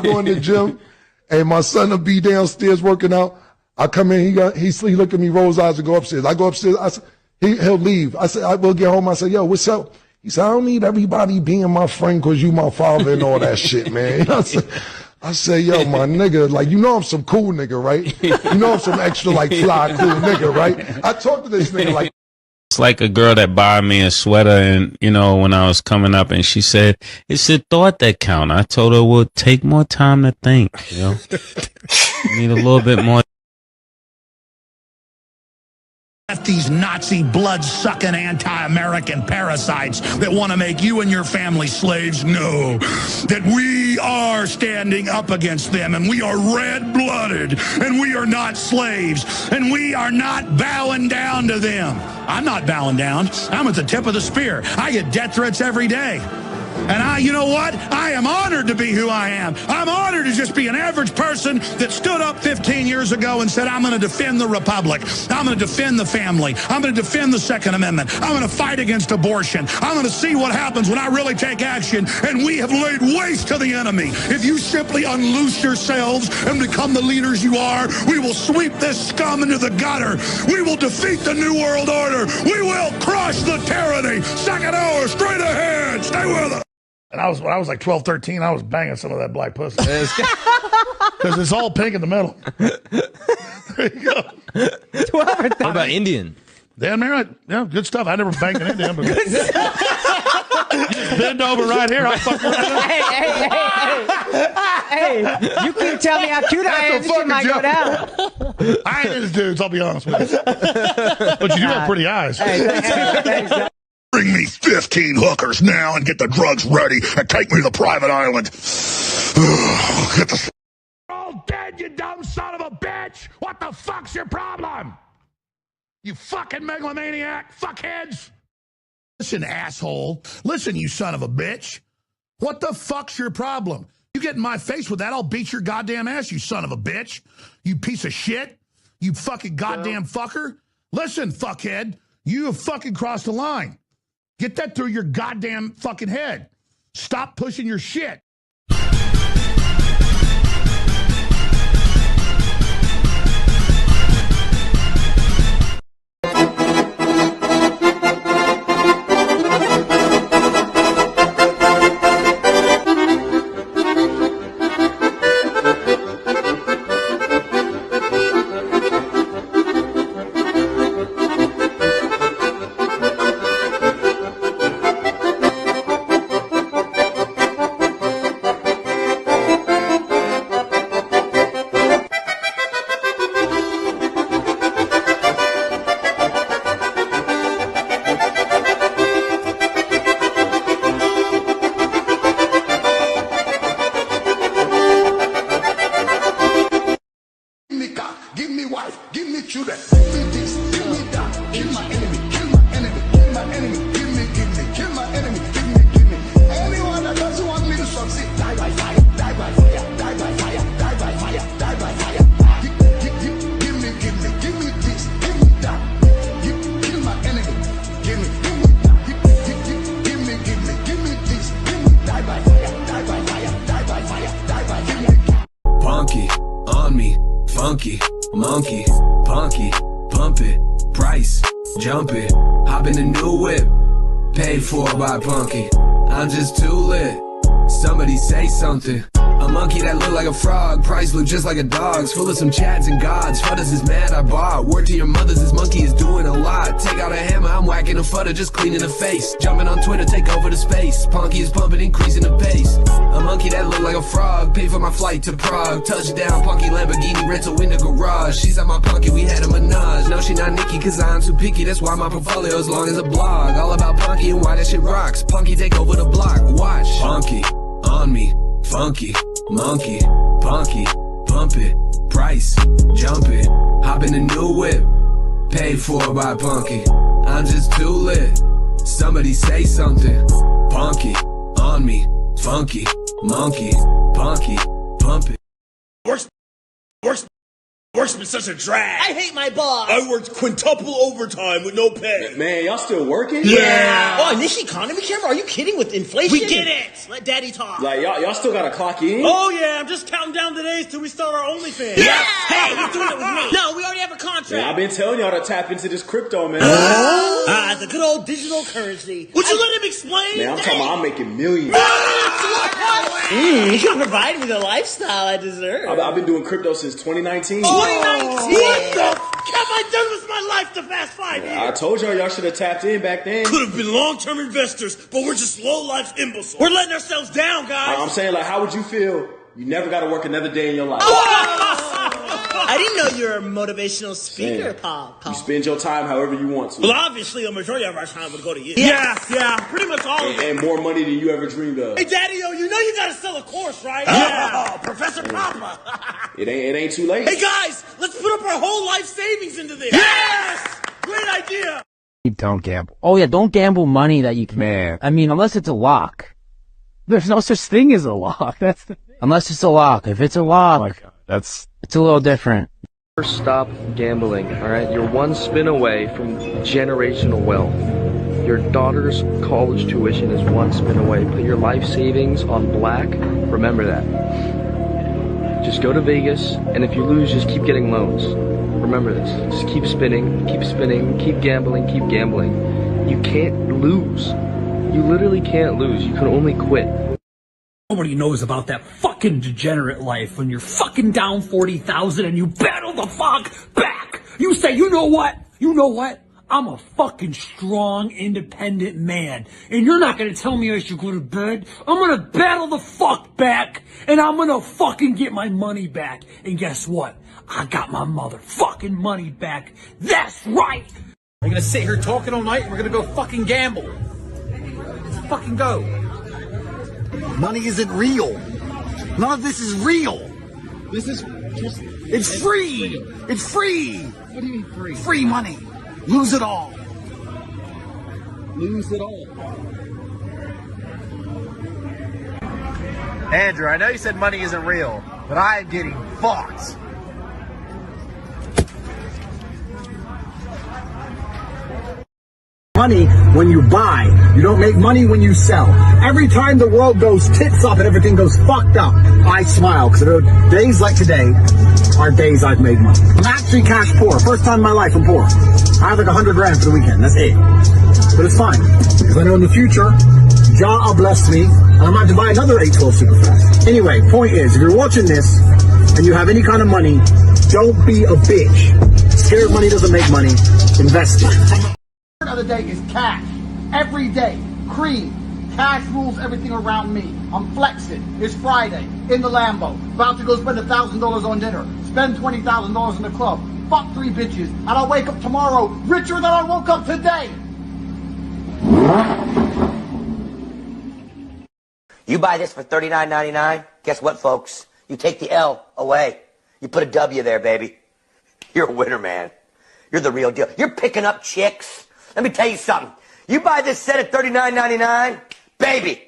Going to the gym, and my son will be downstairs working out. I come in, he look at me, rolls eyes, and go upstairs. I go upstairs. He'll leave. I said, I will get home. I said, yo, what's up? He said, I don't need everybody being my friend because you my father and all that shit, man. I say, yo, my nigga, like, you know I'm some cool nigga, right? You know I'm some extra, like, fly, cool nigga, right? I talk to this nigga like. It's like a girl that bought me a sweater, and you know, when I was coming up, and she said, "It's the thought that count." I told her, "Well, take more time to think. You know, you need a little bit more." These Nazi blood-sucking anti-American parasites that want to make you and your family slaves know that we are standing up against them, and we are red-blooded, and we are not slaves, and we are not bowing down to them. I'm not bowing down. I'm at the tip of the spear. I get death threats every day. And you know what? I am honored to be who I am. I'm honored to just be an average person that stood up 15 years ago and said, I'm going to defend the Republic. I'm going to defend the family. I'm going to defend the Second Amendment. I'm going to fight against abortion. I'm going to see what happens when I really take action. And we have laid waste to the enemy. If you simply unloose yourselves and become the leaders you are, we will sweep this scum into the gutter. We will defeat the New World Order. We will crush the tyranny. Second hour, straight ahead. Stay with us. And when I was like 12, 13, I was banging some of that black pussy. Because it's all pink in the middle. There you go. 12 or 13. What about Indian? Dan Merritt, yeah, good stuff. I never banged an Indian. But you just bend over right here. I'll fuck you right Hey, you can tell me how cute I am. This shit might go down. I ain't into dudes, I'll be honest with you. But you do have pretty eyes. Hey, Bring me 15 hookers now and get the drugs ready and take me to the private island. Get the... You're all dead, you dumb son of a bitch! What the fuck's your problem? You fucking megalomaniac fuckheads! Listen, asshole. Listen, you son of a bitch. What the fuck's your problem? You get in my face with that, I'll beat your goddamn ass, you son of a bitch. You piece of shit. You fucking goddamn fucker. Listen, fuckhead. You have fucking crossed the line. Get that through your goddamn fucking head. Stop pushing your shit. funky, monkey, punky, pump it, price, jump it, hop in a new whip, paid for by punky, I'm just too lit, somebody say something. A monkey that look like a frog, price look just like a dog's, full of some chads and gods, fudders is mad I bought, word to your mothers, this monkey is doing a lot, take out a hammer, I'm whacking a fudder, just cleaning the face, jumping on Twitter, take over the space, punky is pumping, increasing the pace, a monkey that look like a frog, paid for my flight to Prague, touchdown, punky Lamborghini rental in the garage, she's at my punky, we had a menage, no she not Nikki cause I'm too picky, that's why my portfolio as long as a blog, all about punky and why that shit rocks, punky take over the block, watch, punky, on me, funky, monkey, punky, pump it, price, jump it, hop in a new whip, paid for by punky, I'm just too lit, somebody say something, punky, on me, funky, monkey, punky, pump it. Work's been such a drag. I hate my boss. I worked quintuple overtime with no pay. Man, y'all still working? Yeah. Oh, in this economy, Trevor, are you kidding with inflation? We get it. Let daddy talk. Like, y'all still gotta clock in? Oh, yeah. I'm just counting down the days till we start our OnlyFans. Yeah. Hey, he's doing it with me. No, we already have a contract. Man, I've been telling y'all to tap into this crypto, man. The good old digital currency. Would you let him explain? Man, I'm talking about I'm making millions. You can provide me the lifestyle I deserve. I've been doing crypto since 2019. 2019? What the f*** have I done with my life the past 5 years? I told y'all should have tapped in back then. Could have been long-term investors, but we're just low-life imbeciles. We're letting ourselves down, guys. I'm saying, like, how would you feel? You never gotta work another day in your life. I didn't know you were a motivational speaker, Paul. You spend your time however you want to. Well, obviously, a majority of our time would go to you. Yeah, pretty much all of it. And more money than you ever dreamed of. Hey, Daddy-O, you know you gotta sell a course, right? Yeah, Professor Papa. It ain't too late. Hey, guys, let's put up our whole life savings into this. Yes! Great idea. Don't gamble. Oh yeah, don't gamble money that you can. Man. I mean, unless it's a lock. There's no such thing as a lock. That's the thing. Unless it's a lock. If it's a lock, oh my God, it's a little different. First stop gambling, alright? You're one spin away from generational wealth. Your daughter's college tuition is one spin away. Put your life savings on black. Remember that. Just go to Vegas, and if you lose, just keep getting loans. Remember this. Just keep spinning, keep gambling, keep gambling. You can't lose. You literally can't lose. You can only quit. Nobody knows about that fucking degenerate life when you're fucking down 40,000 and you battle the fuck back. You say, you know what? I'm a fucking strong, independent man. And you're not gonna tell me I should go to bed. I'm gonna battle the fuck back. And I'm gonna fucking get my money back. And guess what? I got my motherfucking money back. That's right. We're gonna sit here talking all night and we're gonna go fucking gamble. Let's fucking go. Money isn't real. None of this is real. This is just... It's free. It's free. What do you mean free? Free money. Lose it all. Lose it all. Andrew, I know you said money isn't real, but I am getting fucked. Money when you buy. You don't make money when you sell. Every time the world goes tits up and everything goes fucked up, I smile because days like today are days I've made money. I'm actually cash poor. First time in my life I'm poor. I have like 100 grand for the weekend. That's it. But it's fine because I know in the future, Jah will bless me and I'm about to buy another 812 super fast. Anyway, point is, if you're watching this and you have any kind of money, don't be a bitch. Scared money doesn't make money. Invest it. Of the day is cash. Every day, cream. Cash rules everything around me. I'm flexing. It's Friday in the Lambo. About to go spend $1,000 on dinner. Spend $20,000 in the club. Fuck 3 bitches, and I'll wake up tomorrow richer than I woke up today. You buy this for $39.99. Guess what, folks? You take the L away. You put a W there, baby. You're a winner, man. You're the real deal. You're picking up chicks. Let me tell you something. You buy this set at $39.99, baby,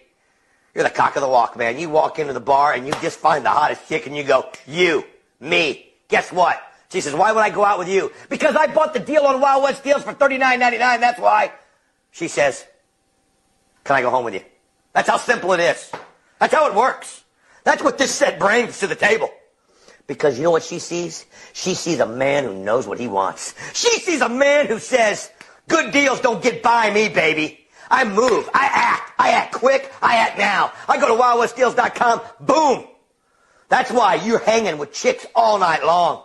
you're the cock of the walk, man. You walk into the bar and you just find the hottest chick and you go, you, me. Guess what? She says, why would I go out with you? Because I bought the deal on Wild West Deals for $39.99, that's why. She says, can I go home with you? That's how simple it is. That's how it works. That's what this set brings to the table. Because you know what she sees? She sees a man who knows what he wants. She sees a man who says, good deals don't get by me, baby. I move, I act quick, I act now. I go to wildwestdeals.com, boom. That's why you're hanging with chicks all night long.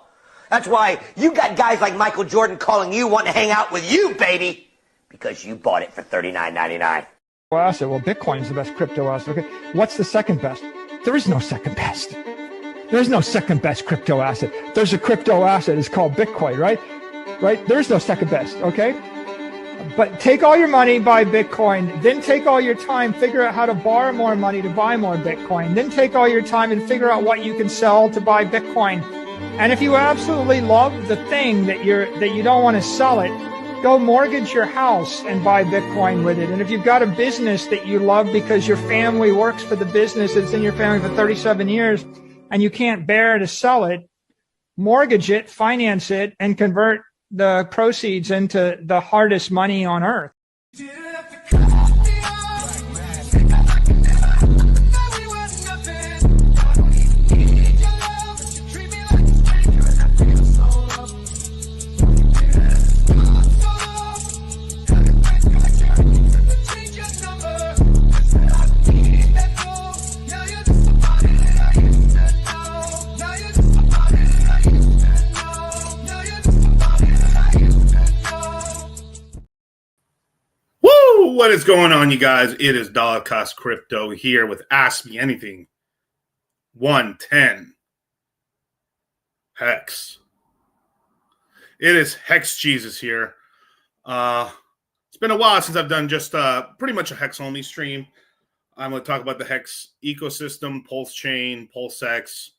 That's why you got guys like Michael Jordan calling you, wanting to hang out with you, baby. Because you bought it for $39.99. Asset. Well, Bitcoin is the best crypto asset. Okay, what's the second best? There is no second best. There's no second best crypto asset. There's a crypto asset. It's called Bitcoin, right? Right? There's no second best, okay? But take all your money, buy Bitcoin. Then take all your time, figure out how to borrow more money to buy more Bitcoin. Then take all your time and figure out what you can sell to buy Bitcoin. And if you absolutely love the thing that you don't want to sell it, go mortgage your house and buy Bitcoin with it. And if you've got a business that you love because your family works for the business that's in your family for 37 years and you can't bear to sell it, mortgage it, finance it, and convert the proceeds into the hardest money on earth. What is going on, you guys? It is Dollar Cost Crypto here with Ask Me Anything 110 Hex. It is Hex Jesus here. It's been a while since I've done just pretty much a Hex only stream. I'm going to talk about the Hex ecosystem, Pulse Chain, Pulse X,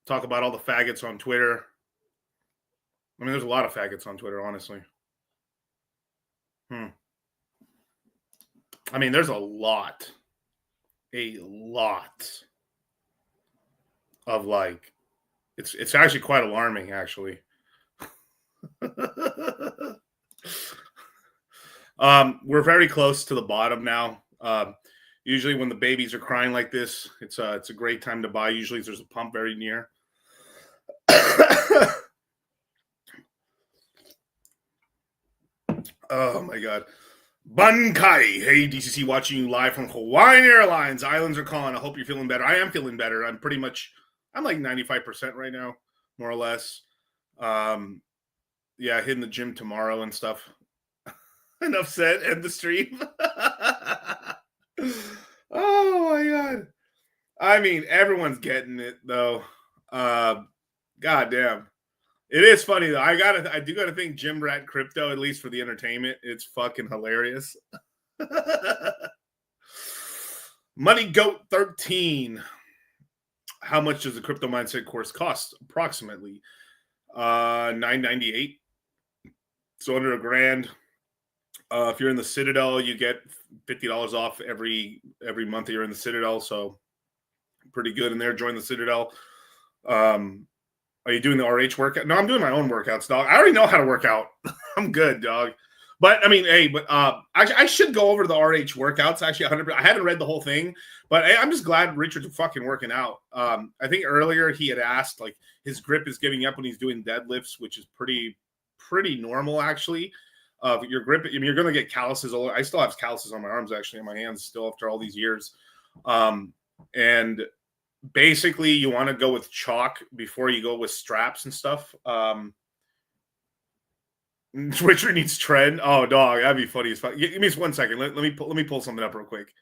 talk about all the faggots on Twitter. I mean, there's a lot of faggots on Twitter, honestly. I mean, there's a lot of like, it's actually quite alarming, actually. We're very close to the bottom now. Usually when the babies are crying like this, it's a great time to buy. Usually there's a pump very near. Oh my God. Bankai, hey DCC, watching you live from Hawaiian Airlines. Islands are calling. I hope you're feeling better. I am feeling better. I'm like 95% right now, more or less. Yeah, hitting the gym tomorrow and stuff. Enough said. End the stream. Oh my God. I mean, everyone's getting it though. God damn. It is funny though. I do gotta think Gym Rat Crypto, at least for the entertainment. It's fucking hilarious. Money Goat 13. How much does the crypto mindset course cost? Approximately $9.98. So under $1,000. If you're in the Citadel, you get $50 off every month that you're in the Citadel. So pretty good in there. Join the Citadel. Are you doing the RH workout? No, I'm doing my own workouts, dog. I already know how to work out. I'm good, dog. But I mean, hey, actually, I should go over the RH workouts. Actually, 100%. I haven't read the whole thing, but hey, I'm just glad Richard's fucking working out. I think earlier he had asked, like, his grip is giving up when he's doing deadlifts, which is pretty normal, actually. Your grip, I mean, you're going to get calluses. I still have calluses on my arms, actually, and my hands still after all these years. And basically, you want to go with chalk before you go with straps and stuff. Richard needs trend. Oh, dog, that'd be funny as fuck. Give me just 1 second. Let me pull something up real quick.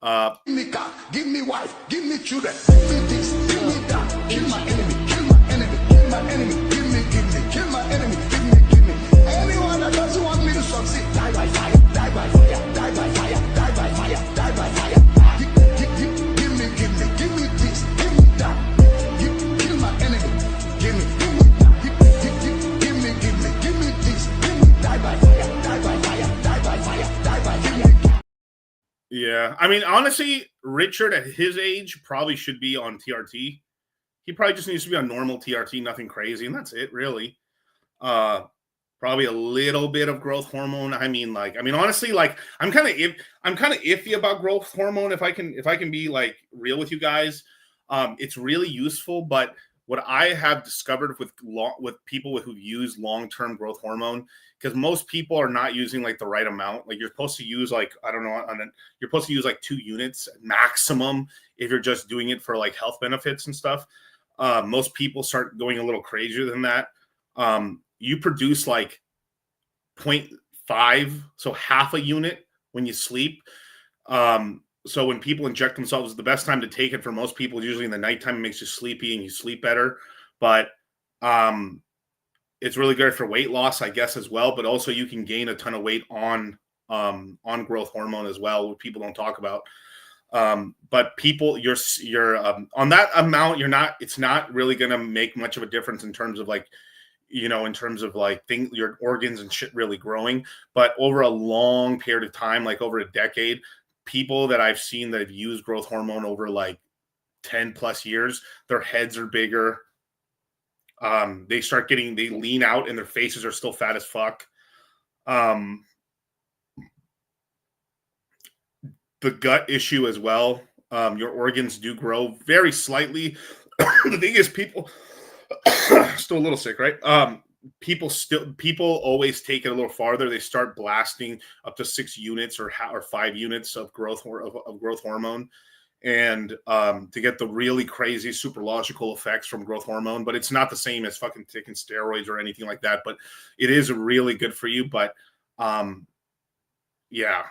Give me cock, give me wife, give me children, give me this, give me that, kill my enemy, kill my enemy, kill my enemy, give me, kill my enemy, give me. Anyone that doesn't want me to succeed, die by fire, die by fire, die by fire, die by fire, die by fire. Give me this, give me that, kill my enemy, give me that, give me this, give me die by fire, die by fire, die by fire, die by fire. Yeah, I mean, honestly, Richard at his age probably should be on TRT. He probably just needs to be on normal TRT, nothing crazy, and that's it, really. Probably a little bit of growth hormone. I mean, honestly, like, I'm kind of iffy about growth hormone. If I can be like real with you guys, it's really useful. But what I have discovered with people who use long-term growth hormone, because most people are not using like the right amount. Like you're supposed to use like, I don't know, you're supposed to use like 2 units maximum if you're just doing it for like health benefits and stuff. Most people start going a little crazier than that. You produce like 0.5, so half a unit when you sleep. So when people inject themselves, the best time to take it for most people is usually in the nighttime. It makes you sleepy and you sleep better. But it's really good for weight loss, I guess, as well. But also you can gain a ton of weight on growth hormone as well, which people don't talk about. But people, you're on that amount, it's not really going to make much of a difference in terms of like, in terms of like your organs and shit really growing. But over a long period of time, like over a decade, people that I've seen that have used growth hormone over like 10 plus years, their heads are bigger. They lean out and their faces are still fat as fuck. The gut issue as well. Your organs do grow very slightly. The thing is, people still a little sick, right? People always take it a little farther. They start blasting up to 6 units or 5 units of growth hormone, and to get the really crazy super logical effects from growth hormone. But it's not the same as fucking taking steroids or anything like that. But it is really good for you. But yeah.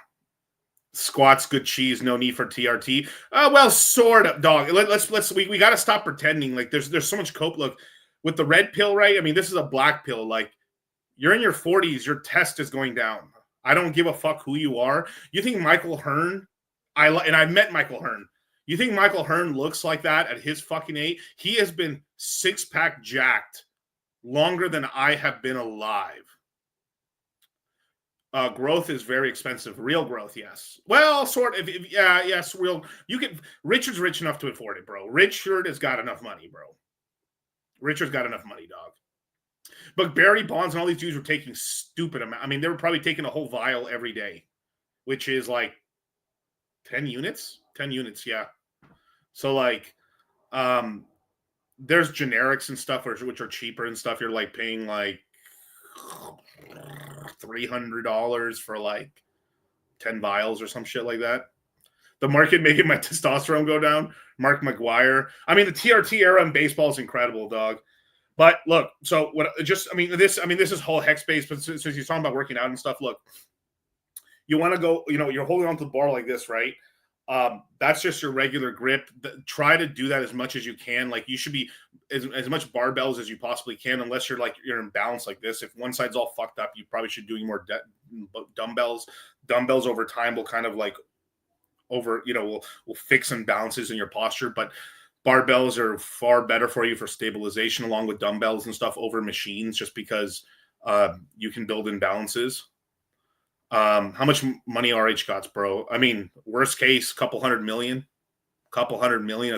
Squats, good cheese, no need for TRT. Well, sort of, dog. We got to stop pretending like there's so much cope. Look, with the red pill, right? I mean, this is a black pill. Like, you're in your 40s, your test is going down. I don't give a fuck who you are. You think Michael Hearn? I've met Michael Hearn. You think Michael Hearn looks like that at his fucking age? He has been 6-pack jacked longer than I have been alive. Growth is very expensive. Real growth, yes. Well, sort of. Yes. Real. Richard's rich enough to afford it, bro. Richard has got enough money, bro. Richard's got enough money, dog. But Barry Bonds and all these dudes were taking stupid amount. I mean, they were probably taking a whole vial every day, which is like 10 units. 10 units, yeah. So like, there's generics and stuff which are cheaper and stuff. You're like paying like $300 for like 10 vials or some shit like that. The market making my testosterone go down. Mark McGuire. I mean, the TRT era in baseball is incredible, dog. But look, so this is whole hex based, but since you're talking about working out and stuff, look, you want to go, you're holding onto the bar like this, right? That's just your regular grip. Try to do that as much as you can. Like, you should be as much barbells as you possibly can, unless you're in balance like this. If one side's all fucked up, you probably should be doing more dumbbells. Dumbbells over time will kind of like will fix imbalances in your posture, but barbells are far better for you for stabilization, along with dumbbells and stuff over machines, just because you can build imbalances. How much money RH got, bro? I mean, worst case, couple hundred million at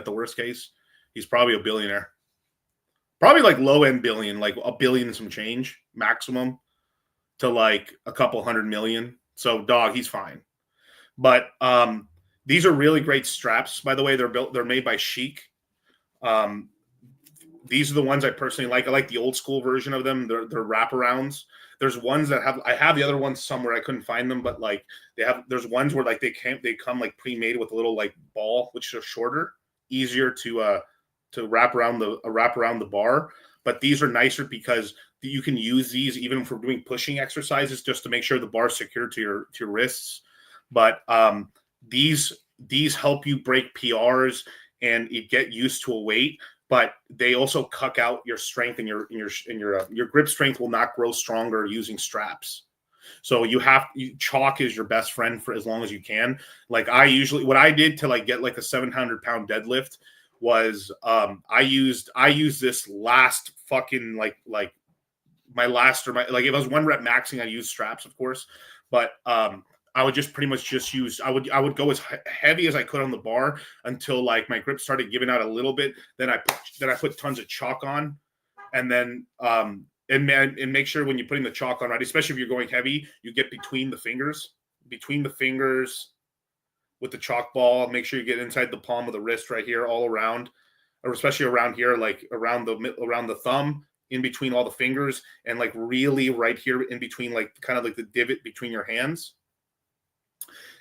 the worst case. He's probably a billionaire. Probably like low end billion, like $1 billion and some change maximum to like a couple hundred million. So dog, he's fine. But these are really great straps, by the way. They're made by Chic. These are the ones I personally like. I like the old school version of them. They're wraparounds. There's ones that I have the other ones somewhere. I couldn't find them, but like there's ones where like they come like pre-made with a little like ball, which are shorter, easier to wrap around the bar. But these are nicer because you can use these even for doing pushing exercises, just to make sure the bar is secure to your wrists. But these help you break PRs and you get used to a weight. But they also cuck out your strength, and your grip strength will not grow stronger using straps. So chalk is your best friend for as long as you can. Like what I did to like get like a 700-pound deadlift was I used this last fucking like my last, or my, like, if I was 1 rep maxing, I used straps, of course, but I would just pretty much just use, I would go as heavy as I could on the bar until like my grip started giving out a little bit. Then I put tons of chalk on, and then and make sure when you're putting the chalk on, right, especially if you're going heavy, you get between the fingers with the chalk ball. Make sure you get inside the palm of the wrist right here, all around. or especially around here, like around the thumb, in between all the fingers, and like really right here in between, like kind of like the divot between your hands.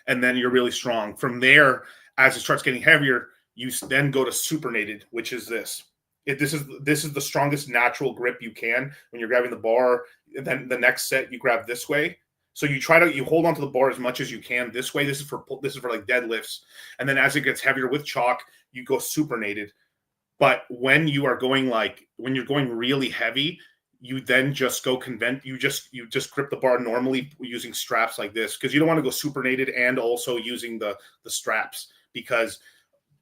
And then you're really strong. From there, as it starts getting heavier, you then go to supinated, which is this. This is the strongest natural grip you can when you're grabbing the bar. And then the next set you grab this way. So you hold onto the bar as much as you can this way. This is for like deadlifts. And then as it gets heavier with chalk, you go supinated. But when you're going really heavy, you then just go you just grip the bar normally using straps like this, because you don't want to go supinated and also using the straps, because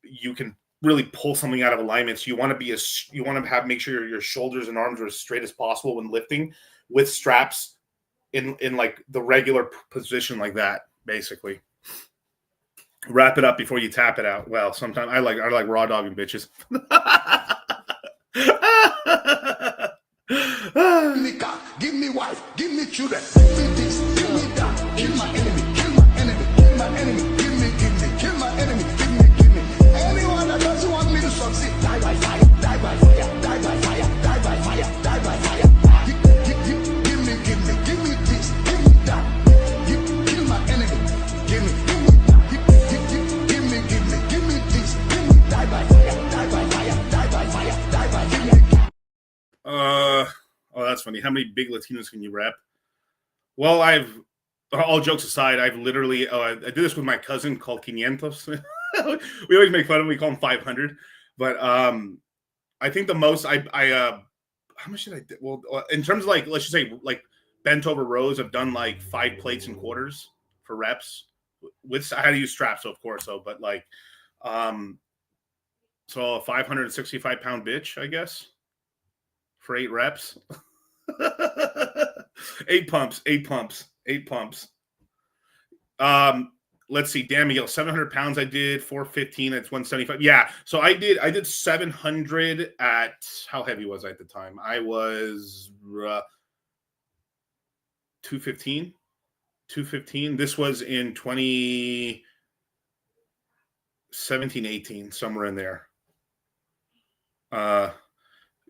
you can really pull something out of alignment. So you want to make sure your shoulders and arms are as straight as possible when lifting with straps in like the regular position like that, basically. Wrap it up before you tap it out. Well, sometimes I like raw dogging bitches. Give me cock, give me wife, give me children, give me this, give me that, kill my enemy, kill my enemy, kill my enemy, give me, kill my enemy, give me. Anyone that doesn't want me to succeed, die by fire, die by fire, die by fire, die by fire, die by fire. Give me this, give me that, kill my enemy, give me that, give me this, give me, die by fire, die by fire, die by fire, die by fire. Oh, that's funny. How many big Latinos can you rap? Well, all jokes aside, I've literally, I did this with my cousin called Quinientos. We always make fun of him. We call him 500. But I think the most, how much did I do? Well, in terms of like, let's just say like bent over rows, I've done like 5 plates and quarters for reps. I had to use straps, of course, but like, so a 565 pound bitch, I guess, for 8 reps. 8 pumps. Let's see, Dan Miguel, 700 pounds I did, 415 at 175. Yeah, so I did 700 at, how heavy was I at the time? I was 215. This was in 2017, 18, somewhere in there.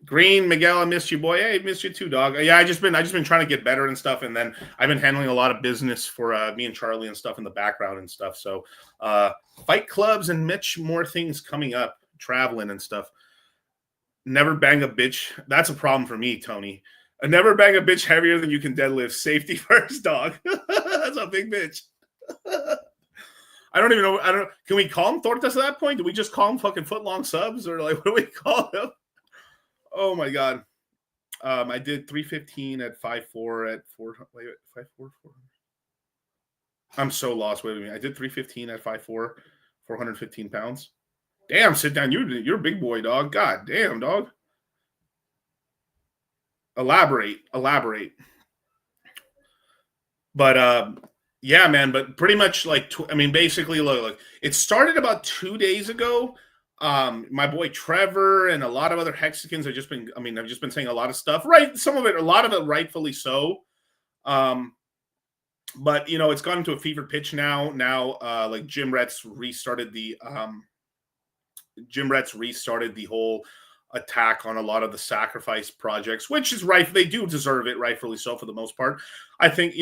Green Miguel, I missed you, boy. Hey, missed you too, dog. Yeah, I just been trying to get better and stuff, and then I've been handling a lot of business for me and Charlie and stuff in the background and stuff. So, fight clubs and much more things coming up, traveling and stuff. Never bang a bitch. That's a problem for me, Tony. Never bang a bitch heavier than you can deadlift. Safety first, dog. That's a big bitch. I don't even know. Can we call them tortas at that point? Do we just call them fucking foot-long subs, or like what do we call them? Oh my god. I did 315 at 5'4" at 4. Wait, 5'4", 400. I'm so lost. Wait a minute. I did 315 at 5'4", 415 pounds. Damn, sit down. You're a big boy, dog. God damn, dog. Elaborate. But yeah, man. But pretty much like basically, look. It started about 2 days ago. My boy Trevor and a lot of other Hexicans have just been, I've just been saying a lot of stuff, right? A lot of it rightfully so. But it's gotten to a fever pitch now. Like Jim Retz restarted the whole attack on a lot of the sacrifice projects, which is right. They do deserve it, rightfully so, for the most part. I think,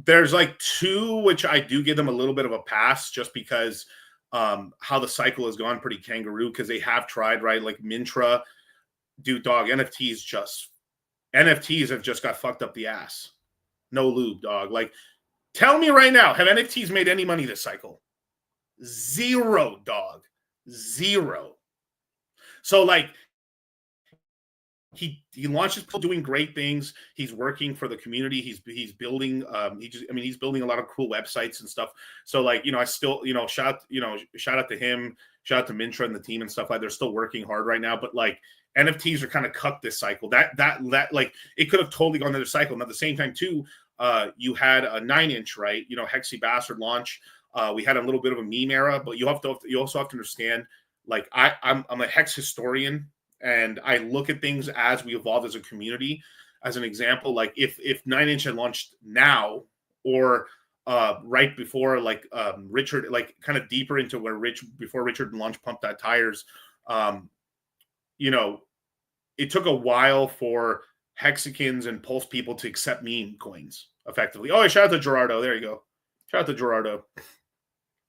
there's like 2, which I do give them a little bit of a pass just because how the cycle has gone pretty kangaroo, because they have tried, right? Like Mintra, dude, dog, NFTs have just got fucked up the ass. No lube, dog. Like, tell me right now, have NFTs made any money this cycle? 0, dog. 0. So like, he launches doing great things. He's working for the community. He's building he's building a lot of cool websites and stuff. So like, I still, shout out to him, shout out to Mintra and the team and stuff. Like, they're still working hard right now, but like NFTs are kind of cut this cycle. That like, it could have totally gone another cycle. And at the same time too, you had a 9-inch, right? Hexy Bastard launch. We had a little bit of a meme era, but you also have to understand, like, I'm a Hex historian. And I look at things as we evolve as a community. As an example, like if 9-inch had launched now, or right before Richard, like kind of deeper into where before Richard launched Pump That Tires, it took a while for Hexicans and Pulse people to accept meme coins effectively. Oh, shout out to Gerardo. There you go. Shout out to Gerardo.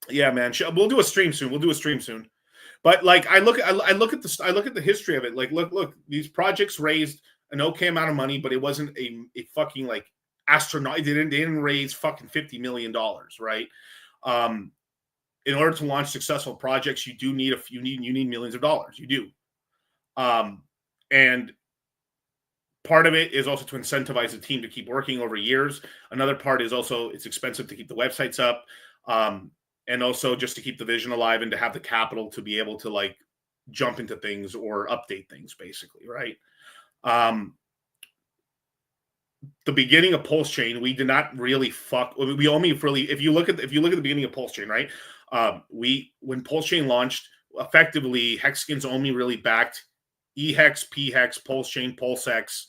Yeah, man. We'll do a stream soon. But like, I look at the history of it. Like, look, these projects raised an okay amount of money, but it wasn't a fucking like astronaut. They didn't raise fucking $50 million, right? In order to launch successful projects, you do need you need millions of dollars. You do. And part of it is also to incentivize the team to keep working over years. Another part is also it's expensive to keep the websites up, and also just to keep the vision alive and to have the capital to be able to like jump into things or update things, basically, right? The beginning of Pulse Chain, we did not really we only really, if you look at the beginning of Pulse Chain, right? When Pulse Chain launched, effectively Hexicans only really backed eHex, pHex, Pulse Chain, PulseX,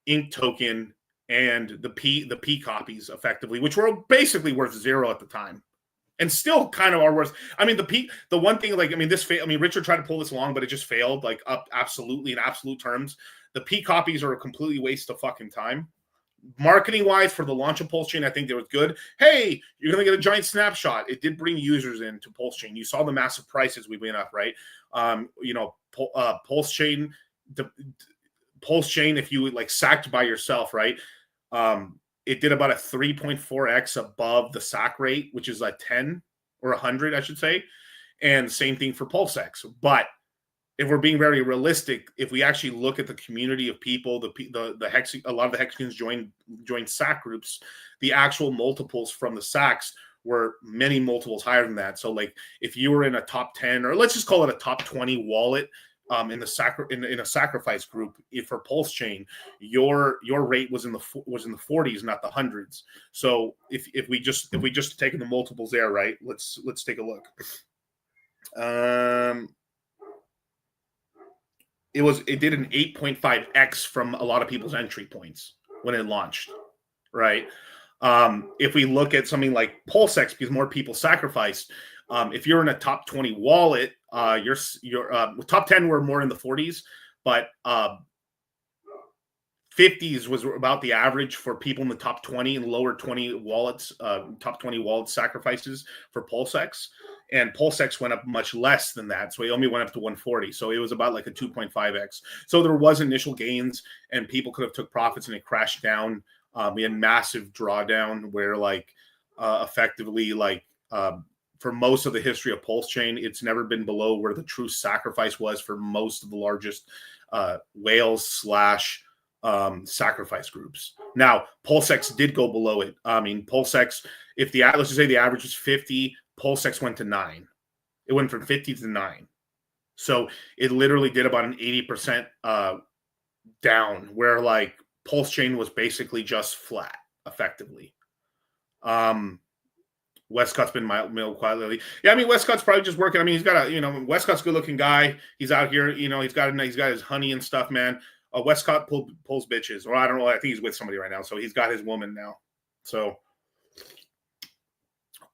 Ink Token, and the P copies, effectively, which were basically worth zero at the time, and still kind of are worth. I mean, the one thing, like, I mean, Richard tried to pull this along, but it just failed, like, up absolutely in absolute terms. The P copies are a completely waste of fucking time. Marketing wise, for the launch of Pulse Chain, I think they were good. Hey, you're gonna get a giant snapshot. It did bring users into Pulse Chain. You saw the massive prices we went up, right? Pulse Chain, if you like sacked by yourself, right? It did about a 3.4x above the sack rate, which is like 10 or 100, I should say. And same thing for PulseX. But if we're being very realistic, if we actually look at the community of people, a lot of the Hexicans joined sack groups, the actual multiples from the sacks were many multiples higher than that. So, like, if you were in a top 10, or let's just call it a top 20 wallet in a sacrifice group for Pulse Chain, your rate was in the 40s, not the hundreds. So if we just taken the multiples there, right? Let's take a look. It did an 8.5x from a lot of people's entry points when it launched, right? If we look at something like PulseX, because more people sacrificed, if you're in a top 20 wallet, your top 10 were more in the 40s, but 50s was about the average for people in the top 20 and lower 20 wallets, top 20 wallet sacrifices for PulseX. And PulseX went up much less than that. So it only went up to 140. So it was about like a 2.5x. So there was initial gains and people could have took profits and it crashed down. We had massive drawdown where effectively for most of the history of Pulse Chain, it's never been below where the true sacrifice was for most of the largest whales / sacrifice groups. Now, PulseX did go below it. I mean, PulseX, let's just say the average was 50, PulseX went to 9. It went from 50 to 9. So it literally did about an 80% down, where like Pulse Chain was basically just flat, effectively. Westcott's been mild quietly. Yeah, I mean, Westcott's probably just working. I mean, he's got Westcott's a good looking guy. He's out here, he's got his honey and stuff, man. Westcott pulls bitches, or I don't know. I think he's with somebody right now, so he's got his woman now. So,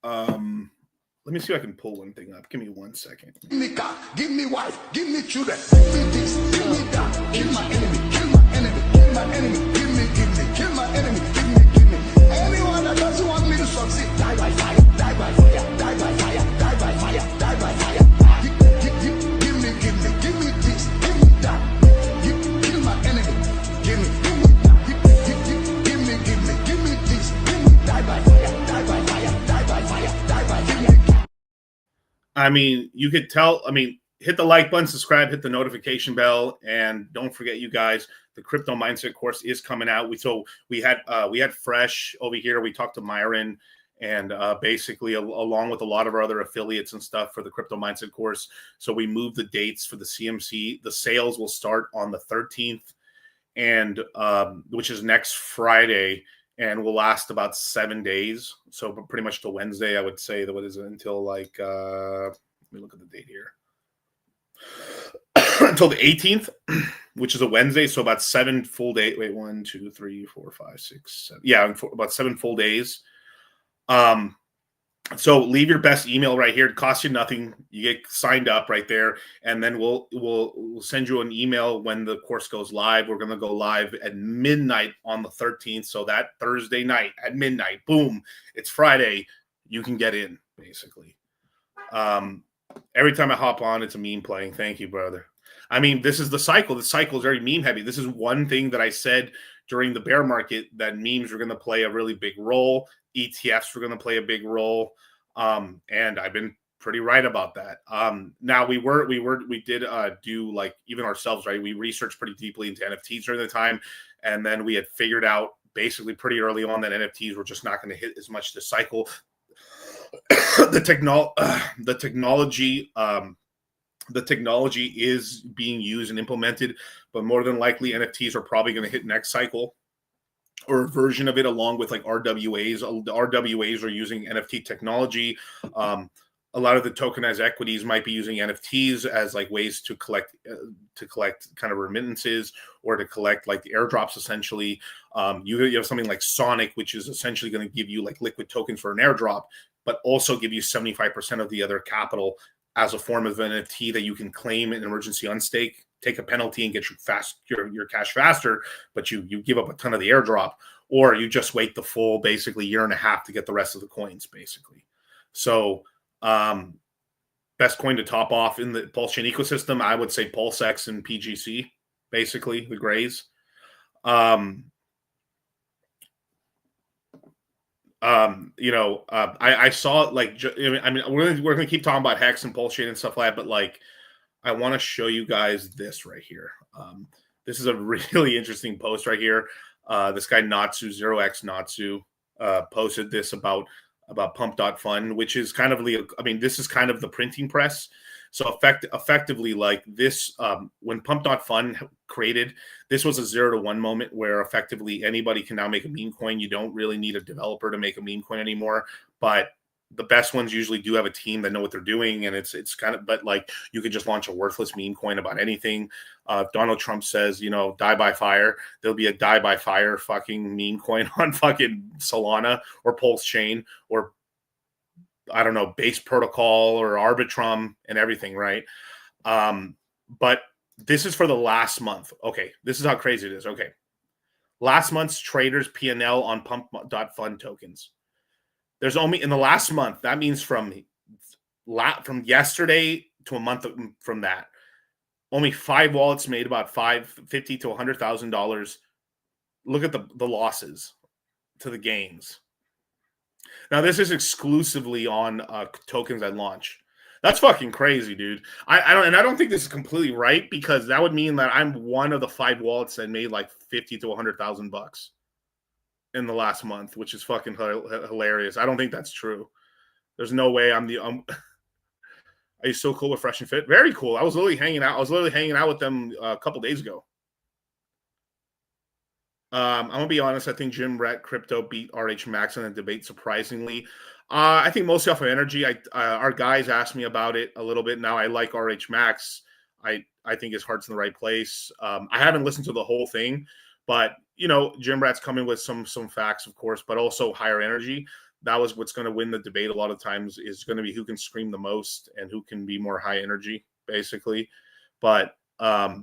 let me see if I can pull one thing up. Give me 1 second. Give me cock, give me wife, give me children, give me this, give me that, kill my enemy, kill my enemy, kill my enemy, give me, kill my enemy, give me. Anyone that doesn't want me to succeed, die by fire, die by fire, die by fire, die by fire, die by fire. Give me this, give me that, kill my enemy, give me that, give me this, give me die by fire, die by fire, die by fire, die by fire. I mean, you could tell. I mean, hit the like button, subscribe, hit the notification bell, and don't forget, you guys, the Crypto Mindset course is coming out. We had Fresh over here. We talked to Myron, and basically along with a lot of our other affiliates and stuff for the Crypto Mindset course. So we moved the dates for the CMC. The sales will start on the 13th, and which is next Friday, and will last about 7 days. So pretty much till Wednesday, I would say. That what is it until like let me look at the date here. Until the 18th, which is a Wednesday. So about 7 full days. Wait, 1, 2, 3, 4, 5, 6, 7. Yeah, about 7 full days. So leave your best email right here. It costs you nothing. You get signed up right there, and then we'll send you an email when the course goes live. We're going to go live at midnight on the 13th. So that Thursday night at midnight, boom, it's Friday. You can get in basically. Every time I hop on, it's a meme playing. Thank you, brother. I mean, this is the cycle. The cycle is very meme heavy. This is one thing that I said during the bear market, that memes were going to play a really big role. ETFs were going to play a big role. And I've been pretty right about that. Now we did do, like, even ourselves, right? We researched pretty deeply into NFTs during the time. And then we had figured out basically pretty early on that NFTs were just not going to hit as much this cycle. The technology is being used and implemented, but more than likely NFTs are probably going to hit next cycle, or a version of it, along with like RWAs. The RWAs are using NFT technology. A lot of the tokenized equities might be using NFTs as like ways to collect kind of remittances, or to collect like the airdrops. Essentially, you have something like Sonic, which is essentially going to give you like liquid tokens for an airdrop, but also give you 75% of the other capital as a form of NFT that you can claim in emergency unstake, take a penalty and get your cash faster, but you give up a ton of the airdrop, or you just wait the full basically year and a half to get the rest of the coins basically. So best coin to top off in the Pulse Chain ecosystem, I would say PulseX and PGC, basically the grays. I saw like, I mean, we're gonna keep talking about Hex and Pulse Chain and stuff like that, but like, I want to show you guys this right here. This is a really interesting post right here. This guy Natsu 0x Natsu posted this about pump.fun, which is kind of this is kind of the printing press. So effectively, like this, when pump.fun created, this was a 0 to 1 moment where effectively anybody can now make a meme coin. You don't really need a developer to make a meme coin anymore, but the best ones usually do have a team that know what they're doing, and it's kind of, but like you could just launch a worthless meme coin about anything. Donald Trump says, die by fire. There'll be a die by fire fucking meme coin on fucking Solana or Pulse Chain, or I don't know, Base Protocol or Arbitrum and everything, right? But this is for the last month. Okay, this is how crazy it is. Okay, last month's traders P&L on pump.fun tokens. There's only, in the last month, that means from yesterday to a month from that, only 5 wallets made about $50,000 to $100,000. Look at the losses to the gains. Now, this is exclusively on tokens at launch. That's fucking crazy, dude. I don't think this is completely right, because that would mean that I'm one of the 5 wallets that made like $50,000 to $100,000 in the last month, which is fucking hilarious. I don't think that's true. There's no way I'm the Are you so cool with Fresh and Fit? Very cool. I was literally hanging out with them a couple days ago. I'm gonna be honest. I think Jim Rat Crypto beat RH Max in a debate, surprisingly. I think mostly off of energy. Our guys asked me about it a little bit. Now I like RH Max. I think his heart's in the right place. I haven't listened to the whole thing, but Jim Rat's coming with some facts, of course, but also higher energy. That was what's going to win the debate a lot of times, is going to be who can scream the most and who can be more high energy, basically. But I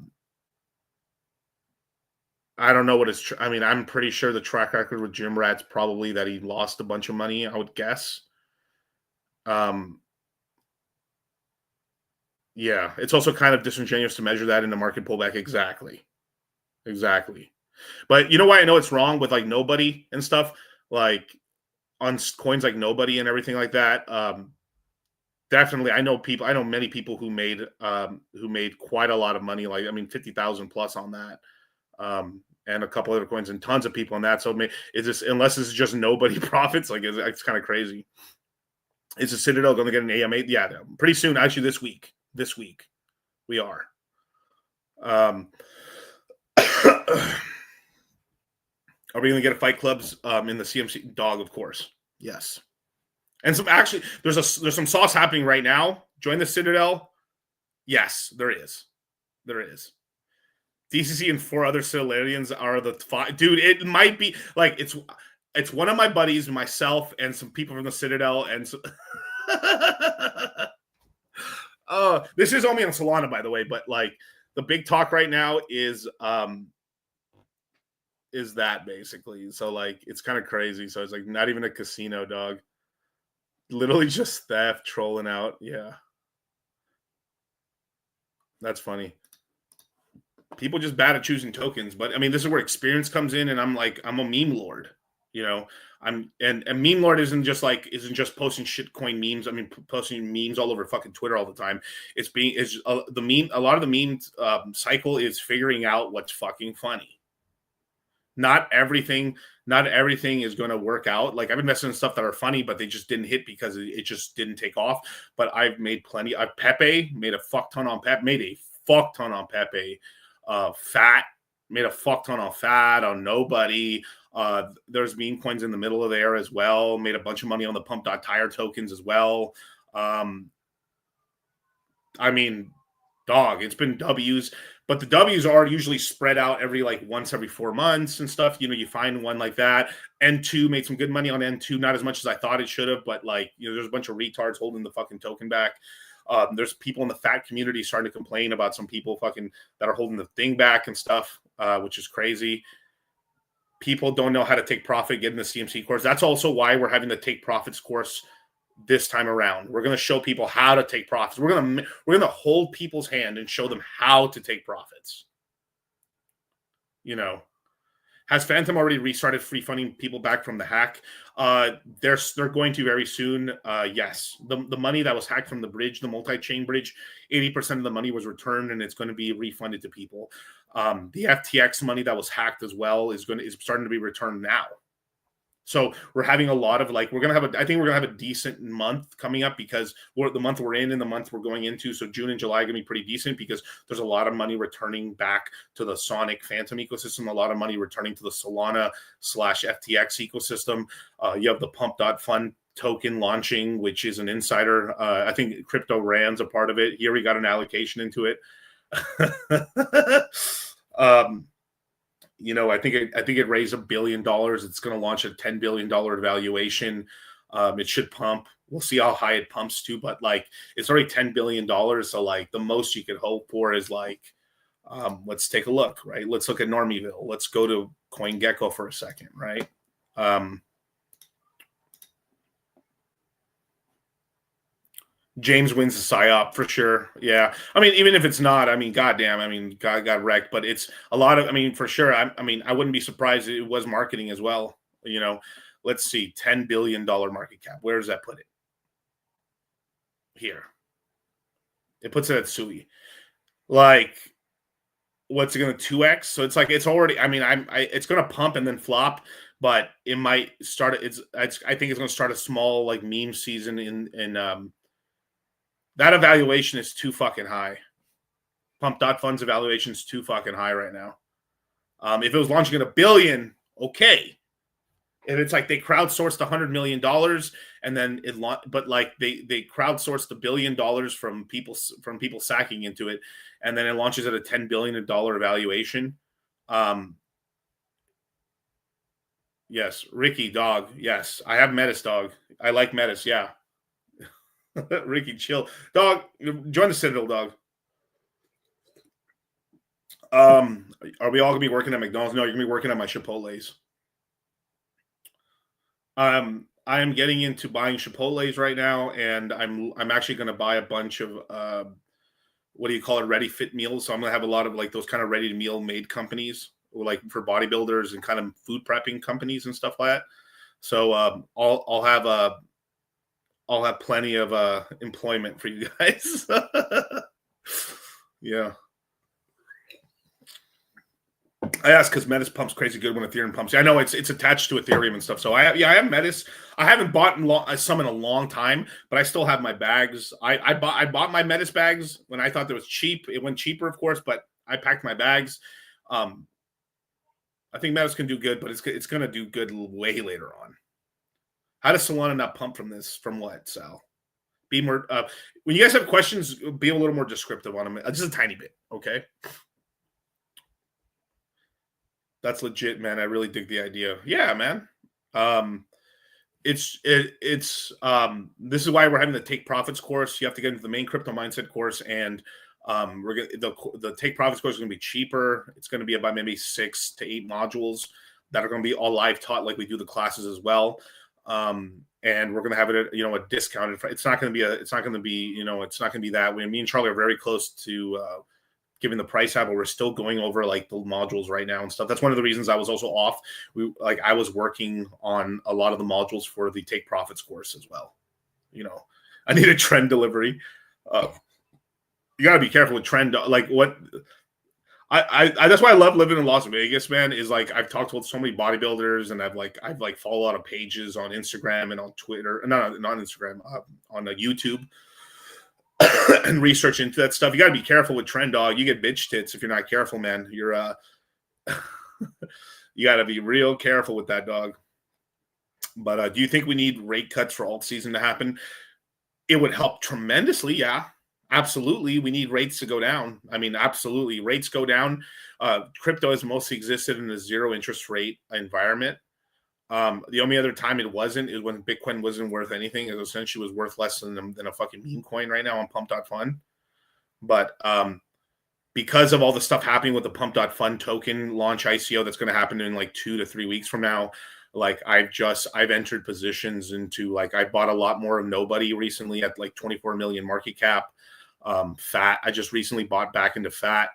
don't know what his. I'm pretty sure the track record with Jim Rat's probably that he lost a bunch of money, I would guess. Yeah, it's also kind of disingenuous to measure that in the market pullback. Exactly. But you know why I know it's wrong with like Nobody and stuff, like on coins like Nobody and everything like that. Definitely, I know many people who made quite a lot of money, like 50,000 plus on that, and a couple other coins, and tons of people on that. So unless it's just Nobody profits, like it's kind of crazy. Is the Citadel going to get an AM8? Yeah, pretty soon. Actually, this week we are. Are we going to get a Fight Clubs in the CMC? Dog, of course. Yes. And there's some sauce happening right now. Join the Citadel. Yes, there is. DCC and 4 other Citadelians are the 5. Dude, it might be like It's one of my buddies, myself, and some people from the Citadel, and so this is only on Solana, by the way, but like the big talk right now is that basically. So like it's kind of crazy. So it's like not even a casino, dog. Literally just theft, trolling out. Yeah. That's funny. People just bad at choosing tokens, but I mean, this is where experience comes in, and I'm a meme lord, you know. And meme lord isn't just posting shitcoin memes. I mean, posting memes all over fucking Twitter all the time. The meme. A lot of the meme cycle is figuring out what's fucking funny. Not everything is going to work out. Like I've invested in stuff that are funny, but they just didn't hit because it just didn't take off. But I've made plenty. Pepe made a fuck ton on Pepe. Made a fuck ton on Pepe. Fat made a fuck ton on Fat on Nobody. There's meme coins in the middle of there as well. Made a bunch of money on the pump.tire tokens as well. I mean, dog, it's been W's, but the W's are usually spread out once every 4 months and stuff. You know, you find one like that. N2 made some good money on N2, not as much as I thought it should have, but there's a bunch of retards holding the fucking token back. There's people in the fat community starting to complain about some people fucking that are holding the thing back and stuff, which is crazy. People don't know how to take profit, getting the CMC course. That's also why we're having the Take Profits course this time around. We're going to show people how to take profits. We're going to hold people's hand and show them how to take profits. You know, has Phantom already restarted free funding people back from the hack? They're going to very soon. Yes, the money that was hacked from the bridge, the multi-chain bridge, 80% of the money was returned, and it's going to be refunded to people. The FTX money that was hacked as well is starting to be returned now. So we're having a lot of I think we're going to have a decent month coming up because the month we're in and the month we're going into. So June and July are going to be pretty decent because there's a lot of money returning back to the Sonic Phantom ecosystem, a lot of money returning to the Solana/FTX ecosystem. You have the Pump.Fund token launching, which is an insider. I think Crypto Rand's a part of it. Here we got an allocation into it. You know, I think it raised $1 billion. It's going to launch a $10 billion valuation. It should pump. We'll see how high it pumps to, but it's already $10 billion. So the most you could hope for is let's take a look, right? Let's look at Normieville. Let's go to CoinGecko for a second, right? James wins the PSYOP for sure. Yeah. I mean, even if it's not, I mean, goddamn, I mean, God got wrecked, but it's a lot of, I mean, for sure. I mean, I wouldn't be surprised it was marketing as well. You know, let's see, $10 billion market cap. Where does that put it? Here. It puts it at Sui. What's it going to 2x? So it's it's already, I mean, it's going to pump and then flop, but it might start, I think it's going to start a small meme season in that evaluation is too fucking high. Pump.Fund's evaluation is too fucking high right now. If it was launching at $1 billion, okay. If it's they crowdsourced $100 million and then they crowdsourced $1 billion from people sacking into it, and then it launches at a $10 billion evaluation. Yes, Ricky, dog. Yes, I have Metis, dog. I like Metis, yeah. Ricky, chill. Dog, join the Citadel, dog. Are we all going to be working at McDonald's? No, you're going to be working at my Chipotle's. I am getting into buying Chipotle's right now, and I'm actually going to buy a bunch of, what do you call it, ready fit meals. So I'm going to have a lot of those kind of ready to meal made companies, for bodybuilders and kind of food prepping companies and stuff like that. So I'll have plenty of employment for you guys. Yeah. I asked because Metis pumps crazy good when Ethereum pumps. I know it's attached to Ethereum and stuff. So I have Metis. I haven't bought some in a long time, but I still have my bags. I bought my Metis bags when I thought it was cheap. It went cheaper, of course, but I packed my bags. I think Metis can do good, but it's going to do good way later on. How does Solana not pump from this? From what, Sal? Be more. When you guys have questions, be a little more descriptive on them. Just a tiny bit, okay? That's legit, man. I really dig the idea. Yeah, man. This is why we're having the Take Profits course. You have to get into the main crypto mindset course, and the Take Profits course is going to be cheaper. It's going to be about maybe 6 to 8 modules that are going to be all live taught, like we do the classes as well. And we're going to have it at, a discounted. It's not going to be that. Me and Charlie are very close to giving the price out, but we're still going over like the modules right now and stuff. That's one of the reasons I was also off. I was working on a lot of the modules for the Take Profits course as well. I need a trend delivery. You got to be careful with trend. Like what I that's why I love living in Las Vegas, man, is like I've talked with so many bodybuilders, and I've followed a lot of pages on Instagram and on Twitter. No, not Instagram, on YouTube. And research into that stuff. You got to be careful with trend, dog. You get bitch tits if you're not careful, man. You're you got to be real careful with that, dog. But do you think we need rate cuts for alt season to happen? It would help tremendously. Yeah, absolutely. We need rates to go down. I mean, absolutely. Rates go down. Crypto has mostly existed in a zero interest rate environment. The only other time it wasn't is when Bitcoin wasn't worth anything. It essentially was worth less than a fucking meme coin right now on Pump.fun. But because of all the stuff happening with the Pump.fun token launch ICO that's going to happen in like 2 to 3 weeks from now, like I've entered positions into, like, I bought a lot more of Nobody recently at like 24 million market cap. Fat, I just recently bought back into Fat,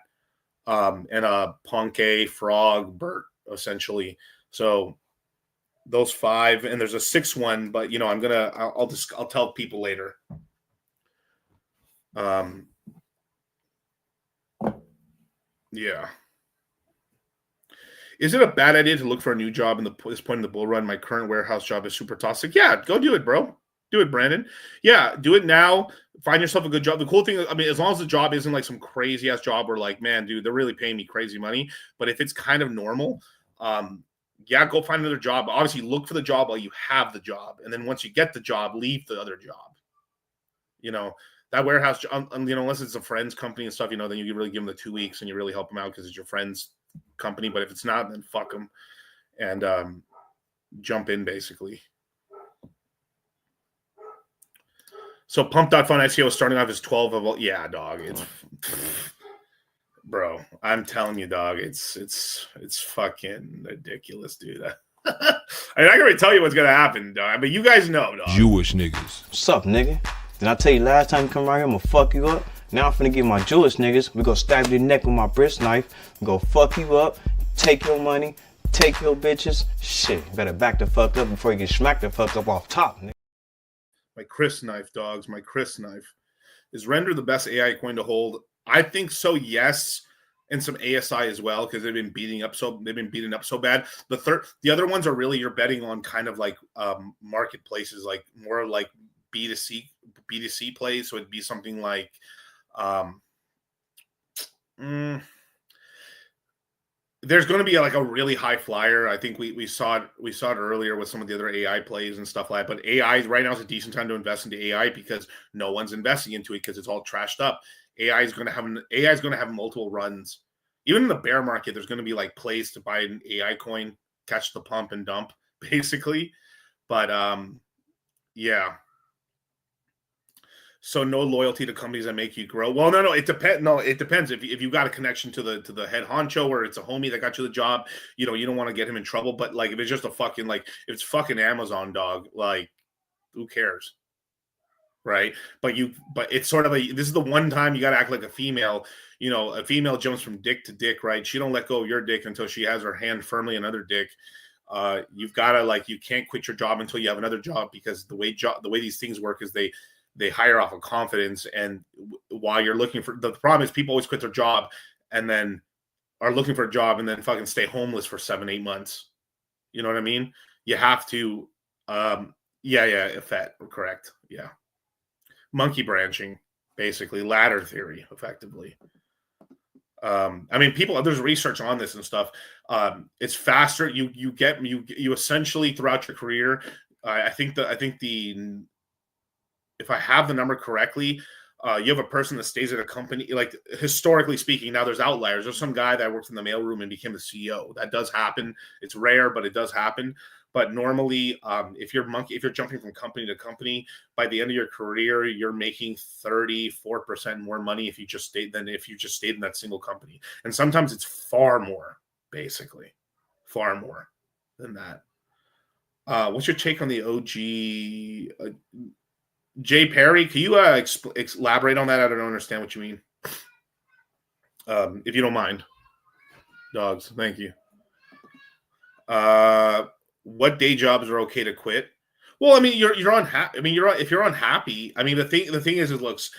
and Punk, Frog, Bert, essentially. So those 5, and there's a 6th one, but I'll tell people later. Yeah. Is it a bad idea to look for a new job this point in the bull run? My current warehouse job is super toxic. Yeah, go do it, bro. Do it, Brandon. Yeah, do it now. Find yourself a good job. The cool thing, I mean, as long as the job isn't like some crazy ass job where, like, man, dude, they're really paying me crazy money. But if it's kind of normal, yeah, go find another job. Obviously, look for the job while you have the job. And then once you get the job, leave the other job. That warehouse, unless it's a friend's company and stuff, then you really give them the 2 weeks and you really help them out because it's your friend's company. But if it's not, then fuck them and jump in, basically. So Pump.fun ICO starting off as 12 of, yeah, dog. It's bro, I'm telling you, dog, it's fucking ridiculous, dude. I can already tell you what's gonna happen, dog. But you guys know, dog. Jewish niggas. What's up, nigga? Did I tell you last time you come around here, I'm gonna fuck you up? Now I'm finna get my Jewish niggas. We gonna stab your neck with my bristle knife. We gonna fuck you up, take your money, take your bitches. Shit, better back the fuck up before you get smacked the fuck up off top, nigga. My Chris knife, dogs. My Chris knife. Is Render the best AI coin to hold? I think so, yes, and some ASI as well, because they've been beaten up so bad. The other ones are really, you're betting on kind of like marketplaces, like more like B2C plays. So it'd be something like there's going to be like a really high flyer. I think we saw it earlier with some of the other AI plays and stuff like that. But AI right now is a decent time to invest into AI because no one's investing into it because it's all trashed up. AI is going to have multiple runs. Even in the bear market, there's going to be like plays to buy an AI coin, catch the pump and dump, basically. But yeah. So no loyalty to companies that make you grow. Well, no, it depends. No, it depends. If you've got a connection to the head honcho, or it's a homie that got you the job, you don't want to get him in trouble. But like, if it's just a fucking, like, if it's fucking Amazon, dog, like, who cares, right? But it's sort of this is the one time you got to act like a female. A female jumps from dick to dick, right? She don't let go of your dick until she has her hand firmly on another dick. You've got to, you can't quit your job until you have another job, because the way these things work is they hire off of confidence. And while you're looking for, the problem is people always quit their job and then are looking for a job and then fucking stay homeless for 7-8 months. You know what I mean? You have to, effect, correct. Yeah. Monkey branching, basically ladder theory, effectively. I mean, there's research on this and stuff. It's faster. You essentially throughout your career, I think if I have the number correctly, you have a person that stays at a company, like, historically speaking. Now there's outliers. There's some guy that works in the mailroom and became the CEO. That does happen. It's rare, but it does happen. But normally, if you're jumping from company to company, by the end of your career, you're making 34% more money if you just stayed in that single company. And sometimes it's far more, basically, far more than that. What's your take on the OG? Jay Perry, can you elaborate on that? I don't understand what you mean. If you don't mind, dogs. Thank you. What day jobs are okay to quit? Well, I mean, you're unhappy. I mean, if you're unhappy. I mean, the thing is, it looks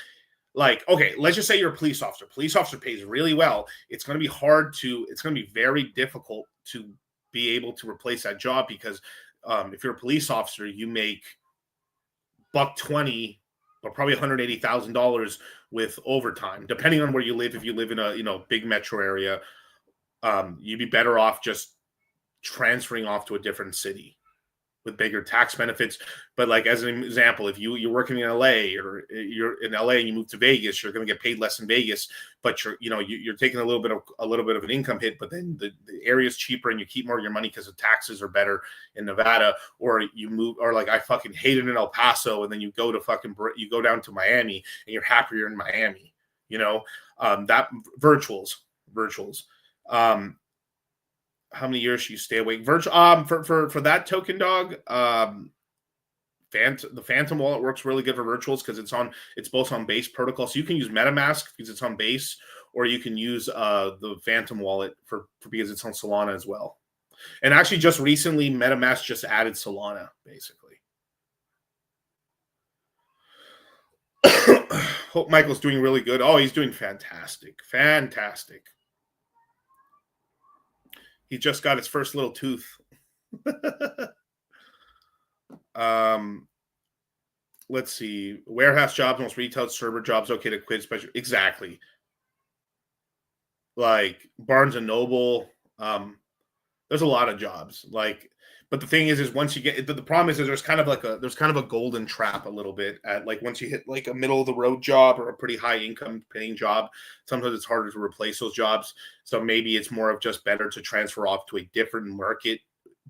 like, okay, let's just say you're a police officer. Police officer pays really well. It's going to be very difficult to be able to replace that job because if you're a police officer, you make $120, but probably $180,000 with overtime, depending on where you live. If you live in a big metro area, you'd be better off just transferring off to a different city with bigger tax benefits. But like as an example, if you're working in LA or you're in LA and you move to Vegas, you're going to get paid less in Vegas, but you're taking a little bit of an income hit, but then the area is cheaper and you keep more of your money because the taxes are better in Nevada. Or you move, or like I fucking hate it in El Paso, and then you go down to Miami and you're happier in Miami. That virtuals. How many years should you stay awake? For that token, dog. The Phantom wallet works really good for virtuals because it's both on Base protocol. So you can use MetaMask because it's on Base, or you can use the Phantom wallet for because it's on Solana as well. And actually, just recently, MetaMask just added Solana, basically. Hope Michael's doing really good. Oh, he's doing fantastic. Fantastic. He just got his first little tooth. Let's see. Warehouse jobs, most retail server jobs, okay to quit. Exactly. Like Barnes and Noble. There's a lot of jobs. But the thing is once you get the problem is there's kind of a golden trap a little bit at once you hit like a middle of the road job or a pretty high income paying job, sometimes it's harder to replace those jobs. So maybe it's more of just better to transfer off to a different market,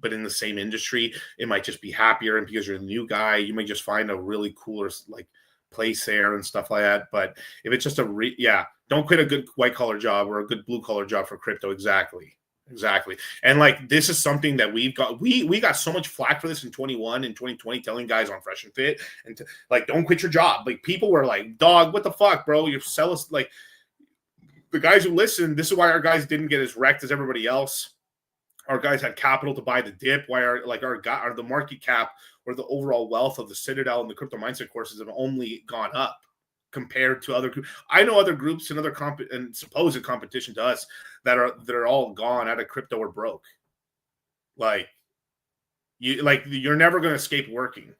but in the same industry. It might just be happier, and because you're a new guy, you might just find a really cooler place there and stuff like that. But if it's just don't quit a good white collar job or a good blue collar job for crypto. Exactly. And this is something that we got so much flack for this in 21 and 2020, telling guys on Fresh and Fit and don't quit your job. People were like, dog, what the fuck, bro? You sell us. The guys who listened, this is why our guys didn't get as wrecked as everybody else. Our guys had capital to buy the dip. Why the market cap or the overall wealth of the Citadel and the crypto mindset courses have only gone up compared to other groups. I know other groups and other and supposed competition to us that are all gone out of crypto or broke. You're never going to escape working.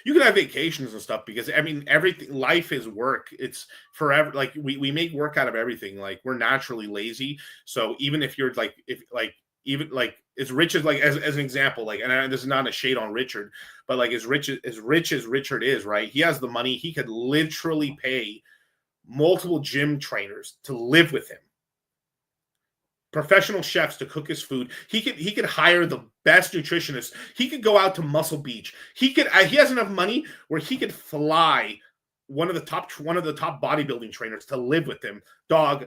You can have vacations and stuff because everything, life is work. It's forever. We make work out of everything. We're naturally lazy. So even if you're as rich as as an example, and this is not a shade on Richard, but as rich as Richard is, right? He has the money. He could literally pay multiple gym trainers to live with him, professional chefs to cook his food. He could hire the best nutritionists. He could go out to Muscle Beach. He has enough money where he could fly one of the top bodybuilding trainers to live with him. Dog,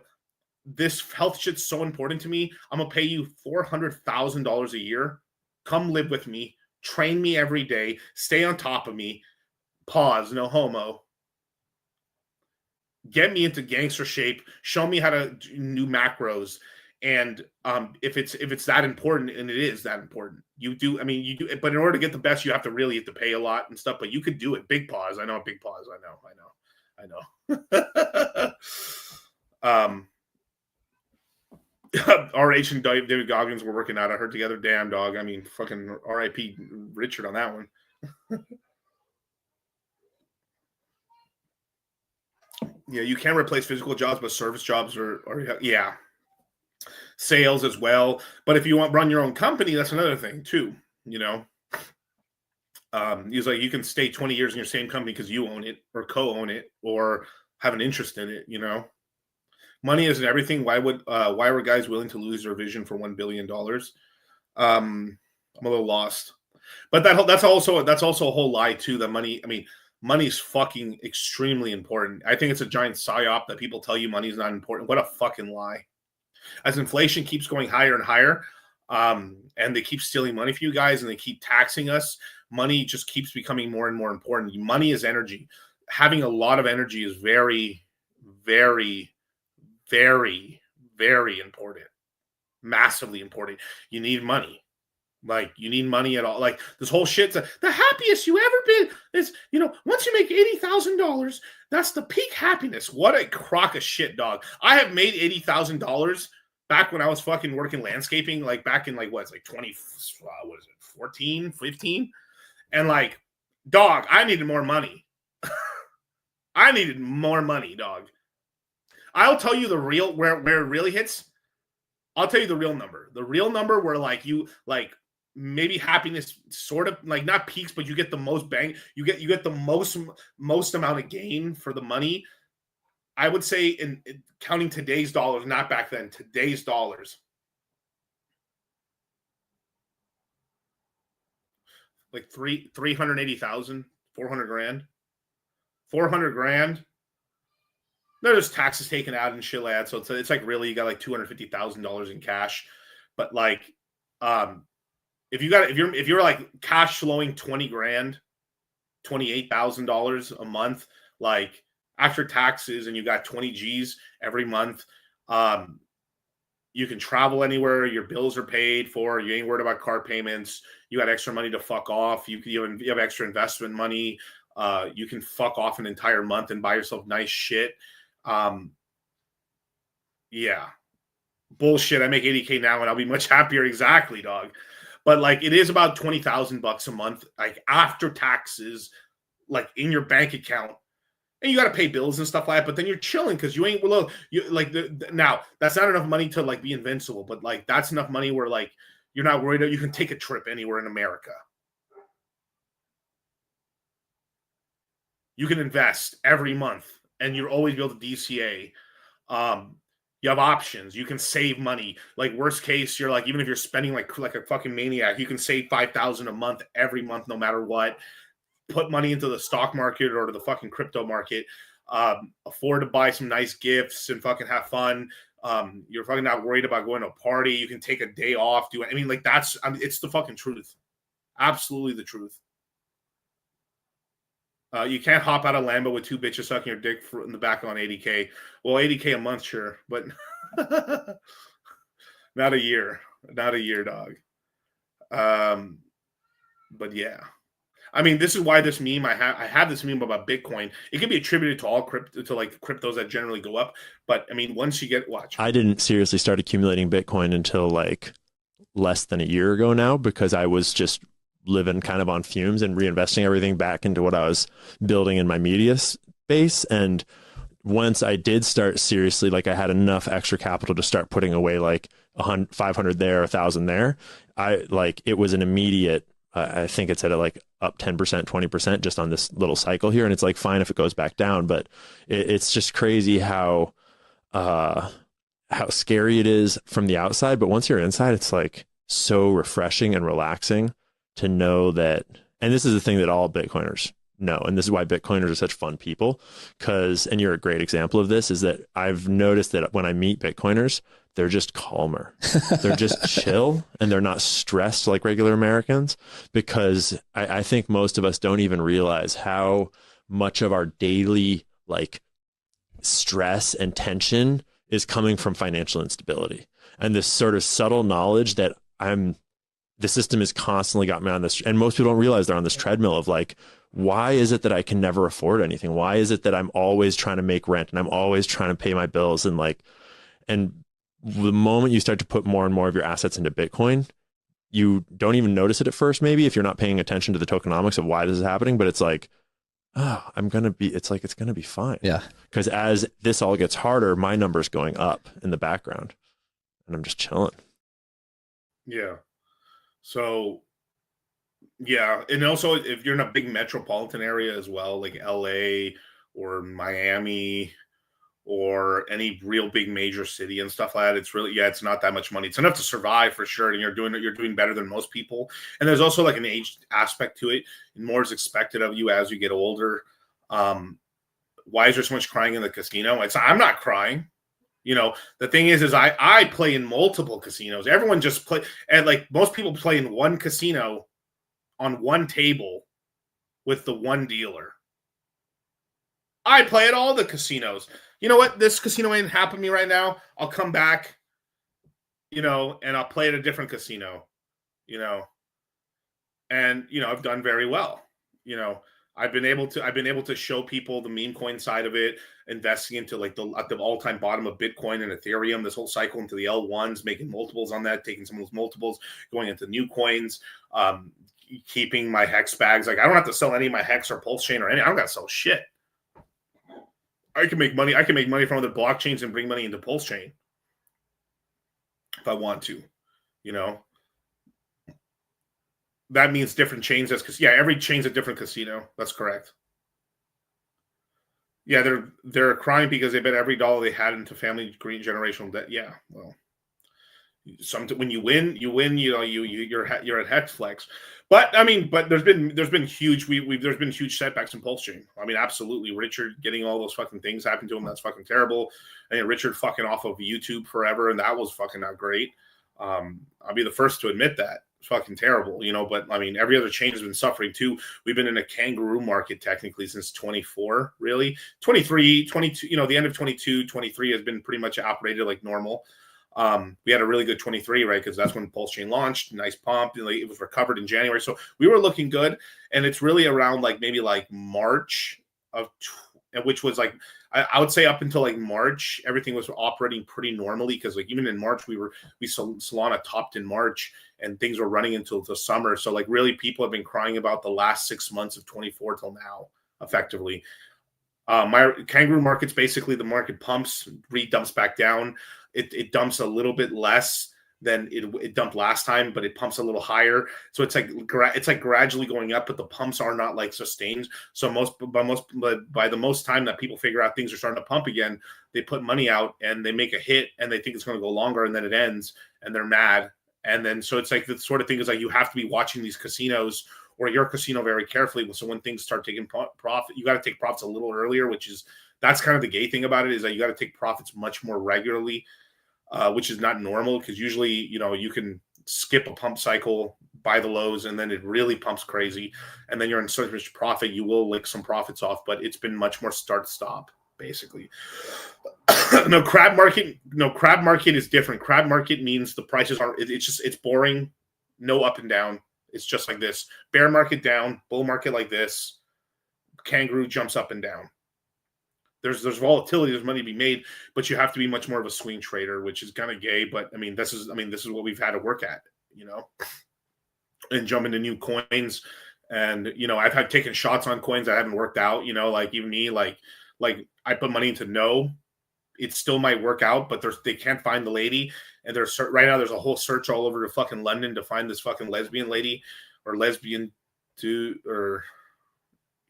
this health shit's so important to me. I'm gonna pay you $400,000 a year. Come live with me. Train me every day. Stay on top of me. Pause. No homo. Get me into gangster shape. Show me how to do new macros. And if it's that important, and it is that important, you do. But in order to get the best, you have to pay a lot and stuff. But you could do it. Big pause. I know. Big pause. I know. RH and David Goggins were working out. I heard together. Damn, dog. Fucking RIP Richard on that one. Yeah, you can replace physical jobs, but service jobs are sales as well. But if you want to run your own company, that's another thing too. He's like, you can stay 20 years in your same company because you own it or co-own it or have an interest in it. Money isn't everything. Why were guys willing to lose their vision for $1 billion? I'm a little lost. But that's also a whole lie too. That money, I mean, money's fucking extremely important. I think it's a giant psyop that people tell you money's not important. What a fucking lie. As inflation keeps going higher and higher, and they keep stealing money from you guys and they keep taxing us, money just keeps becoming more and more important. Money is energy. Having a lot of energy is very, very, very, very important. Massively important. You need money. Like, you need money at all. Like, this whole shit's the happiest you ever been is, you know, once you make $80,000, that's the peak happiness. What a crock of shit, dog. I have made $80,000 back when I was fucking working landscaping, like back in like, what, it's like 14, 15? And like, dog, I needed more money. I needed more money, dog. I'll tell you the real, where it really hits. I'll tell you the real number. The real number where like you, like, maybe happiness sort of like not peaks, but you get the most bang. You get the most amount of gain for the money. I would say in counting today's dollars, not back then, today's dollars. Like 380,000, 400 grand, 400 grand. There's taxes taken out and shit like that. So it's like really you got like $250,000 in cash. But like, if you're like cash flowing 20 grand, $28,000 a month, like after taxes, and you got 20 G's every month, you can travel anywhere. Your bills are paid for. You ain't worried about car payments. You got extra money to fuck off. You have extra investment money. You can fuck off an entire month and buy yourself nice shit. Yeah, bullshit. I make 80K now and I'll be much happier. Exactly, dog. But like, it is about $20,000 a month, like after taxes, like in your bank account, and you got to pay bills and stuff like that. But then you're chilling because you ain't you like now. That's not enough money to like be invincible, but like that's enough money where like you're not worried that you can take a trip anywhere in America. You can invest every month, and you'll always be able to DCA. You have options. You can save money. Like worst case, you're like, even if you're spending like a fucking maniac, you can save $5,000 a month every month, no matter what. Put money into the stock market or to the fucking crypto market. Afford to buy some nice gifts and fucking have fun. You're fucking not worried about going to a party. You can take a day off. Like that's, it's the fucking truth. Absolutely the truth. You can't hop out of Lambo with two bitches sucking your dick in the back on 80K. Well, 80K a month, sure, but not a year. Not a year, dog. But yeah. I mean, this is why this meme, I have this meme about Bitcoin. It can be attributed to all crypto, to like cryptos that generally go up. But I mean, once you watch. I didn't seriously start accumulating Bitcoin until like less than a year ago now, because I was just living kind of on fumes and reinvesting everything back into what I was building in my media space. And once I did start seriously, like I had enough extra capital to start putting away like 500 there, 1,000 there. It was an immediate, I think it's at like up 10%, 20% just on this little cycle here. And it's like, fine if it goes back down, but it's just crazy how scary it is from the outside. But once you're inside, it's like so refreshing and relaxing to know that, and this is the thing that all Bitcoiners know, and this is why Bitcoiners are such fun people, and you're a great example of this, is that I've noticed that when I meet Bitcoiners, they're just calmer. They're just chill, and they're not stressed like regular Americans, because I think most of us don't even realize how much of our daily like stress and tension is coming from financial instability, and this sort of subtle knowledge that the system has constantly got me on this, and most people don't realize they're on this treadmill of like, why is it that I can never afford anything? Why is it that I'm always trying to make rent and I'm always trying to pay my bills? And the moment you start to put more and more of your assets into Bitcoin, you don't even notice it at first, maybe if you're not paying attention to the tokenomics of why this is happening, but it's like, oh, it's going to be fine. Yeah. Because as this all gets harder, my number's going up in the background and I'm just chilling. Yeah. So, yeah. And also, if you're in a big metropolitan area as well, like LA or Miami or any real big major city and stuff like that. It's really, it's not that much money. It's enough to survive for sure. And you're doing better than most people. And there's also like an age aspect to it. And more is expected of you as you get older. Why is there so much crying in the casino? I'm not crying. The thing is I play in multiple casinos. Everyone just play, and like most people play in one casino on one table with the one dealer. I play at all the casinos. You know what? This casino ain't happening to me right now. I'll come back, and I'll play at a different casino, and I've done very well. I've been able to show people the meme coin side of it, investing into like at the all-time bottom of Bitcoin and Ethereum, this whole cycle into the L1s, making multiples on that, taking some of those multiples, going into new coins, keeping my hex bags. Like I don't have to sell any of my hex or pulse chain or any. I don't got to sell shit. I can make money. I can make money from other blockchains and bring money into pulse chain if I want to, That means different chains. Every chain's a different casino. That's correct. Yeah, they're crying because they bet every dollar they had into family green generational debt. Yeah, well, when you win, you're at hex flex. But there's been huge there's been huge setbacks in pulse chain. Absolutely, Richard getting all those fucking things happen to him. That's fucking terrible. And Richard fucking off of YouTube forever, and that was fucking not great. I'll be the first to admit that. It's fucking terrible, but every other chain has been suffering too. We've been in a kangaroo market technically since 24, really 23, 22, the end of 22, 23 has been pretty much operated like normal. We had a really good 23, right? Because that's when Pulse Chain launched, nice pump, it was recovered in January. So we were looking good. And it's really around maybe March which was I would say up until March, everything was operating pretty normally. Because even in March, Solana topped in March and things were running until the summer. So really people have been crying about the last 6 months of 24 till now, effectively. My kangaroo market's basically the market pumps, dumps back down. It dumps a little bit less than it dumped last time, but it pumps a little higher. So it's gradually going up, but the pumps are not sustained. So by the most time that people figure out things are starting to pump again, they put money out and they make a hit and they think it's going to go longer, and then it ends and they're mad. And then so it's the sort of thing is you have to be watching these casinos or your casino very carefully. So when things start taking profit, you got to take profits a little earlier, that's kind of the gay thing about it, is that you got to take profits much more regularly, which is not normal, because usually, you can skip a pump cycle, buy the lows, and then it really pumps crazy. And then you're in so much profit, you will lick some profits off, but it's been much more start-stop, basically. Crab market is different. Crab market means the prices it's boring, no up and down. It's just like this. Bear market down, bull market like this. Kangaroo jumps up and down. There's volatility, there's money to be made, but you have to be much more of a swing trader, which is kind of gay. But this is what we've had to work at, and jump into new coins. And I've had taken shots on coins that haven't worked out. Even me, I put money into No. It still might work out, but they can't find the lady. And right now there's a whole search all over to fucking London to find this fucking lesbian lady, or lesbian dude, or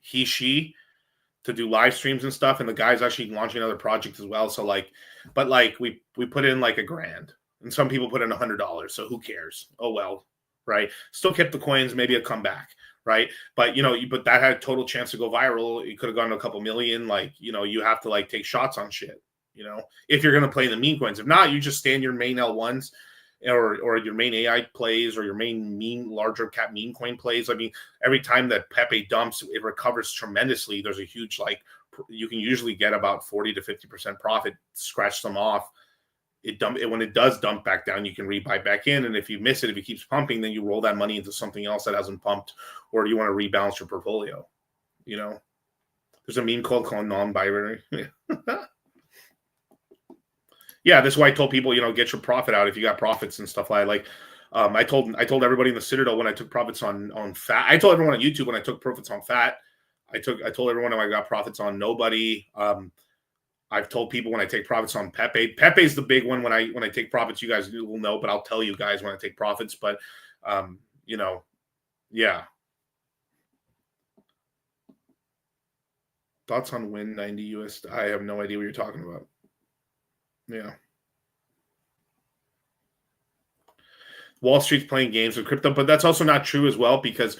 she, to do live streams and stuff. And the guy's actually launching another project as well. So we put in $1,000, and some people put in $100. So who cares? Oh, well, right. Still kept the coins, maybe a comeback. Right. But, but that had a total chance to go viral. It could have gone to a couple million. You have to take shots on shit, if you're going to play the meme coins. If not, you just stay in your main L1s or your main AI plays, or your main larger cap meme coin plays. Every time that Pepe dumps, it recovers tremendously. There's a huge, you can usually get about 40 to 50% profit, scratch them off. When it does dump back down, you can rebuy back in. And if you miss it, if it keeps pumping, then you roll that money into something else that hasn't pumped, or you want to rebalance your portfolio. There's a meme called non-binary. Yeah, that's why I told people, get your profit out if you got profits and stuff like. I told everybody in the Citadel when I took profits on fat. I told everyone on YouTube when I took profits on fat. I told everyone when I got profits on nobody. I've told people when I take profits on Pepe. Pepe's the big one when I take profits. You guys will know, but I'll tell you guys when I take profits. But yeah. Thoughts on Win 90 US? I have no idea what you're talking about. Yeah. Wall Street's playing games with crypto, but that's also not true as well because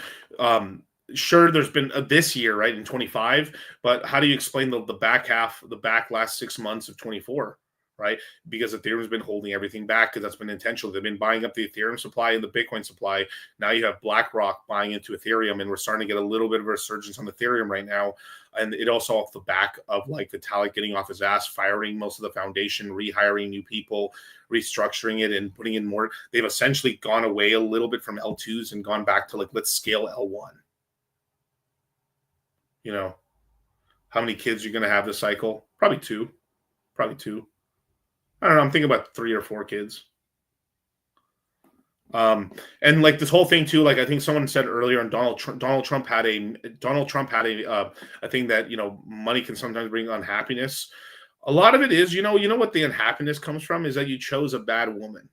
sure, there's been this year, right, in 25, but how do you explain the back last 6 months of 24, right? Because Ethereum's been holding everything back because that's been intentional. They've been buying up the Ethereum supply and the Bitcoin supply. Now you have BlackRock buying into Ethereum, and we're starting to get a little bit of a resurgence on Ethereum right now. And it also off the back of like Vitalik getting off his ass, firing most of the foundation, rehiring new people, restructuring it, and putting in more. They've essentially gone away a little bit from L2s and gone back to like, let's scale L1. You know, how many kids you're going to have this cycle? Probably two. I don't know. I'm thinking about 3 or 4 kids. And like this whole thing too, like I think someone said earlier, and Donald Trump had a thing that, you know, money can sometimes bring unhappiness. A lot of it is, you know what the unhappiness comes from is that you chose a bad woman.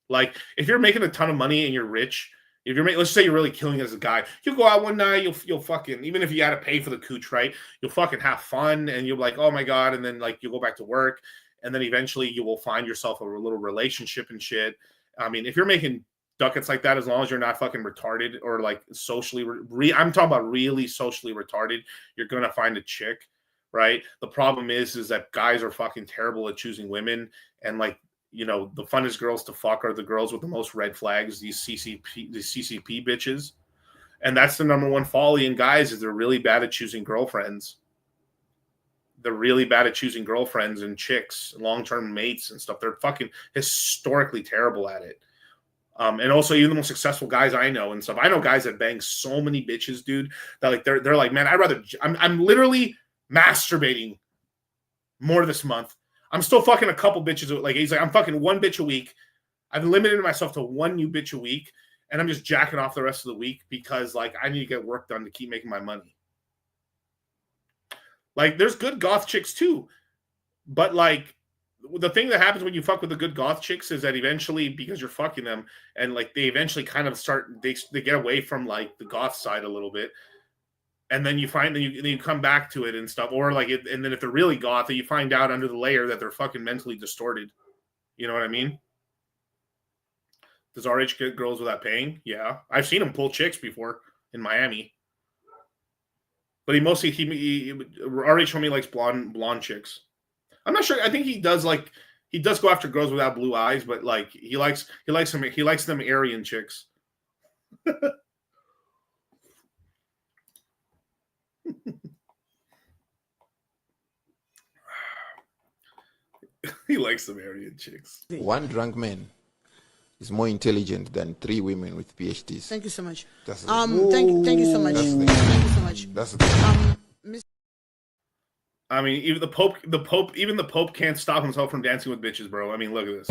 Like if you're making a ton of money and you're rich, if you're let's say you're really killing it as a guy, you'll go out one night, you'll fucking, even if you had to pay for the cooch, right? You'll fucking have fun and you'll be like, oh my God. And then like you'll go back to work and then eventually you will find yourself a little relationship and shit. I mean, if you're making ducats like that, as long as you're not fucking retarded or like socially, I'm talking about really socially retarded, you're going to find a chick, right? The problem is that guys are fucking terrible at choosing women. And like, you know, the funnest girls to fuck are the girls with the most red flags, these CCP bitches. And that's the number one folly in guys is they're really bad at choosing girlfriends. They're really bad at choosing girlfriends and chicks, long-term mates and stuff. They're fucking historically terrible at it. And also even the most successful guys I know and stuff. I know guys that bang so many bitches, dude, that like they're like, man, I'm literally masturbating more this month. I'm still fucking a couple bitches. Like he's like, I'm fucking 1 bitch a week. I've limited myself to 1 new bitch a week, and I'm just jacking off the rest of the week because like I need to get work done to keep making my money. Like, there's good goth chicks too. But, like, the thing that happens when you fuck with the good goth chicks is that eventually, because you're fucking them, and, like, they eventually kind of start, they get away from, like, the goth side a little bit. And then you find, then you come back to it and stuff. Or, like, and then if they're really goth, you find out under the layer that they're fucking mentally distorted. You know what I mean? Does RH get girls without paying? Yeah. I've seen him pull chicks before in Miami. But he mostly RH only likes blonde chicks. I'm not sure. I think he does go after girls without blue eyes, but like he likes them Aryan chicks. He likes some Aryan chicks. 1 drunk man is more intelligent than 3 women with PhDs. Thank you so much. That's the Thank you so much. Thank you so much. That's the thing. I mean, even the Pope can't stop himself from dancing with bitches, bro. I mean, look at this.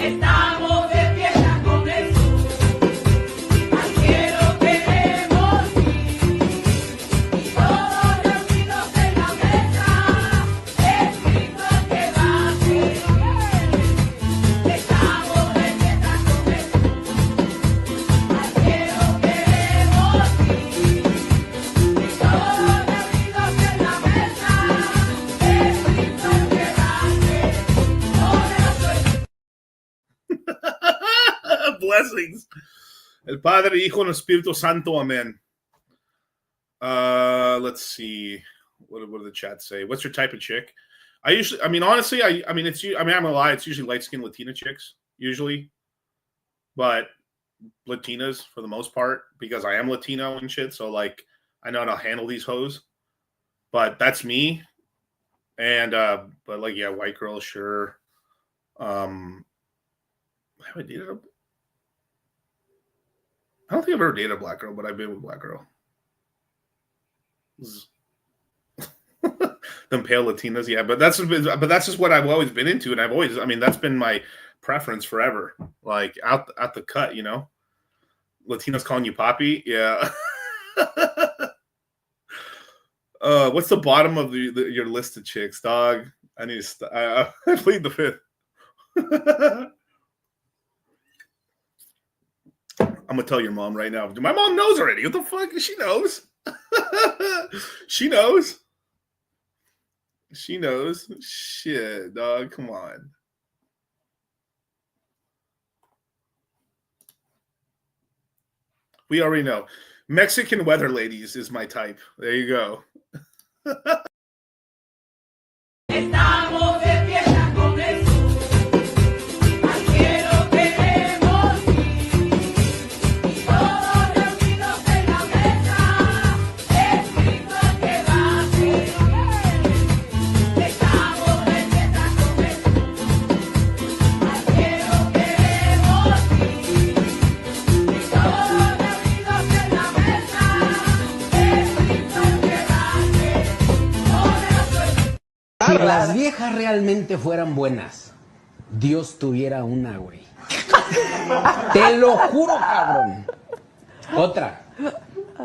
Blessings. El Padre, Hijo, and Espíritu Santo. Amen. Let's see. What do the chat say? What's your type of chick? Honestly, I'm gonna lie. It's usually light-skinned Latina chicks, usually, but Latinas for the most part, because I am Latino and shit. So like, I know how to handle these hoes. But that's me. And but like, yeah, white girls, sure. Have I dated a? I don't think I've ever dated a black girl, but I've been with a black girl. Them pale Latinas, yeah, but that's just what I've always been into, and that's been my preference forever. Like out the cut, you know. Latinas calling you papi, yeah. What's the bottom of your list of chicks, dog? I need to. I plead the fifth. I'm gonna tell your mom right now. My mom knows already. What the fuck? She knows. She knows. She knows. Shit, dog. Come on. We already know. Mexican weather ladies is my type. There you go. Estamos de fiesta con eso. Al cielo queremos ir. Y todos reunidos en la mesa. Escrito que va a ser. Estamos de fiesta con eso. Al cielo queremos ir. Y todos reunidos en la mesa. Escrito que va a ser. Si las viejas realmente fueran buenas, Dios tuviera una, güey. Te lo juro, cabrón. Otra.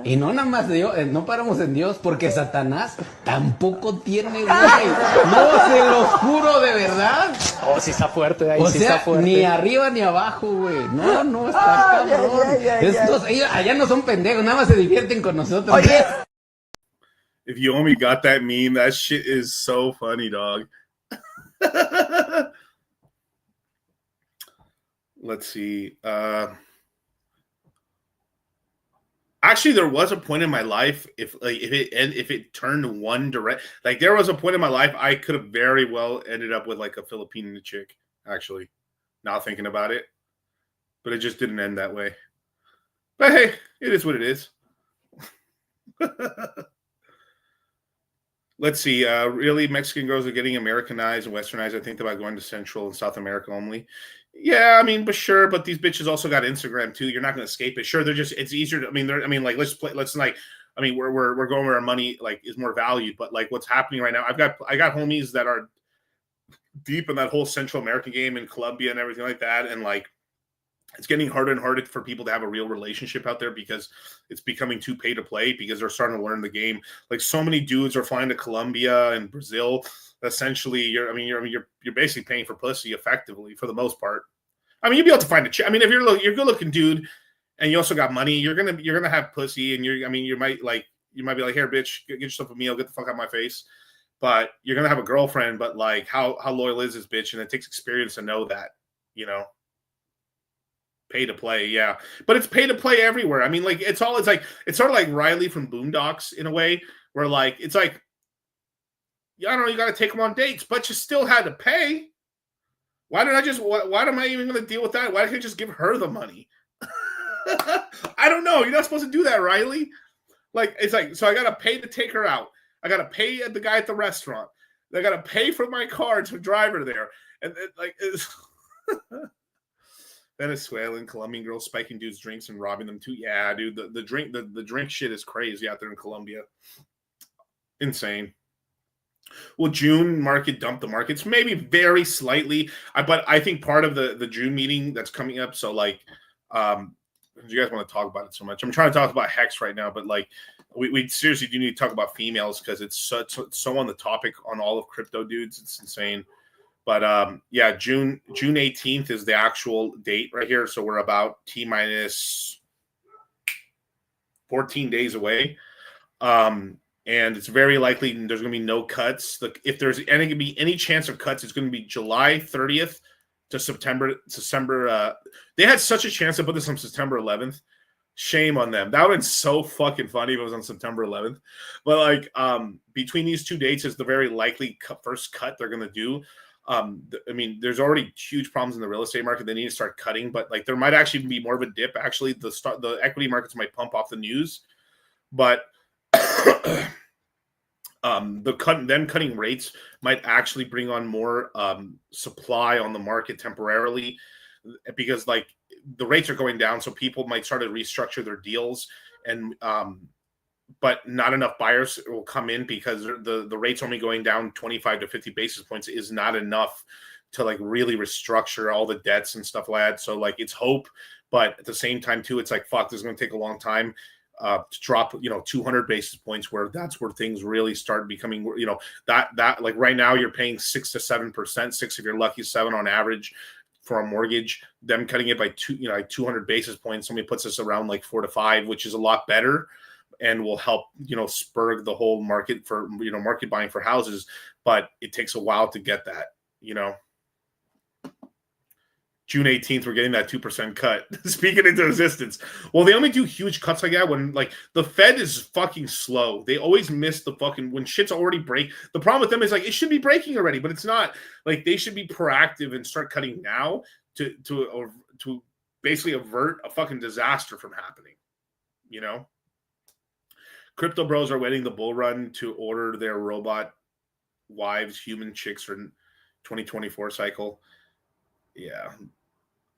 Y no nada más Dios, no paramos en Dios, porque Satanás tampoco tiene, güey. No, se los juro de verdad. Oh, sí está fuerte, ahí O sí sea, está fuerte. ni arriba ni abajo, güey. No, no, está cabrón. Estos, ellos allá no son pendejos, nada más se divierten con nosotros. Oye. If you only got that meme, that shit is so funny, dog. Let's see. Actually, there was a point in my life if it turned one direct, like there was a point in my life I could have very well ended up with like a Filipino chick. Actually, now thinking about it, but it just didn't end that way. But hey, it is what it is. Let's see. Really, Mexican girls are getting Americanized and Westernized. I think about going to Central and South America only. Yeah, I mean, but sure. But these bitches also got Instagram too. You're not going to escape it. Sure, they're just. It's easier. I mean, like let's play. Let's like. I mean, we're going where our money like is more valued. But like what's happening right now, I got homies that are deep in that whole Central American game in Colombia and everything like that, and like. It's getting harder and harder for people to have a real relationship out there because it's becoming too pay to play because they're starting to learn the game. Like so many dudes are flying to Colombia and Brazil. Essentially, you're basically paying for pussy effectively for the most part. I mean, you'll be able to find a chick. I mean, if you're a good looking dude and you also got money, you're gonna have pussy and you might be like, here, bitch, get yourself a meal, get the fuck out of my face. But you're gonna have a girlfriend. But like, how loyal is this bitch? And it takes experience to know that, you know. Pay to play, yeah, but it's pay to play everywhere. I mean, like it's sort of like Riley from Boondocks in a way, where like it's like, I don't know, you got to take them on dates, but you still had to pay. Why am I even going to deal with that? Why can't I just give her the money? I don't know. You're not supposed to do that, Riley. Like it's like, so I got to pay to take her out. I got to pay the guy at the restaurant. I got to pay for my car to drive her there, and like it's. Venezuelan, Colombian girls spiking dudes' drinks and robbing them too. Yeah, dude, the drink shit is crazy out there in Colombia. Insane. Will June market dump the markets? Maybe very slightly. But I think part of the June meeting that's coming up. So like, you guys want to talk about it so much? I'm trying to talk about Hex right now, but like, we seriously do need to talk about females because it's so on the topic on all of crypto dudes. It's insane. But yeah, June 18th is the actual date right here. So we're about T-minus 14 days away. And it's very likely there's going to be no cuts. If there's any chance of cuts, it's going to be July 30th to September. They had such a chance to put this on September 11th. Shame on them. That would have been so fucking funny if it was on September 11th. But like between these two dates is the very likely first cut they're going to do. I mean, there's already huge problems in the real estate market. They need to start cutting, but like there might actually be more of a dip. Actually, the equity markets might pump off the news, but them cutting rates might actually bring on more supply on the market temporarily, because like the rates are going down, so people might start to restructure their deals, and but not enough buyers will come in because the rates only going down 25 to 50 basis points is not enough to like really restructure all the debts and stuff like that. So like it's hope, but at the same time too, it's like, fuck, this is going to take a long time to drop, 200 basis points, where that's where things really start becoming, that like right now you're paying 6 to 7%, 6 if you're lucky, 7 on average for a mortgage. Them cutting it by 200 basis points, somebody puts us around like 4 to 5, which is a lot better and will help, spur the whole market for, market buying for houses. but it takes a while to get that, you know. June 18th, we're getting that 2% cut. Speaking into existence. Well, they only do huge cuts like that when, like, the Fed is fucking slow. They always miss the fucking, when shit's already break. The problem with them is, like, it should be breaking already, but it's not. Like, they should be proactive and start cutting now to basically avert a fucking disaster from happening, you know? Crypto bros are waiting the bull run to order their robot wives, human chicks for 2024 cycle. Yeah.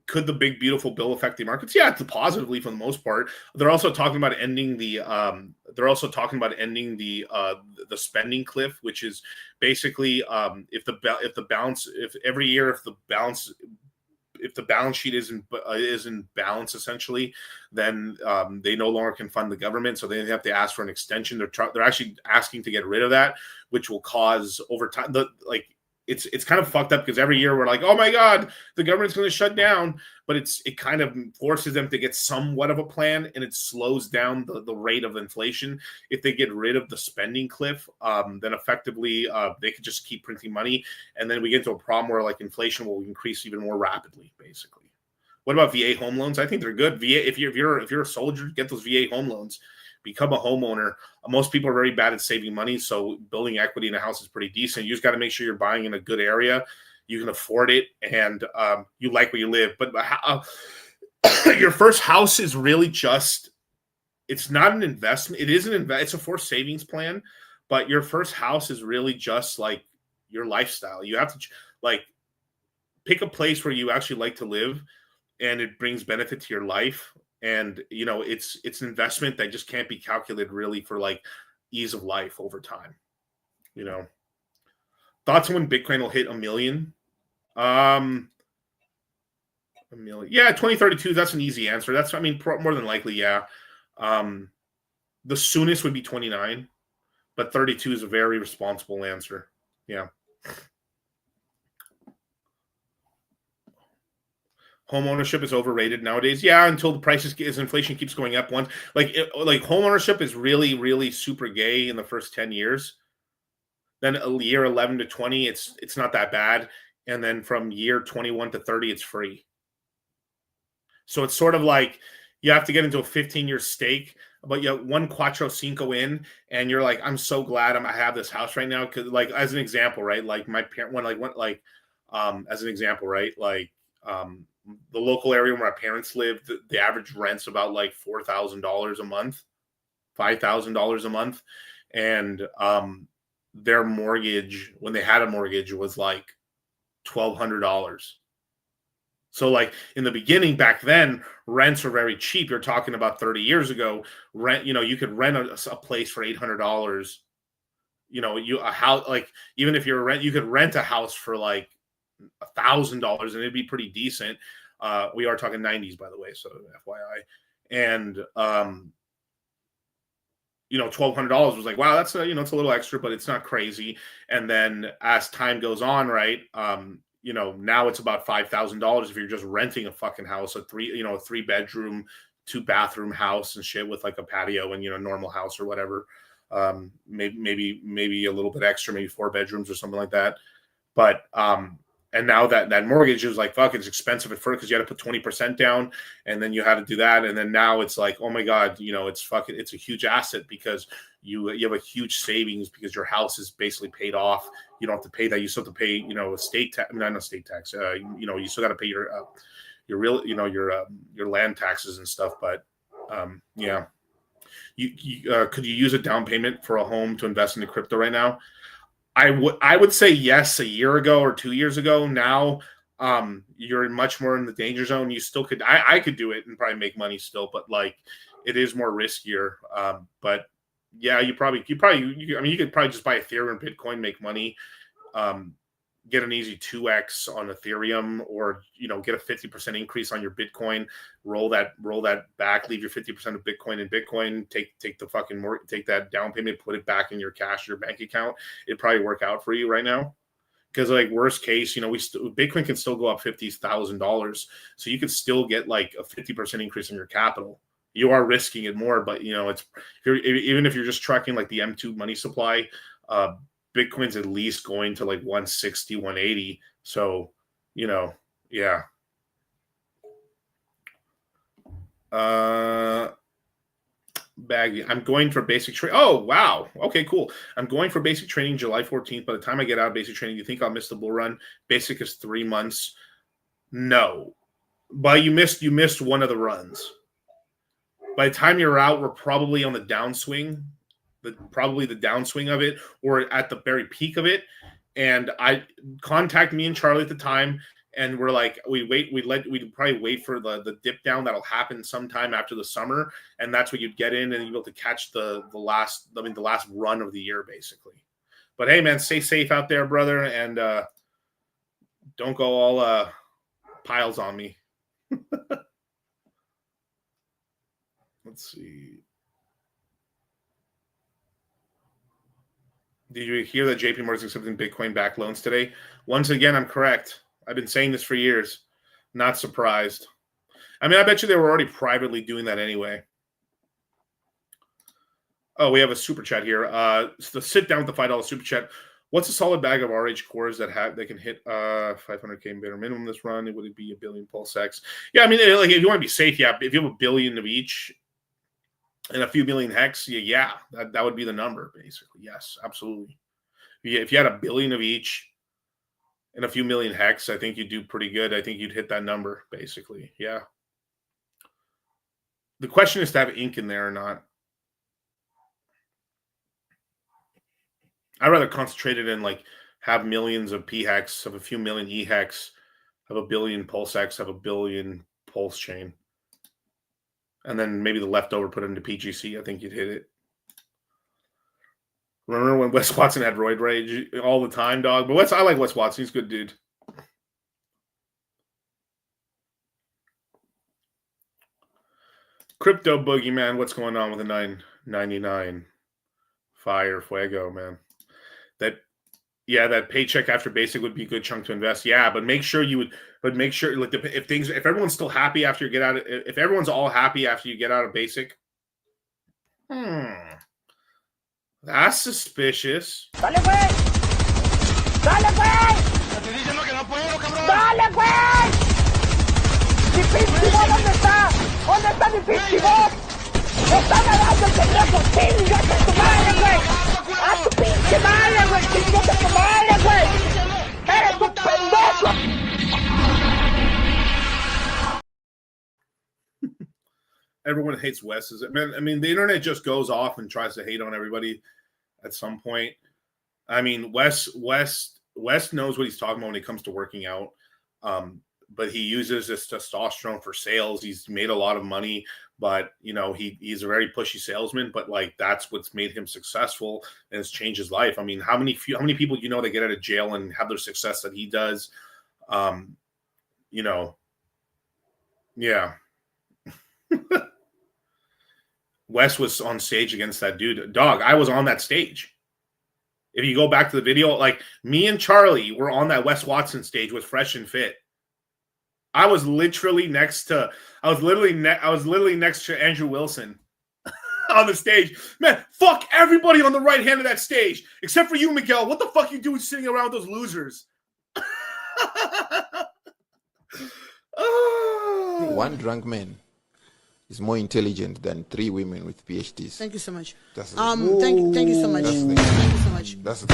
Could the big beautiful bill affect the markets? Yeah, positively for the most part. They're also talking about ending the spending cliff, which is basically if the balance sheet isn't balanced essentially, then they no longer can fund the government, so they have to ask for an extension. They're actually asking to get rid of that, which will cause over time it's kind of fucked up because every year we're like, oh my God, the government's going to shut down, but it kind of forces them to get somewhat of a plan, and it slows down the rate of inflation. If they get rid of the spending cliff, then effectively they could just keep printing money, and then we get into a problem where like inflation will increase even more rapidly, basically. What about VA home loans? I think they're good. VA, if you're a soldier, get those VA home loans. Become a homeowner. Most people are very bad at saving money, so building equity in a house is pretty decent. You just got to make sure you're buying in a good area, you can afford it, and you like where you live. But your first house is really it's not an investment. It is it's a forced savings plan, but your first house is really just like your lifestyle. You have to like pick a place where you actually like to live, and it brings benefit to your life. And, you know, it's an investment that just can't be calculated really for like ease of life over time. You know, thoughts on when Bitcoin will hit $1 million? $1 million. Yeah, 2032. That's an easy answer. That's, I mean, more than likely. Yeah. The soonest would be 29, but 32 is a very responsible answer. Yeah. Home ownership is overrated nowadays. Yeah, until the prices, as inflation keeps going up. Once like home ownership is really, really super gay in the first 10 years. Then a year 11 to 20, it's not that bad, and then from year 21 to 30, it's free. So it's sort of like you have to get into a 15-year stake, but you have one Quattro Cinco in, and you're like, I'm so glad I have this house right now, because like as an example, right? Like my parent as an example, right? Like the local area where my parents lived, the average rent's about like $4,000 a month, $5,000 a month, and their mortgage, when they had a mortgage, was like $1,200. So like in the beginning back then, rents were very cheap. You're talking about 30 years ago. Rent, you know, you could rent a place for $800. You know, a house, like even if you could rent a house for like $1,000 and it'd be pretty decent. We are talking 90s, by the way, so FYI. And you know, $1,200 was like, wow, that's it's a little extra, but it's not crazy. And then as time goes on, right, you know, now it's about $5,000 if you're just renting a fucking house, a 3-bedroom, 2-bathroom house and shit with like a patio and, you know, normal house or whatever. Maybe a little bit extra, maybe 4 bedrooms or something like that. But and now that mortgage is like, fuck, it's expensive at first because you had to put 20% down, and then you had to do that, and then now it's like, oh my god, you know, it's a huge asset because you have a huge savings because your house is basically paid off. You don't have to pay that. You still have to pay, you know, estate tax. Not estate tax. You know, you still got to pay your real, you know, your land taxes and stuff. But yeah, could you use a down payment for a home to invest into crypto right now? I would say yes a year ago or 2 years ago. Now you're much more in the danger zone. You still could, I could do it and probably make money still, but like it is more riskier. But yeah, you could probably just buy Ethereum, Bitcoin, make money, get an easy 2x on Ethereum, or, you know, get a 50% increase on your Bitcoin, roll that back, leave your 50% of Bitcoin in Bitcoin, take that down payment, put it back in your cash, your bank account. It'd probably work out for you right now. Because like worst case, you know, Bitcoin can still go up $50,000, so you could still get like a 50% increase in your capital. You are risking it more, but you know, even if you're just tracking like the M2 money supply, Bitcoin's at least going to like 160, 180. So, you know, yeah. Baggy. I'm going for basic training. Oh, wow. Okay, cool. I'm going for basic training July 14th. By the time I get out of basic training, you think I'll miss the bull run? Basic is 3 months. No. But you missed one of the runs. By the time you're out, we're probably on the downswing, probably the downswing of it, or at the very peak of it. And I contact me and Charlie at the time, and we're like, we'd probably wait for the dip down that'll happen sometime after the summer, and that's when you'd get in and you'd be able to catch the last run of the year, basically. But hey, man, stay safe out there, brother, and don't go all piles on me. Let's see. Did you hear that JP Morgan's accepting Bitcoin backed loans today? Once again, I'm correct. I've been saying this for years. Not surprised. I mean, I bet you they were already privately doing that anyway. Oh, we have a super chat here. So sit down with the $5 super chat. What's a solid bag of RH cores that can hit 500K bare minimum this run? Would it be a billion pulse X? Yeah, I mean, like if you want to be safe, yeah. If you have a billion of each and a few million hex, yeah, that would be the number, basically. Yes, absolutely. If you had a billion of each and a few million hex, I think you'd do pretty good. I think you'd hit that number, basically. Yeah. The question is to have ink in there or not. I'd rather concentrate it in like have millions of P hex, have a few million E hex, have a billion pulse X, have a billion pulse chain. And then maybe the leftover put it into PGC. I think you'd hit it. Remember when Wes Watson had roid rage all the time, dog? But I like Wes Watson. He's a good dude. Crypto Boogeyman, what's going on with the 999? Fire Fuego, man. That paycheck after basic would be a good chunk to invest. Yeah, but make sure like if everyone's still happy after you get out of, if everyone's all happy after you get out of basic, that's suspicious. ¡Dale, güey! ¡Dale, güey! ¡Te estoy diciendo que no puedo, cabrón! ¡Dale, güey! ¡Mi pinche voz dónde está! ¿Dónde está mi pinche voz? ¡Me está ganando el pendejo! ¡Chingate a tu madre, güey! ¡A tu pinche madre, güey! ¡Chingate a tu madre, güey! ¡Eres un pendejo! Everyone hates Wes. I mean, the internet just goes off and tries to hate on everybody at some point. I mean, Wes knows what he's talking about when it comes to working out. But he uses his testosterone for sales. He's made a lot of money, but he's a very pushy salesman. But like that's what's made him successful and has changed his life. I mean, how many people that get out of jail and have the success that he does? Yeah. Wes was on stage against that dude. Dog, I was on that stage. If you go back to the video, like me and Charlie were on that Wes Watson stage with Fresh and Fit. I was literally next to Andrew Wilson on the stage. Man, fuck everybody on the right hand of that stage except for you, Miguel. What the fuck are you doing sitting around those losers? One drunk man is more intelligent than 3 women with PhDs. Thank you so much. That's thank you so much. Thank you so much. That's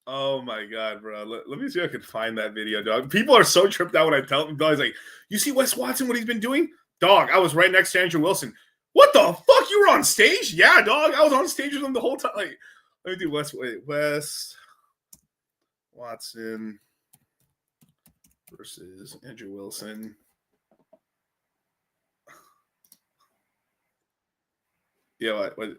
Oh my god, bro. Let me see if I can find that video, dog. People are so tripped out when I tell them, guys, like, you see Wes Watson, what he's been doing? Dog, I was right next to Andrew Wilson. What the fuck? You were on stage? Yeah, dog. I was on stage with him the whole time. Like, let me do Wes Watson versus Andrew Wilson. Yeah, what?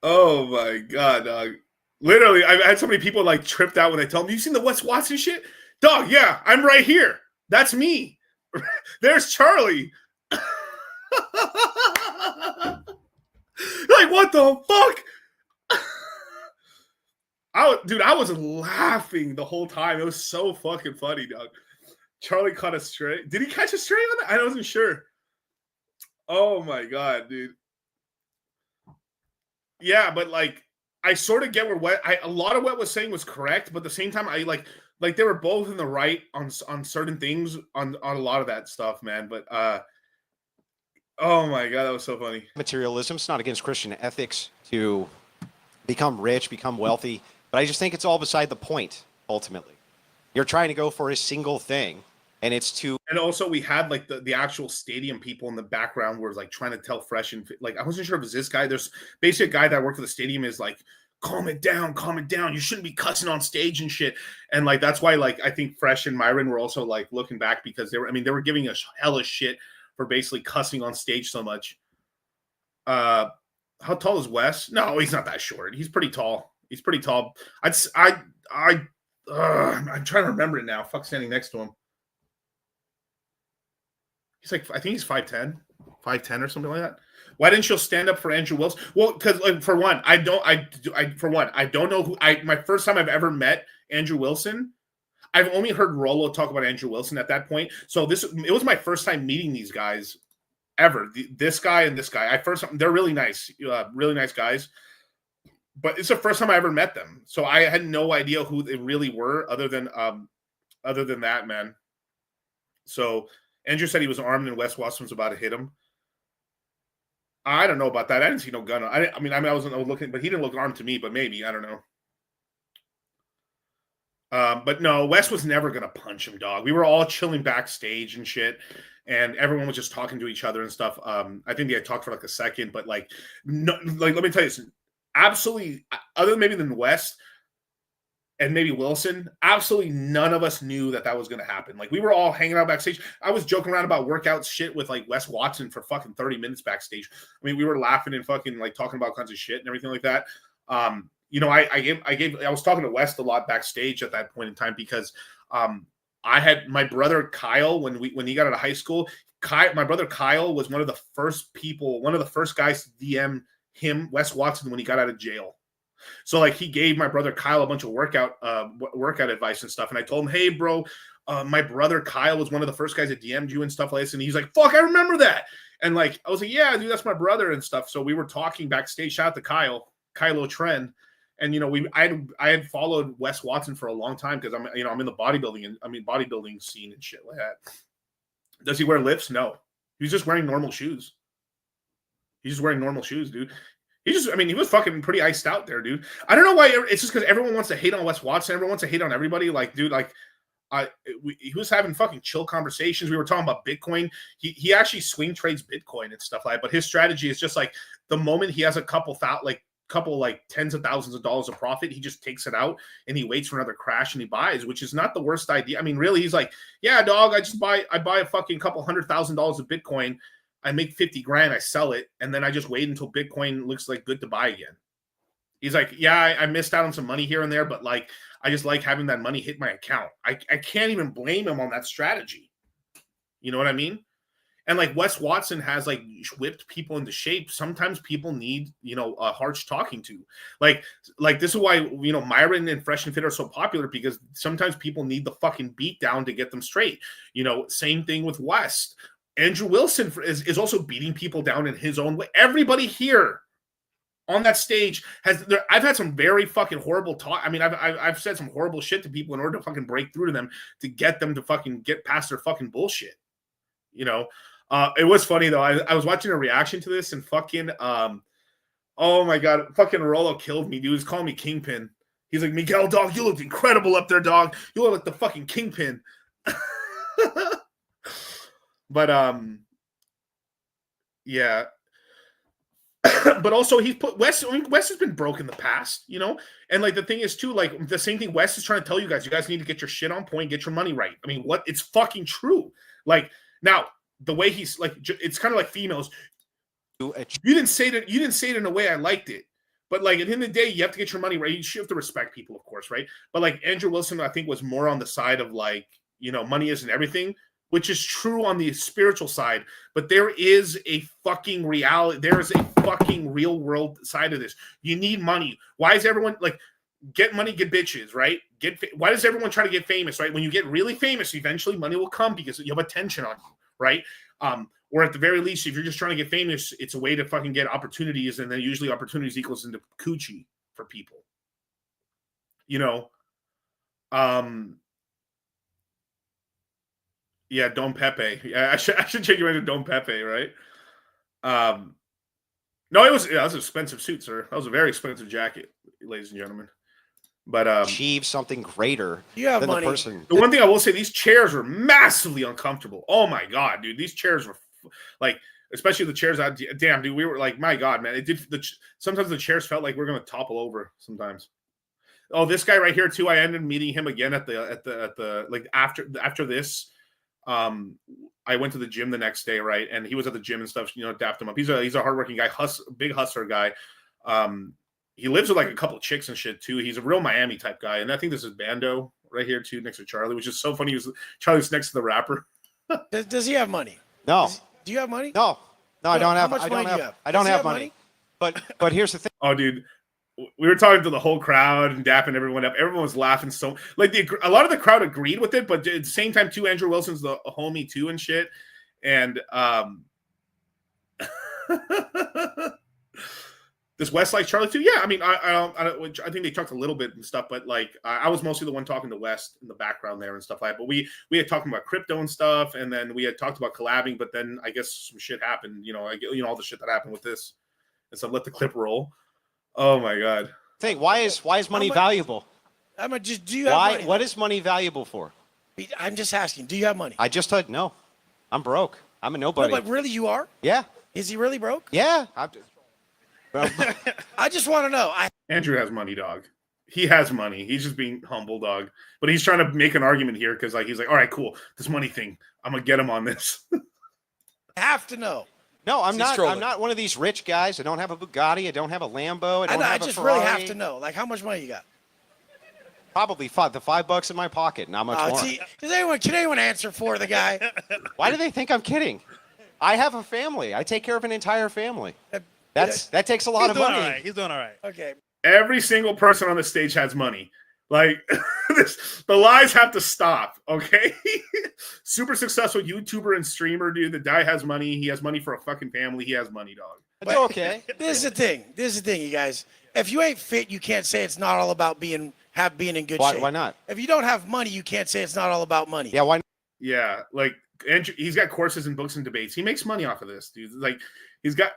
Oh my god, dog. Literally, I've had so many people like tripped out when they tell me, you seen the Wes Watson shit? Dog, yeah, I'm right here. That's me. There's Charlie. Like, what the fuck? I was laughing the whole time. It was so fucking funny, dog. Charlie caught a stray. Did he catch a stray on that? I wasn't sure. Oh my god, dude. Yeah, but like I sort of get where a lot of what was saying was correct, but at the same time, I like they were both in the right on certain things on a lot of that stuff, man. But oh my god, that was so funny. Materialism. It's not against Christian ethics to become rich, become wealthy, but I just think it's all beside the point. Ultimately, you're trying to go for a single thing, and it's to. And also, we had like the actual stadium people in the background were like trying to tell Fresh and like I wasn't sure if it was this guy. There's basically a guy that worked for the stadium is like, calm it down. You shouldn't be cussing on stage and shit. And like that's why like I think Fresh and Myron were also like looking back because they were giving us hellish shit for basically cussing on stage so much. How tall is Wes? No, he's not that short. He's pretty tall. I'm trying to remember it now. Fuck, standing next to him. He's like, I think he's 5'10", 5'10" or something like that. Why didn't you stand up for Andrew Wilson? Well, because like, for one, I don't know who. My first time I've ever met Andrew Wilson, I've only heard Rollo talk about Andrew Wilson at that point. So it was my first time meeting these guys ever. This guy and this guy. They're really nice guys. But it's the first time I ever met them, so I had no idea who they really were, other than that, man. So Andrew said he was armed and Wes Watson was about to hit him. I don't know about that. I didn't see no gun. I wasn't looking, but he didn't look armed to me. But maybe, I don't know. But no, Wes was never gonna punch him, dog. We were all chilling backstage and shit, and everyone was just talking to each other and stuff. I think they had talked for like a second, but like, no, like let me tell you this. Absolutely, other maybe than West and maybe Wilson, absolutely none of us knew that was going to happen. Like we were all hanging out backstage. I was joking around about workout shit with like Wes Watson for fucking 30 minutes backstage. I mean, we were laughing and fucking like talking about kinds of shit and everything like that. You know, I was talking to West a lot backstage at that point in time because I had my brother Kyle when he got out of high school. My brother Kyle was one of the first guys to DM him, Wes Watson, when he got out of jail. So like he gave my brother Kyle a bunch of workout advice and stuff. And I told him, hey bro, my brother Kyle was one of the first guys that DM'd you and stuff like this. And he's like, fuck, I remember that. And like, I was like, yeah, dude, that's my brother and stuff. So we were talking backstage. Shout out to Kylo Trend. And, you know, I had followed Wes Watson for a long time because I'm in the bodybuilding scene and shit like that. Does he wear lifts? No. He's just wearing normal shoes. Dude. He was fucking pretty iced out there, dude. I don't know why. It's just because everyone wants to hate on Wes Watson. Everyone wants to hate on everybody. Like, dude, like, he was having fucking chill conversations. We were talking about Bitcoin. He actually swing trades Bitcoin and stuff like that. But his strategy is just like the moment he has a couple tens of thousands of dollars of profit, he just takes it out and he waits for another crash and he buys, which is not the worst idea. I mean, really, he's like, yeah, dog, I buy a fucking couple $100,000 of Bitcoin. I make 50 grand, I sell it, and then I just wait until Bitcoin looks like good to buy again. He's like, yeah, I missed out on some money here and there, but like, I just like having that money hit my account. I can't even blame him on that strategy. You know what I mean? And like Wes Watson has like whipped people into shape. Sometimes people need, a harsh talking to. Like this is why, Myron and Fresh and Fit are so popular, because sometimes people need the fucking beat down to get them straight. Same thing with West. Andrew Wilson is also beating people down in his own way. Everybody here on that stage I've had some very fucking horrible talk. I mean, I've said some horrible shit to people in order to fucking break through to them, to get them to fucking get past their fucking bullshit. It was funny though. I was watching a reaction to this and fucking, oh my God, fucking Rollo killed me, dude. He's calling me Kingpin. He's like, Miguel, dog, you look incredible up there, dog. You look like the fucking Kingpin. But yeah. But also he's put Wes has been broke in the past, and like the thing is too, like the same thing Wes is trying to tell you guys need to get your shit on point, get your money right. I mean, it's fucking true. Like now the way he's like, it's kind of like females. You didn't say it in a way I liked it, but like at the end of the day, you have to get your money right. You have to respect people, of course, right? But like Andrew Wilson, I think was more on the side of like, money isn't everything, which is true on the spiritual side, but there is a fucking reality. There is a fucking real world side of this. You need money. Why is everyone like, get money, get bitches, right? Why does everyone try to get famous, right? When you get really famous, eventually money will come because you have attention on you, right? Or at the very least, if you're just trying to get famous, it's a way to fucking get opportunities, and then usually opportunities equals into coochie for people. You know, yeah, Don Pepe. Yeah, I should check you into Don Pepe, right? No, that was an expensive suit, sir. That was a very expensive jacket, ladies and gentlemen. But achieve something greater than the person. The one thing I will say, these chairs were massively uncomfortable. Oh my god, dude, these chairs were like, especially the chairs. Damn, dude, we were like, my god, man, it did. Sometimes the chairs felt like we we're gonna topple over. Sometimes. Oh, this guy right here too. I ended up meeting him again at the like after this. I went to the gym the next day, right? And he was at the gym and stuff, you know, dapped him up. He's a hardworking guy, big hustler guy. He lives with like a couple of chicks and shit too. He's a real Miami type guy. And I think this is Bando right here too, next to Charlie, which is so funny. Charlie's next to the rapper. Does he have money? No. Do you have money? No, I don't have. How much money do you have? I don't Does he have money. But here's the thing. Oh, dude. We were talking to the whole crowd and dapping everyone up. Everyone was laughing so like a lot of the crowd agreed with it, but at the same time too, Andrew Wilson's the homie too and shit. And this West Charlie too. Yeah, I mean, I think they talked a little bit and stuff, but like I was mostly the one talking to West in the background there and stuff like that. But we had talking about crypto and stuff, and then we had talked about collabing. But then I guess some shit happened. You know, all the shit that happened with this, and so let the clip roll. Oh my god! Think why is money valuable? Do you have money? What is money valuable for? I'm just asking. Do you have money? I just said no. I'm broke. I'm a nobody. No, but really, you are? Yeah. Is he really broke? Yeah. I just want to know. Andrew has money, dog. He has money. He's just being humble, dog. But he's trying to make an argument here because, like, he's like, all right, cool. This money thing, I'm gonna get him on this. I have to know. No, I'm not. I'm not one of these rich guys. I don't have a Bugatti. I don't have a Lambo. I don't have a Ferrari. I just really have to know. Like, how much money you got? Probably $5 in my pocket. Not much more. Can anyone answer for the guy? Why do they think I'm kidding? I have a family. I take care of an entire family. That takes a lot of money. All right. He's doing all right. Okay. Every single person on the stage has money. Like the lies have to stop. Okay. Super successful YouTuber and streamer, dude. The guy has money. He has money for a fucking family. He has money, dog. It's okay. This is the thing, you guys. If you ain't fit, you can't say it's not all about being in good shape. Why not? If you don't have money, you can't say it's not all about money. Yeah, why not? Yeah, like Andrew, he's got courses and books and debates. He makes money off of this, dude. Like he's got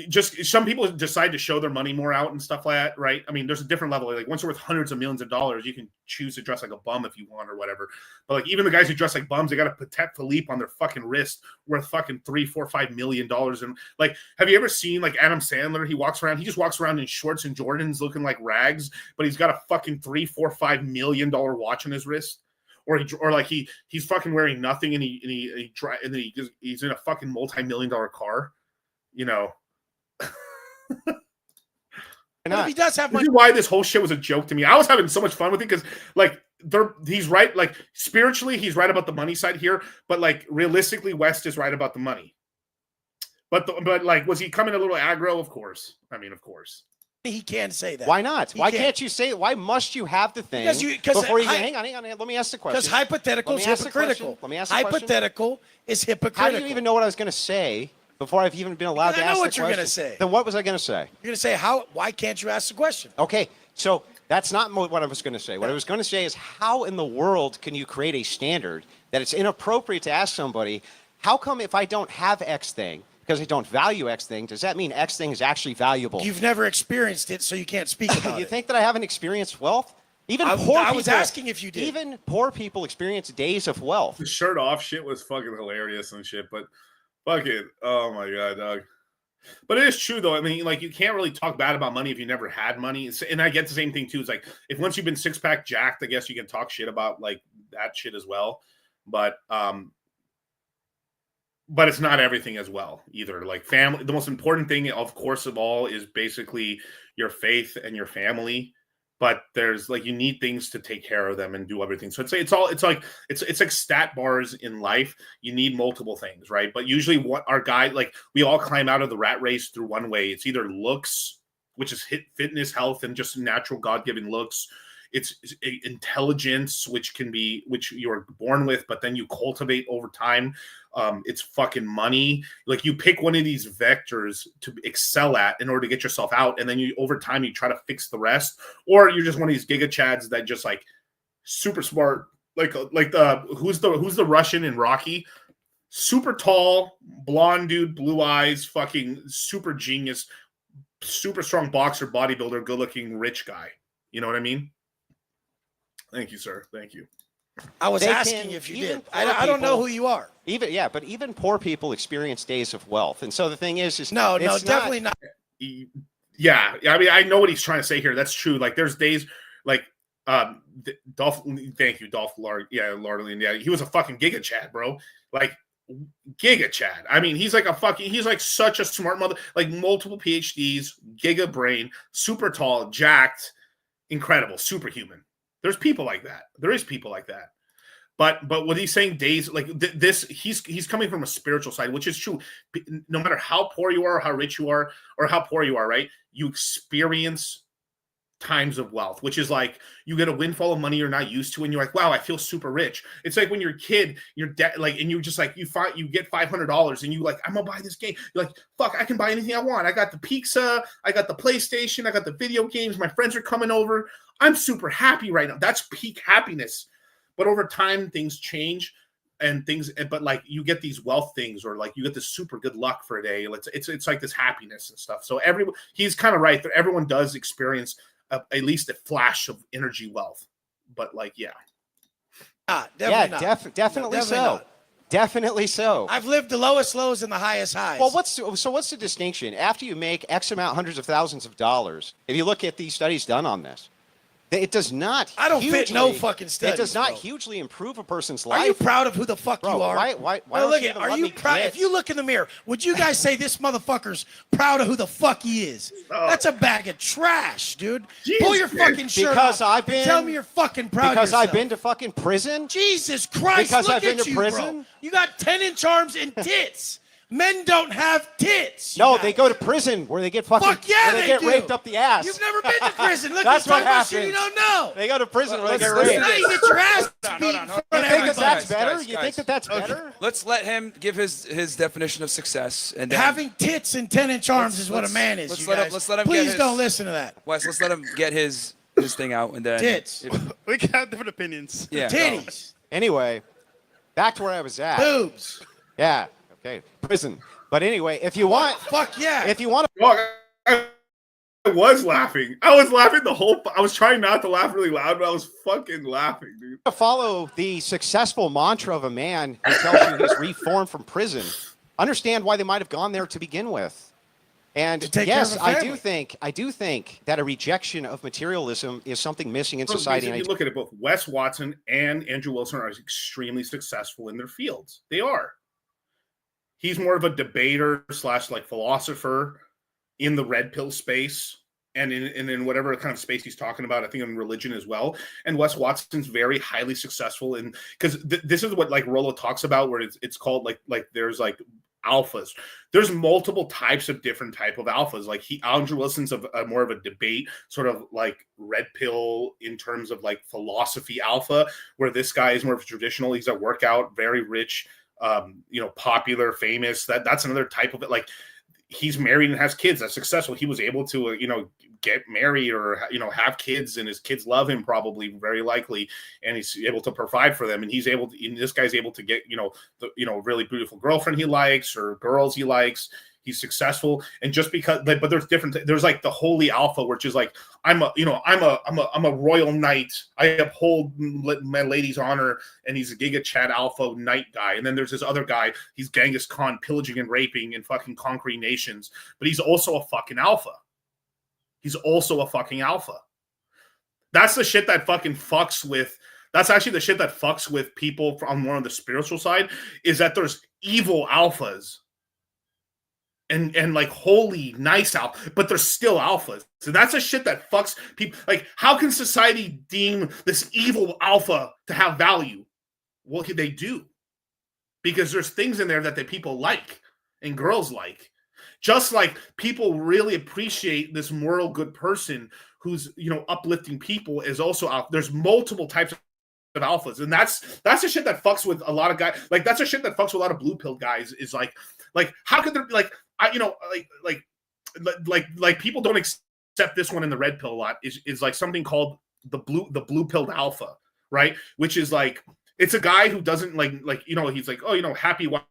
just some people decide to show their money more out and stuff like that, right? I mean, there's a different level. Like once you're worth hundreds of millions of dollars, you can choose to dress like a bum if you want or whatever. But like even the guys who dress like bums, they got a Patek Philippe on their fucking wrist worth fucking $3, $4, $5 million. And like, have you ever seen like Adam Sandler? He just walks around in shorts and Jordans looking like rags, but he's got a fucking $3, $4, $5 million watch on his wrist. Or he's fucking wearing nothing and he's in a fucking multi-million-dollar car, you know. If he does have money, this is why this whole shit was a joke to me. I was having so much fun with it because like he's right, like spiritually he's right about the money side here, but like realistically West is right about the money. But like was he coming a little aggro? Of course. I mean, of course. He can say that. Why not? Why can't you say it? Why must you have the thing before you hang on? Let me ask the question. Because hypothetical is hypocritical. Let me ask the question. Hypothetical is hypocritical. How do you even know what I was going to say before I've even been allowed to ask the question? I know what you're going to say. Then what was I going to say? You're going to say, why can't you ask the question? Okay, so that's not what I was going to say. What I was going to say is how in the world can you create a standard that it's inappropriate to ask somebody, how come if I don't have X thing, because I don't value X thing, does that mean X thing is actually valuable? You've never experienced it, so you can't speak about it. You think that I haven't experienced wealth? I was asking if you did. Even poor people experience days of wealth. The shirt off shit was fucking hilarious and shit, but fuck it. Oh my god, dog. But it is true though. I mean, like you can't really talk bad about money if you never had money. And I get the same thing too. It's like if once you've been six-pack jacked, I guess you can talk shit about like that shit as well. But it's not everything as well either. Like family, the most important thing, of course, of all is basically your faith and your family. But there's like you need things to take care of them and do everything. So it's like stat bars in life. You need multiple things, right? But usually, what our guy like we all climb out of the rat race through one way. It's either looks, which is fitness, health, and just natural God-given looks. it's intelligence, which you're born with, but then you cultivate over time. It's fucking money. Like you pick one of these vectors to excel at in order to get yourself out, and then you over time you try to fix the rest, or you're just one of these giga chads that just like super smart, like the who's the Russian in Rocky, super tall, blonde dude, blue eyes, fucking super genius, super strong boxer, bodybuilder, good looking, rich guy. You know what I mean? Thank you, sir. Thank you. I was asking if you did. I don't know who you are. But even poor people experience days of wealth, and so the thing is no, definitely not. Yeah, I mean, I know what he's trying to say here. That's true. Like, there's days like Dolph. Thank you, Dolph Lard. Yeah, Lardlin. Yeah, he was a fucking giga chad, bro. Like giga chad. I mean, he's like such a smart mother. Like multiple PhDs, giga brain, super tall, jacked, incredible, superhuman. There's people like that. There is people like that. But what he's saying, days like this, he's coming from a spiritual side, which is true. No matter how poor you are, or how rich you are, or how poor you are, right? You experience times of wealth, which is like you get a windfall of money you're not used to, and you're like, wow, I feel super rich. It's like when you're a kid, you're like, and you just like you get $500, and you like, I'm gonna buy this game. You're like, fuck, I can buy anything I want. I got the pizza, I got the PlayStation, I got the video games. My friends are coming over. I'm super happy right now. That's peak happiness. But over time, things change but like you get these wealth things, or like you get this super good luck for a day. It's like this happiness and stuff. So he's kind of right that everyone does experience at least a flash of energy wealth. But like, yeah. Definitely so. Not. Definitely so. I've lived the lowest lows and the highest highs. Well, what's the distinction? After you make X amount, hundreds of thousands of dollars, if you look at these studies done on this, it does not. I don't fit no fucking studies. It does not bro. hugely improve a person's life. Are you proud of who the fuck you are? Why look at? Are you proud? If you look in the mirror, would you guys say this motherfucker's proud of who the fuck he is? That's a bag of trash, dude. Jesus. Pull your fucking shirt off. Tell me you're fucking proud. Because of yourself. I've been to fucking prison. Jesus Christ! Because look I've been at to you, prison. Bro. You got 10-inch arms and tits. Men don't have tits. No, they go to prison where they get fucking. Fuck yeah, where they get do. raped up the ass. You've never been to prison. Look, that's what happens. Shit you don't know. They go to prison where they get Now raped. you get your ass beat. You think that's better? You think that's better? Let's let him give his definition of success. And then having tits and 10-inch arms is what a man is. Let's let him. Please don't listen to that. Wes, let's let him get his thing out, and then tits. We can have different opinions. Yeah. Titties. Anyway, back to where I was at. Boobs. Yeah. Okay. Prison. But anyway, if you want, fuck yeah. If you want to, I was laughing. I was laughing I was trying not to laugh really loud, but I was fucking laughing, dude. To follow the successful mantra of a man who tells you he's reformed from prison, understand why they might have gone there to begin with. And yes, I do think that a rejection of materialism is something missing in society. If you look at it, both Wes Watson and Andrew Wilson are extremely successful in their fields. They are. He's more of a debater / like philosopher in the red pill space and in whatever kind of space he's talking about. I think in religion as well. And Wes Watson's very highly successful in because this is what like Rollo talks about, where it's called like there's like alphas. There's multiple types of different type of alphas. Like Andrew Wilson's a more of a debate, sort of like red pill in terms of like philosophy alpha, where this guy is more of a traditional. He's a workout, very rich. Popular, famous. That's another type of it. Like he's married and has kids. That's successful. He was able to, get married or have kids, and his kids love him probably, very likely, and he's able to provide for them. And he's able to. This guy's able to get really beautiful girlfriend he likes or girls he likes. He's successful, and just because, but there's different. There's like the holy alpha, which is like I'm a royal knight. I uphold my lady's honor, and he's a Giga Chad alpha knight guy. And then there's this other guy. He's Genghis Khan, pillaging and raping and fucking conquering nations. But he's also a fucking alpha. He's also a fucking alpha. That's the shit that fucking fucks with. That's actually the shit that fucks with people on more on the spiritual side. Is that there's evil alphas. And like holy nice alpha, but they're still alphas. So that's a shit that fucks people. Like, how can society deem this evil alpha to have value? What could they do? Because there's things in there that the people like and girls like. Just like people really appreciate this moral good person who's uplifting people is also out. There's multiple types of alphas, and that's the shit that fucks with a lot of guys. Like that's the shit that fucks with a lot of blue pill guys. Is like how could there be like people don't accept this one in the red pill a lot. Is like something called the blue pilled alpha, right? Which is like it's a guy who doesn't he's like happy wife,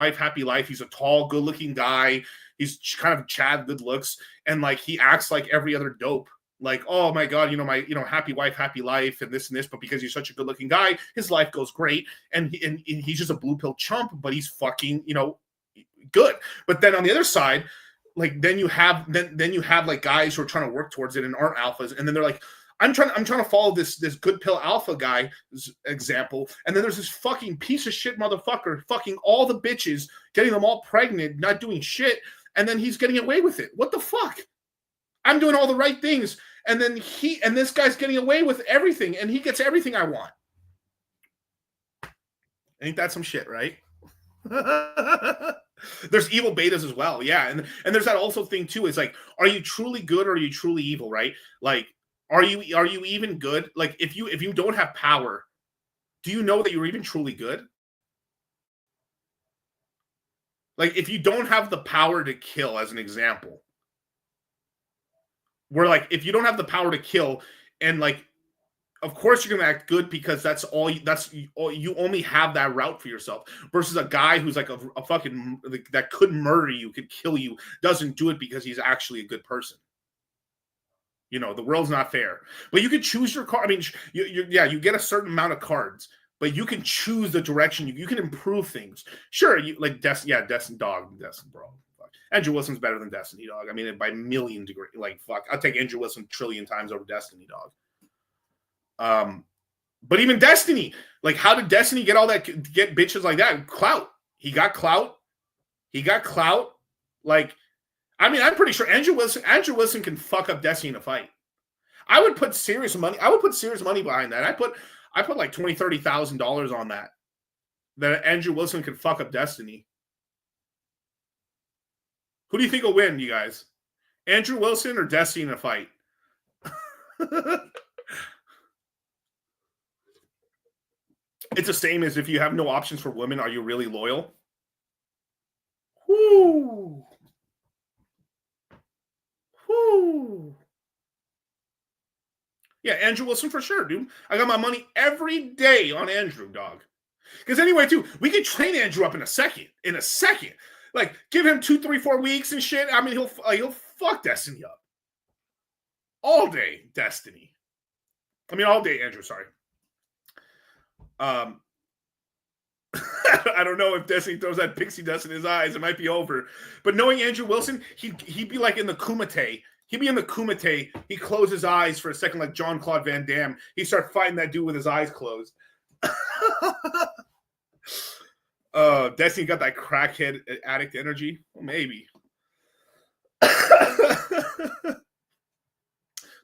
happy life. He's a tall, good looking guy. He's kind of Chad, good looks, and like he acts like every other dope. Like, oh my God, my happy wife, happy life, and this and this. But because he's such a good looking guy, his life goes great, and he's just a blue pill chump. But he's fucking good. But then on the other side, like then you have like guys who are trying to work towards it and aren't alphas, and then they're like, I'm trying to follow this good pill alpha guy example, and then there's this fucking piece of shit motherfucker fucking all the bitches, getting them all pregnant, not doing shit, and then he's getting away with it. What the fuck? I'm doing all the right things, and then this guy's getting away with everything, and he gets everything I want. Ain't that some shit, right? There's evil betas as well, yeah, and there's that also thing too. Is like, are you truly good or are you truly evil, right? Like, are you even good? Like, if you don't have power, do you know that you're even truly good? Like, if you don't have the power to kill, as an example. Where like if you don't have the power to kill, and like, of course you're gonna act good because you only have that route for yourself. Versus a guy who's like a fucking that could murder you, could kill you, doesn't do it because he's actually a good person. The world's not fair. But you can choose your card. I mean, you get a certain amount of cards, but you can choose the direction. You can improve things. Sure, you like Destiny dog, Destiny, bro. Andrew Wilson's better than Destiny, dog. I mean, by a million degrees. Like, fuck. I'll take Andrew Wilson 1 trillion times over Destiny, dog. But even Destiny, like, how did Destiny get bitches like that? Clout. He got clout. Like, I mean, I'm pretty sure Andrew Wilson can fuck up Destiny in a fight. I would put serious money behind that. I put like $20,000-$30,000 on that Andrew Wilson could fuck up Destiny. Who do you think will win, you guys? Andrew Wilson or Destiny in a fight? It's the same as if you have no options for women, are you really loyal? Whoo. Yeah, Andrew Wilson for sure, dude. I got my money every day on Andrew, dog. Because anyway, too, we could train Andrew up in a second. Like, give him 2, 3, 4 weeks and shit. I mean, he'll fuck Destiny up. All day, Destiny. I mean, all day, Andrew, sorry. I don't know if Destiny throws that pixie dust in his eyes. It might be over. But knowing Andrew Wilson, he'd be like in the Kumite. He'd be in the Kumite. He'd close his eyes for a second like Jean-Claude Van Damme. He'd start fighting that dude with his eyes closed. Destiny got that crackhead addict energy. Well, maybe.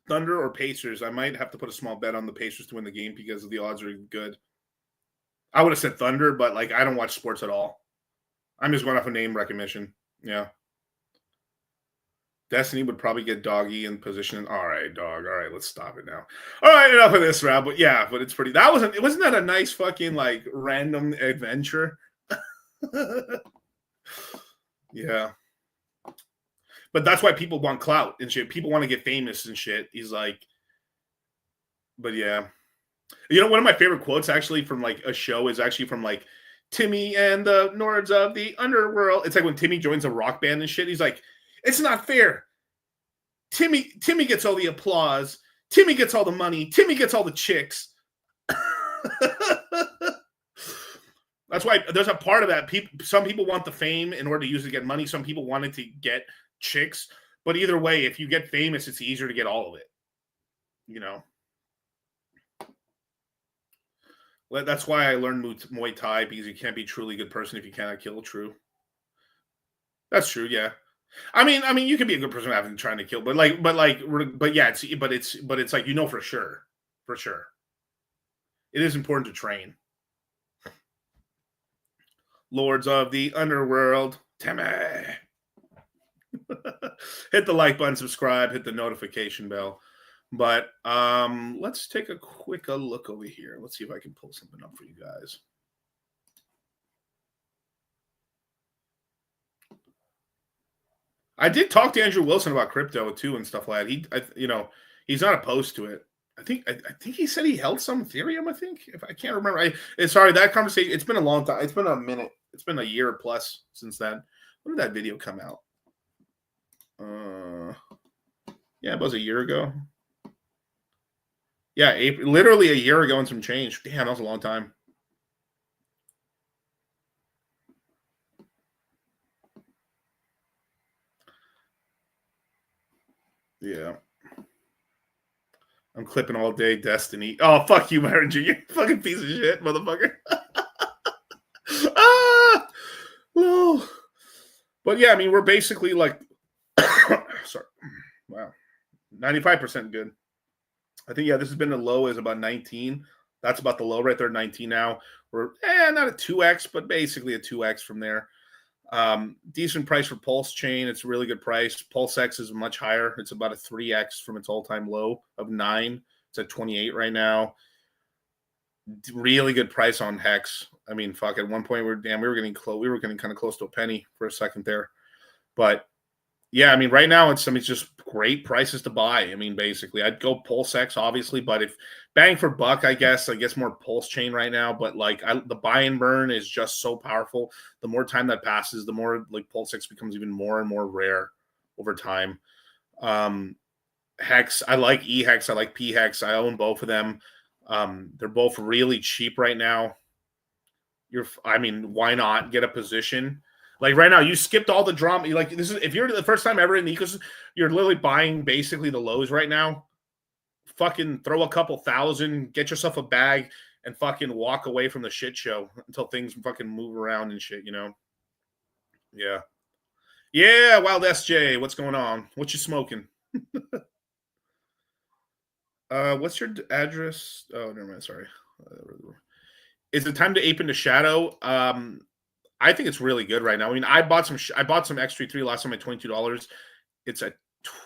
Thunder or Pacers? I might have to put a small bet on the Pacers to win the game because the odds are good. I would have said Thunder, but like I don't watch sports at all. I'm just going off a name recognition. Yeah. Destiny would probably get Doggy in position. All right, dog. All right, let's stop it now. All right, enough of this, Rob. But yeah, but it's pretty. Wasn't that a nice fucking like random adventure? Yeah. But that's why people want clout and shit. People want to get famous and shit. He's like, but yeah. One of my favorite quotes actually from like a show is actually from like Timmy and the Nords of the Underworld. It's like when Timmy joins a rock band and shit. He's like, it's not fair. Timmy gets all the applause. Timmy gets all the money. Timmy gets all the chicks. That's why there's a part of that. Some people want the fame in order to use it to get money. Some people want it to get chicks. But either way, if you get famous, it's easier to get all of it. Well, that's why I learned Muay Thai, because you can't be a truly good person if you cannot kill. True. That's true. Yeah. I mean, you can be a good person having trying to kill, but yeah, it's like for sure. It is important to train. Lords of the Underworld, Timmy. Hit the like button, subscribe, hit the notification bell. But let's take a quick look over here. Let's see if I can pull something up for you guys. I did talk to Andrew Wilson about crypto too and stuff like that. He's not opposed to it. I think he said he held some Ethereum. I think, if I can't remember. Sorry, that conversation. It's been a long time. It's been a minute. It's been a year plus since then. When did that video come out? Yeah, it was a year ago. Yeah, April, literally a year ago and some change. Damn, that was a long time. Yeah. I'm clipping all day, Destiny. Oh, fuck you, Myron Jr. You fucking piece of shit, motherfucker. No. But yeah, I mean, we're basically like, sorry. Wow. 95% good. I think, yeah, this has been the low is about 19. That's about the low right there, 19 now. We're not a 2x, but basically a 2x from there. Decent price for Pulse Chain. It's a really good price. Pulse X is much higher. It's about a 3x from its all-time low of 9. It's at 28 right now. Really good price on Hex. I mean, fuck, at one point we were getting close. We were getting kind of close to a penny for a second there. But yeah, I mean, right now it's just great prices to buy. I mean, basically, I'd go Pulse X, obviously, but if bang for buck, I guess more Pulse Chain right now. But like the buy and burn is just so powerful. The more time that passes, the more like Pulse X becomes even more and more rare over time. Hex, I like E Hex, I like P Hex. I own both of them. They're both really cheap right now. Why not get a position? Like right now, you skipped all the drama. If you're the first time ever in the ecosystem, you're literally buying basically the lows right now. Fucking throw a couple thousand, get yourself a bag, and fucking walk away from the shit show until things fucking move around and shit, Yeah. Yeah, Wild SJ, what's going on? What you smoking? What's your address? Oh, never mind, sorry. Is it time to ape into Shadow? I think it's really good right now. I mean, I bought some X33 last time at $22. It's at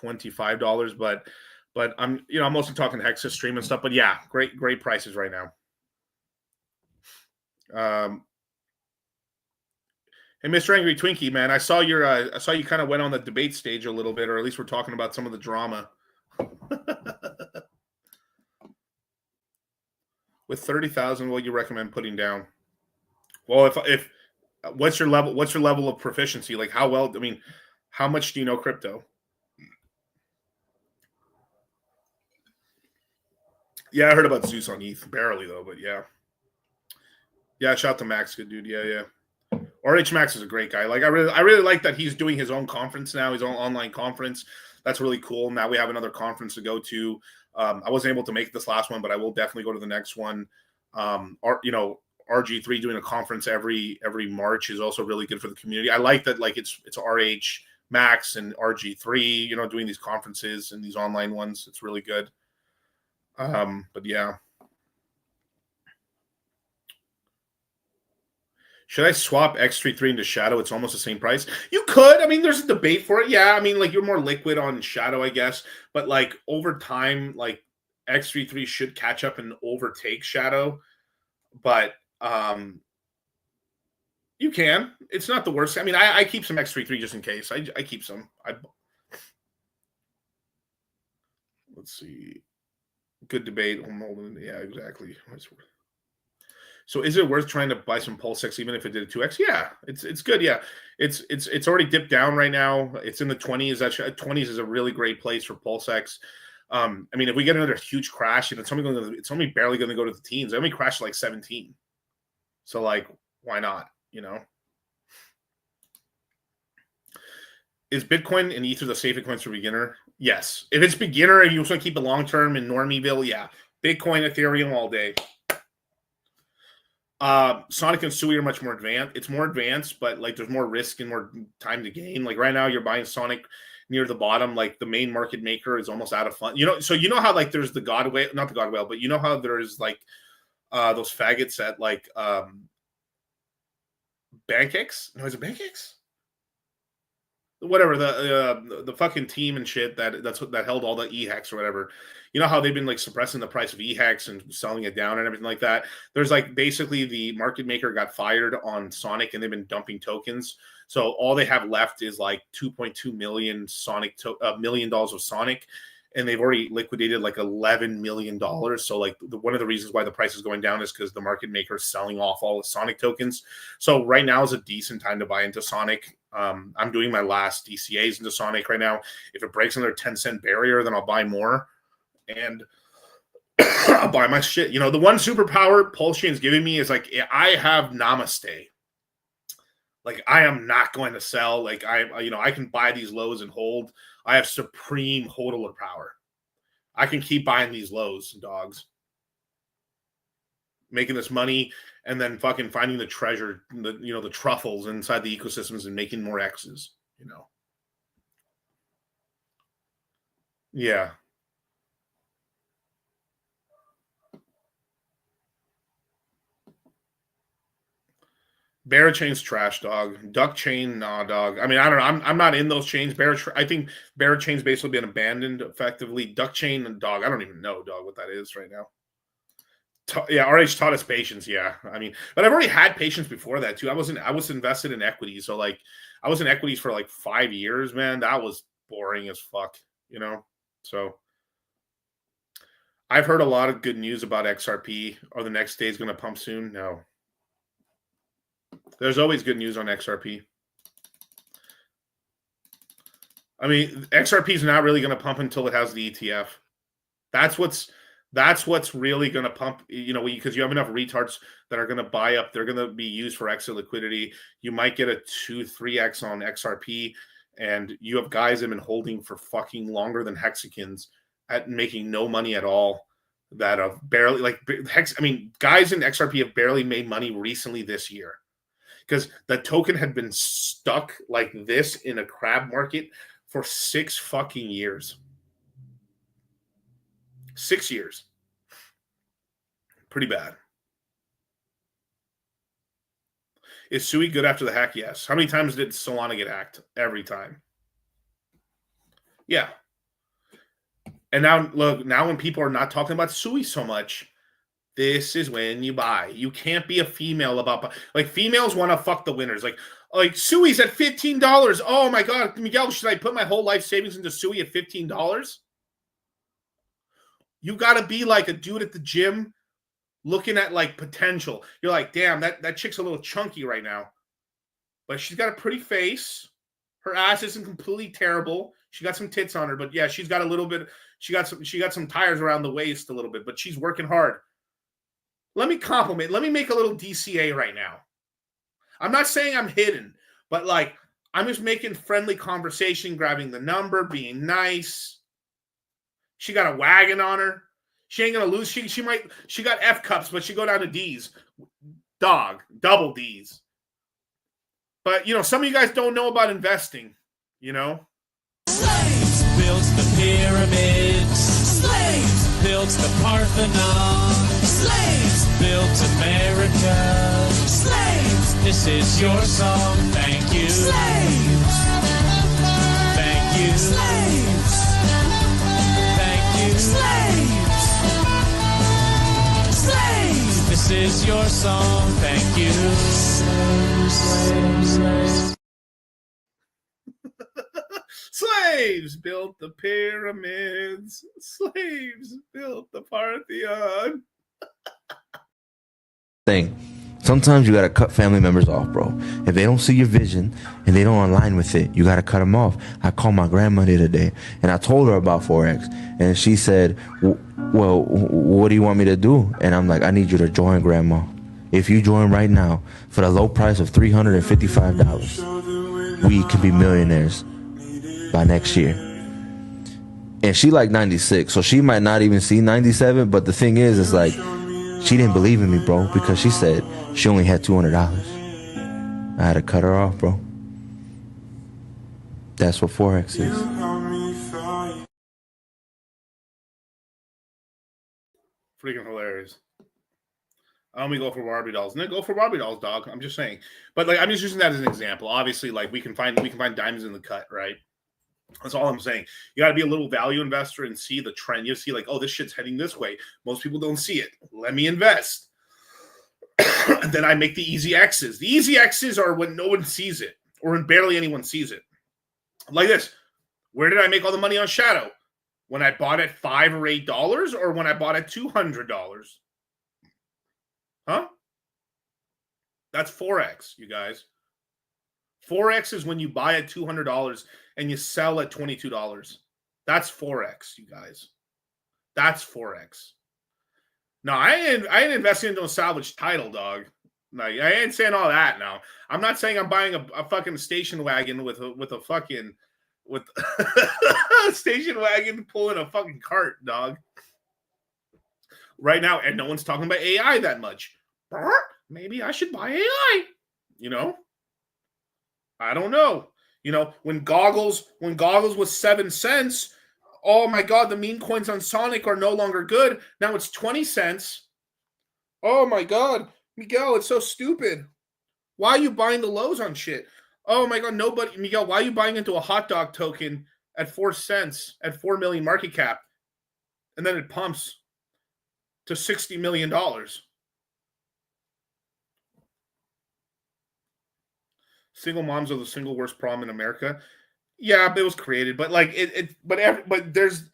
$25, but I'm mostly talking Hexa stream and stuff. But yeah, great prices right now. Hey, Mr. Angry Twinkie, man, I saw you kind of went on the debate stage a little bit, or at least we're talking about some of the drama. With 30,000, what do you recommend putting down? Well, if what's your level of proficiency? Like how much do you know crypto? Yeah, I heard about Zeus on ETH, barely though, but yeah. Yeah, shout out to Max, good dude. Yeah. RH Max is a great guy. Like I really like that he's doing his own conference now, his own online conference. That's really cool. Now we have another conference to go to. I wasn't able to make this last one, but I will definitely go to the next one. RG3 doing a conference every March is also really good for the community. I like that, like it's RH Max and RG3, doing these conferences and these online ones. It's really good. But yeah. Should I swap X33 into Shadow? It's almost the same price. You could. I mean, there's a debate for it. Yeah, I mean, like you're more liquid on Shadow, I guess. But like over time, like X33 should catch up and overtake Shadow. But you can. It's not the worst. I mean, I keep some X33 just in case. I keep some. Let's see. Good debate. Yeah, exactly. So is it worth trying to buy some Pulse X even if it did a 2x? Yeah, it's good. Yeah, it's already dipped down right now. It's in the 20s. Actually, 20s is a really great place for Pulse X. I mean, if we get another huge crash, it's only barely going to go to the teens. It only crashed like 17. So like, why not? Is Bitcoin and Ether the safe coins for beginner? Yes. If it's beginner and you just want to keep it long term in Normieville, yeah. Bitcoin, Ethereum all day. Sonic and Sui are much more advanced. It's more advanced, but like there's more risk and more time to gain. Like right now, you're buying Sonic near the bottom. Like the main market maker is almost out of fun. So how like there's the God Whale, not the God Whale, but how there's like those faggots at like BankX. No, is it BankX? whatever the fucking team and shit that held all the EHEX or whatever. You know how they've been like suppressing the price of EHEX and selling it down and everything like that. There's like basically the market maker got fired on Sonic and they've been dumping tokens. So all they have left is like 2.2 million $1 million of Sonic, and they've already liquidated like $11 million. So like one of the reasons why the price is going down is because the market maker is selling off all the Sonic tokens. So right now is a decent time to buy into Sonic. I'm doing my last DCAs into Sonic right now. If it breaks another 10-cent barrier, then I'll buy more. And I'll buy my shit. You know, the one superpower Pulse Chain's giving me is like, I have Namaste. Like, I am not going to sell. Like, I can buy these lows and hold. I have supreme hodler power. I can keep buying these lows, dogs. Making this money and then fucking finding the treasure, the truffles inside the ecosystems and making more X's, you know. Yeah. Bear chain's trash, dog. Duck chain, nah, dog. I mean, I don't know. I'm not in those chains. I think bear chain's basically been abandoned effectively. Duck chain and dog, I don't even know, dog, what that is right now. Yeah, RH taught us patience. Yeah, I mean, but I've already had patience before that too. I was invested in equities, so like I was in equities for like 5 years, man. That was boring as fuck, you know. So I've heard a lot of good news about XRP. Or the next day is going to pump soon? No. There's always good news on XRP. I mean, XRP is not really going to pump until it has the ETF. That's what's really going to pump, you know, because you have enough retards that are going to buy up. They're going to be used for exit liquidity. You might get a 2-3x on XRP, and you have guys that have been holding for fucking longer than hexagons at making no money at all. That have barely guys in XRP have barely made money recently this year because the token had been stuck like this in a crab market for 6 fucking years. 6 years. Pretty bad. Is Sui good after the hack? Yes. How many times did Solana get hacked? Every time. Yeah. And now, look, now when people are not talking about Sui so much, this is when you buy. You can't be a female about, like, females want to fuck the winners. Like Sui's at $15. Oh my God, Miguel, should I put my whole life savings into Sui at $15? You got to be like a dude at the gym looking at like potential. You're like, damn, that chick's a little chunky right now, but she's got a pretty face. Her ass isn't completely terrible. She got some tits on her, but yeah, she's got a little bit. She got some tires around the waist a little bit, but she's working hard. Let me compliment. Let me make a little DCA right now. I'm not saying I'm hidden, but like I'm just making friendly conversation, grabbing the number, being nice. She got a wagon on her. She ain't gonna lose. She got F cups, but she go down to D's. Dog, double D's. But you know, some of you guys don't know about investing, you know. Slaves built the pyramids. Slaves built the Parthenon. Slaves built America. Slaves, this is your song. Thank you. Slaves. Thank you. Slaves. Thank you. Slaves. Slaves, this is your song. Thank you. Slaves. Slaves built the pyramids. Slaves built the Parthenon. Thing. Sometimes you gotta cut family members off, bro. If they don't see your vision and they don't align with it, you gotta cut them off. I called my grandmother today and I told her about Forex, and she said, well, what do you want me to do? And I'm like, I need you to join, Grandma. If you join right now for the low price of $355, we can be millionaires by next year. And she like 96, so she might not even see 97, but the thing is like, she didn't believe in me, bro, because she said she only had $200. I had to cut her off, bro. That's what Forex is. Freaking hilarious. I only go for Barbie dolls. And then go for Barbie dolls, dog. I'm just saying. But like I'm just using that as an example. Obviously, like we can find diamonds in the cut, right? That's all I'm saying. You got to be a little value investor and see the trend. You see, like, oh, this shit's heading this way. Most people don't see it. Let me invest. And then I make the easy X's. The easy X's are when no one sees it or when barely anyone sees it. Like this. Where did I make all the money on Shadow? When I bought at $5 or $8 or when I bought at $200? Huh? That's 4X, you guys. 4X is when you buy at $200 and you sell at $22. That's 4X, you guys. That's 4X. No, I ain't investing into a salvage title, dog. No, I ain't saying all that now. I'm not saying I'm buying a fucking station wagon with a fucking station wagon pulling a fucking cart, dog. Right now, and no one's talking about AI that much. Maybe I should buy AI. You know? I don't know. You know, when goggles was 7 cents, oh my God, the meme coins on Sonic are no longer good. Now it's 20 cents. Oh my God, Miguel, it's so stupid. Why are you buying the lows on shit? Oh my God, Miguel, why are you buying into a hot dog token at 4 cents, at 4 million market cap? And then it pumps to $60 million. Single moms are the single worst problem in America. Yeah, it was created, but like but there's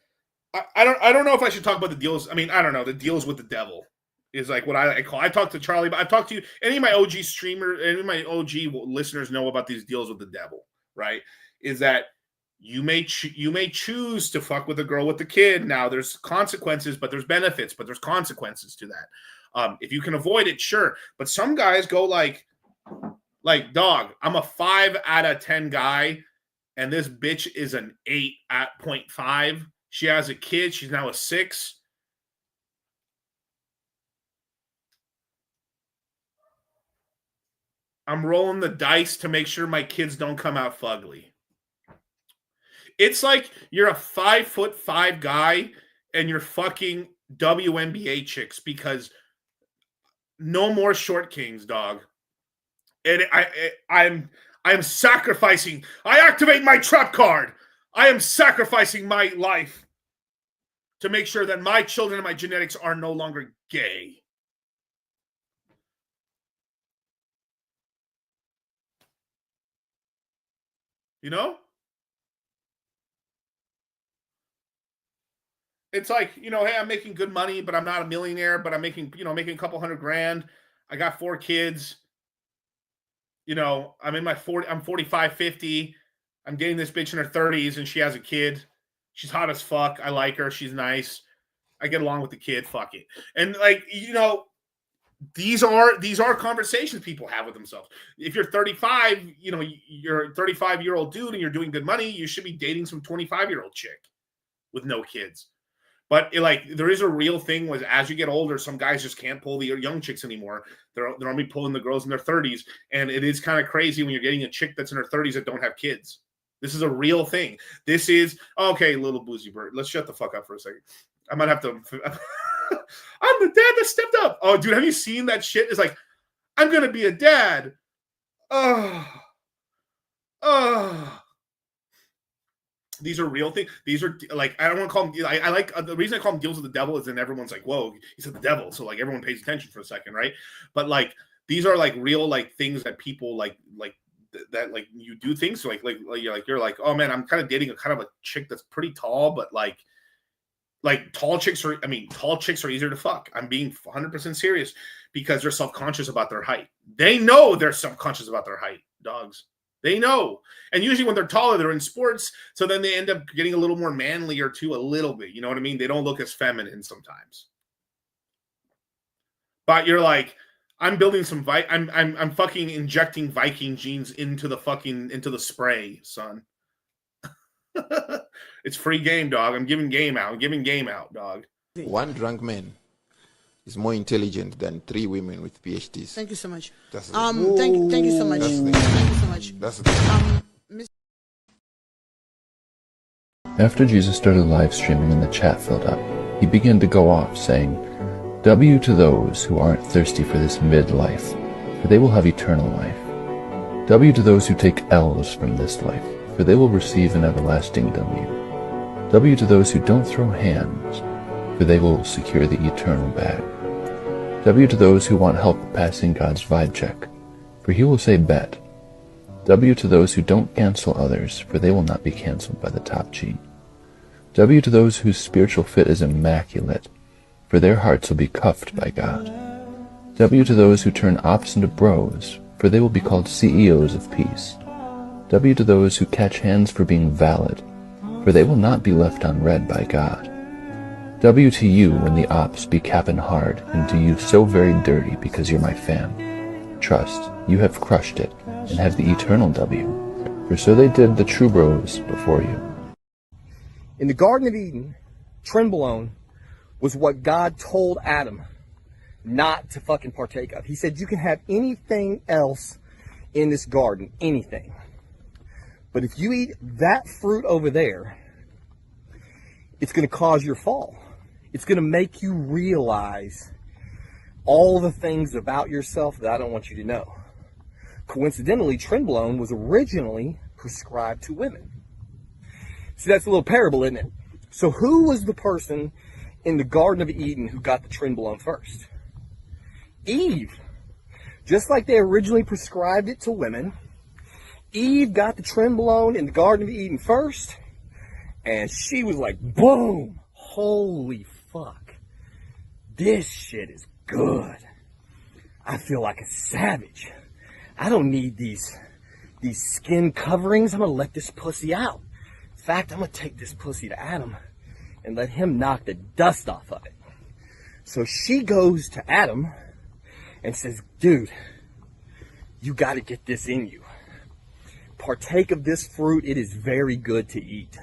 I don't know if I should talk about the deals. I mean, I don't know. The deals with the devil is like what I call. I talked to Charlie, but I've talked to you. Any of my OG streamer, any of my OG listeners know about these deals with the devil, right? Is that you may choose to fuck with a girl with the kid. Now there's consequences, but there's benefits, but there's consequences to that. If you can avoid it, sure. But some guys go like, dog, I'm a 5 out of 10 guy, and this bitch is an 8.5. She has a kid. She's now a 6. I'm rolling the dice to make sure my kids don't come out fugly. It's like you're a 5'5" guy and you're fucking WNBA chicks because no more short kings, dog. And I'm sacrificing. I activate my trap card. I am sacrificing my life to make sure that my children and my genetics are no longer gay. You know? It's like, you know, hey, I'm making good money, but I'm not a millionaire, but I'm making a couple $100,000. I got 4 kids. You know, I'm 45, 50. I'm dating this bitch in her 30s and she has a kid. She's hot as fuck. I like her. She's nice. I get along with the kid. Fuck it. And like, you know, these are conversations people have with themselves. If you're 35, you know, you're a 35-year-old dude and you're doing good money, you should be dating some 25-year-old chick with no kids. But there is a real thing was as you get older, some guys just can't pull the young chicks anymore. They're only pulling the girls in their 30s. And it is kind of crazy when you're getting a chick that's in her 30s that don't have kids. This is a real thing. This is, okay, little boozy bird. Let's shut the fuck up for a second. I might have to. I'm the dad that stepped up. Oh, dude, have you seen that shit? It's like, I'm going to be a dad. Oh. These are real things. These are like, I don't want to call them. I like the reason I call them deals with the devil is then everyone's like, whoa, he said the devil. So like everyone pays attention for a second, right? But like these are like real like things that people like that like you do things so like you're like, oh man, I'm kind of dating a kind of a chick that's pretty tall, but like tall chicks are easier to fuck. I'm being 100% serious because they're self-conscious about their height. They know they're self-conscious about their height, dogs. They know. And usually when they're taller, they're in sports. So then they end up getting a little more manlier too, a little bit. You know what I mean? They don't look as feminine sometimes. But you're like, I'm building some I'm fucking injecting Viking genes into the spray, son. It's free game, dog. I'm giving game out, dog. One drunk man is more intelligent than 3 women with PhDs. Thank you so much. That's the Thank you so much. Thank you so much. That's the After Jesus started live streaming and the chat filled up, he began to go off saying, W to those who aren't thirsty for this midlife, for they will have eternal life. W to those who take L's from this life, for they will receive an everlasting W. W to those who don't throw hands, for they will secure the eternal bag. W to those who want help passing God's vibe check, for he will say bet. W to those who don't cancel others, for they will not be canceled by the top G. W to those whose spiritual fit is immaculate, for their hearts will be cuffed by God. W to those who turn ops into bros, for they will be called CEOs of peace. W to those who catch hands for being valid, for they will not be left unread by God. W to you when the ops be capping hard, and to you so very dirty because you're my fam. Trust, you have crushed it, and have the eternal W, for so they did the true bros before you. In the Garden of Eden, Trenbolone was what God told Adam not to fucking partake of. He said, you can have anything else in this garden, anything. But if you eat that fruit over there, it's going to cause your fall. It's going to make you realize all the things about yourself that I don't want you to know. Coincidentally, Trenbolone was originally prescribed to women. See, that's a little parable, isn't it? So who was the person in the Garden of Eden who got the Trenbolone first? Eve. Just like they originally prescribed it to women, Eve got the Trenbolone in the Garden of Eden first, and she was like, boom, holy fuck, this shit is good. I feel like a savage. I don't need these skin coverings. I'm gonna let this pussy out. In fact, I'm gonna take this pussy to Adam and let him knock the dust off of it. So she goes to Adam and says, dude, you gotta get this in you. Partake of this fruit, it is very good to eat.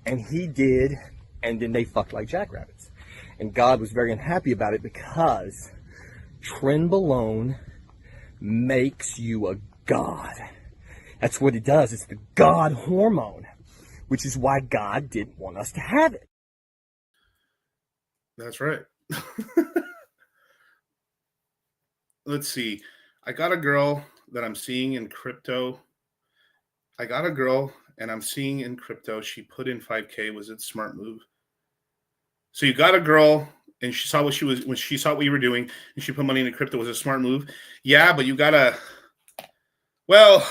And he did, and then they fucked like jackrabbits. And God was very unhappy about it because Trenbolone makes you a god. That's what it does. It's the god hormone, which is why God didn't want us to have it. That's right. Let's see. I got a girl that I'm seeing in crypto. I got a girl and I'm seeing in crypto. She put in 5K. Was it a smart move? So you got a girl and she saw what she was, when she saw what you were doing and she put money into crypto. Was it a smart move? Yeah, but you gotta, well,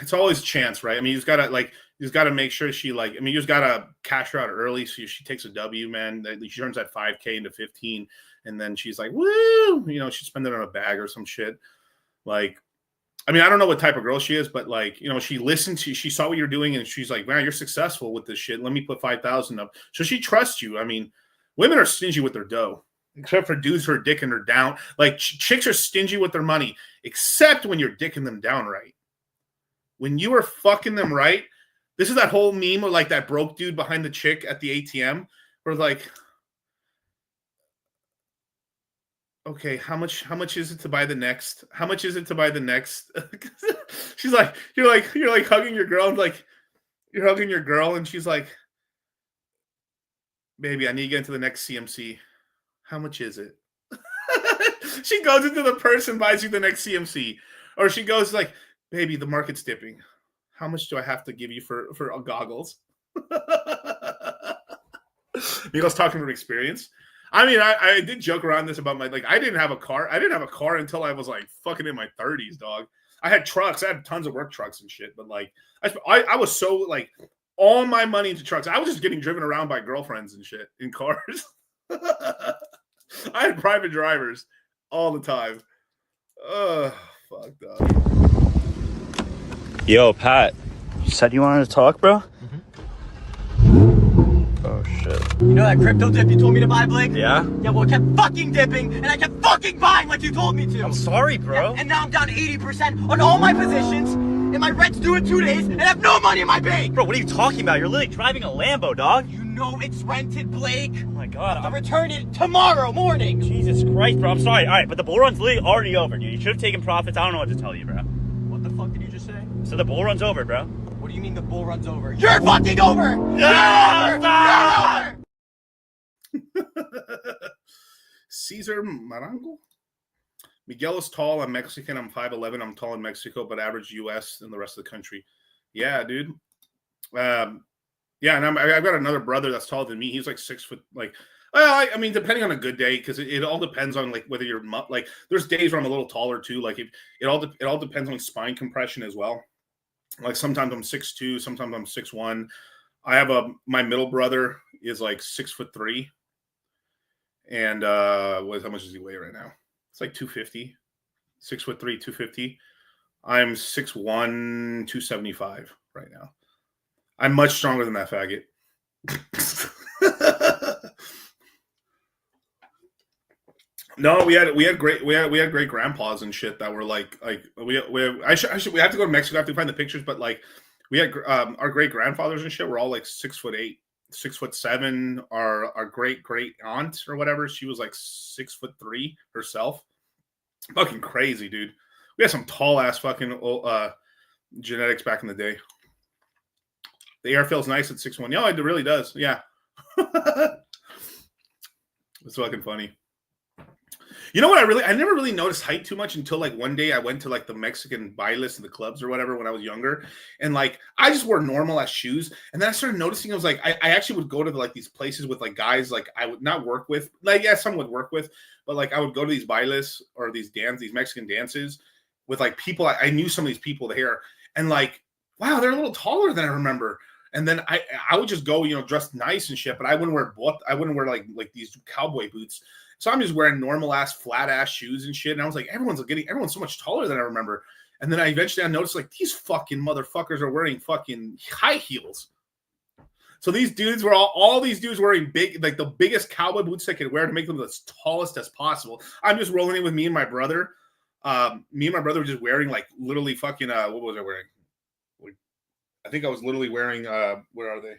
it's always chance, right? I mean, you just gotta make sure she you just gotta cash her out early so she takes a W, man. She turns that 5K into 15, and then she's like, woo, she spends it on a bag or some shit. I mean, I don't know what type of girl she is, but she listened to, she saw what you're doing, and she's like, man, you're successful with this shit. Let me put 5,000 up. So she trusts you. I mean, women are stingy with their dough, except for dudes who are dicking her down. Chicks are stingy with their money, except when you're dicking them down right. When you are fucking them right, this is that whole meme of that broke dude behind the chick at the ATM, where okay, how much is it to buy the next? How much is it to buy the next? She's like, you're hugging your girl, and you're hugging your girl, and she's like, baby, I need to get into the next CMC. How much is it? She goes into the purse and buys you the next CMC. Or she goes baby, the market's dipping. How much do I have to give you for goggles? Miguel's talking from experience. I mean, I did joke around this about I didn't have a car. I didn't have a car until I was fucking in my 30s, dog. I had trucks. I had tons of work trucks and shit. But I was so all my money into trucks. I was just getting driven around by girlfriends and shit in cars. I had private drivers all the time. Fuck, dog. Yo, Pat. You said you wanted to talk, bro? Oh, shit. You know that crypto dip you told me to buy, Blake? Yeah? Yeah, well, it kept fucking dipping, and I kept fucking buying like you told me to. I'm sorry, bro. Yeah, and now I'm down 80% on all my positions, and my rent's due in 2 days, and I have no money in my bank. Bro, what are you talking about? You're literally driving a Lambo, dog. You know it's rented, Blake. Oh, my God. I'll return it tomorrow morning. Jesus Christ, bro. I'm sorry. All right, but the bull run's literally already over, dude. You should have taken profits. I don't know what to tell you, bro. What the fuck did you just say? So the bull run's over, bro. What do you mean the bull run's over? You're fucking over! Yeah! You're over! You're over! Cesar Marango. Miguel is tall. I'm Mexican. I'm 5'11". I'm tall in Mexico, but average U.S. and the rest of the country. Yeah, dude. Yeah, and I've got another brother that's taller than me. He's like 6 foot. Like, I mean, depending on a good day, because it all depends on like whether you're like. There's days where I'm a little taller too. Like it all depends on spine compression as well. Like sometimes I'm 6'2", sometimes I'm 6'1". I have my middle brother is like 6'3", and how much does he weigh right now? It's like 250. 6'3", 250. I'm 6'1", 275 right now. I'm much stronger than that faggot. No, we had great grandpas and shit that were like we have to go to Mexico. I have to find the pictures, but like we had our great grandfathers and shit were all like 6'8", 6'7". Our great aunt or whatever, she was like 6'3" herself. Fucking crazy, dude. We had some tall ass fucking genetics back in the day. The air feels nice at 6'1". Yeah, it really does. Yeah. It's fucking funny. You know what? I never really noticed height too much until like one day I went to like the Mexican bailes and the clubs or whatever when I was younger. And like, I just wore normal ass shoes. And then I started noticing, I was like, I actually would go to like these places with like guys, like I would not work with, like, yeah, some would work with, but like I would go to these bailes or these Mexican dances with like people. I knew some of these people there and like, wow, they're a little taller than I remember. And then I would just go, dressed nice and shit, but I wouldn't wear like these cowboy boots. So I'm just wearing normal ass, flat ass shoes and shit. And I was like, everyone's so much taller than I remember. And then I noticed like these fucking motherfuckers are wearing fucking high heels. So these dudes were all these dudes wearing big, like the biggest cowboy boots they could wear to make them as tallest as possible. I'm just rolling in with me and my brother. Me and my brother were just wearing like literally fucking, what was I wearing? I think I was literally wearing, where are they?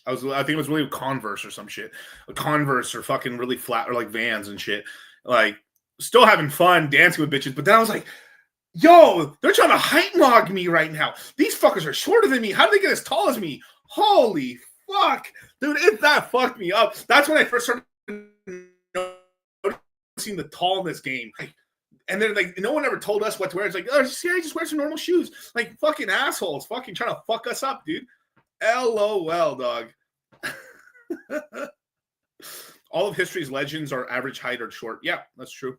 I think it was really Converse or some shit. A Converse or fucking really flat or like Vans and shit. Like still having fun dancing with bitches. But then I was like, yo, they're trying to height log me right now. These fuckers are shorter than me. How do they get as tall as me? Holy fuck. Dude, that fucked me up. That's when I first started noticing the tallness game. And then like no one ever told us what to wear. It's like, oh, see, I just wear some normal shoes. Like fucking assholes, fucking trying to fuck us up, dude. LOL, dog. All of history's legends are average height or short. Yeah, that's true.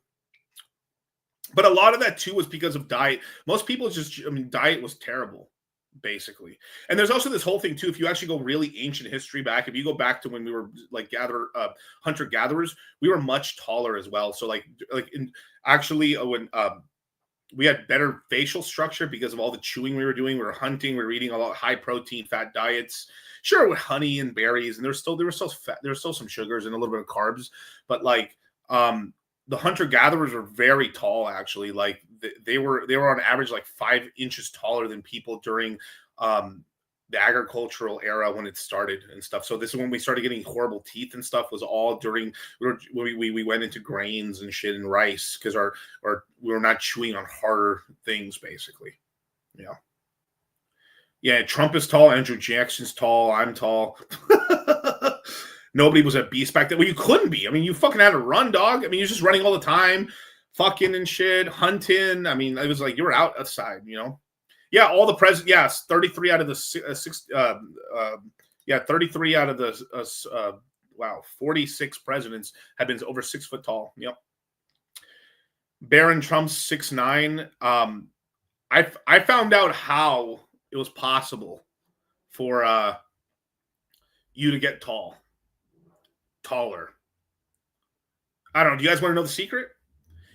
But a lot of that too was because of diet. most people diet was terrible, basically. And there's also this whole thing too. If you actually go really ancient history back, if you go back to when we were like hunter gatherers, we were much taller as well. So when we had better facial structure because of all the chewing we were doing. We were hunting. We were eating a lot of high protein, fat diets. Sure, with honey and berries, and there were still some sugars and a little bit of carbs. But like the hunter gatherers were very tall. Actually, like they were on average like 5 inches taller than people during the agricultural era when it started and stuff. So this is when we started getting horrible teeth and stuff. Was all during we went into grains and shit and rice because we were not chewing on harder things, basically. Yeah, Trump is tall. Andrew Jackson's tall. I'm tall. Nobody was a beast back then. Well, you couldn't be. I mean, you fucking had to run, dog. I mean, you're just running all the time, fucking and shit, hunting. I mean, it was like you were outside, Yeah, all the presidents. Yes, 33 out of the 33 out of the 46 presidents have been over 6 foot tall. Yep. Barron Trump's 6'9". I found out how it was possible for you to get taller. I don't know. Do you guys want to know the secret?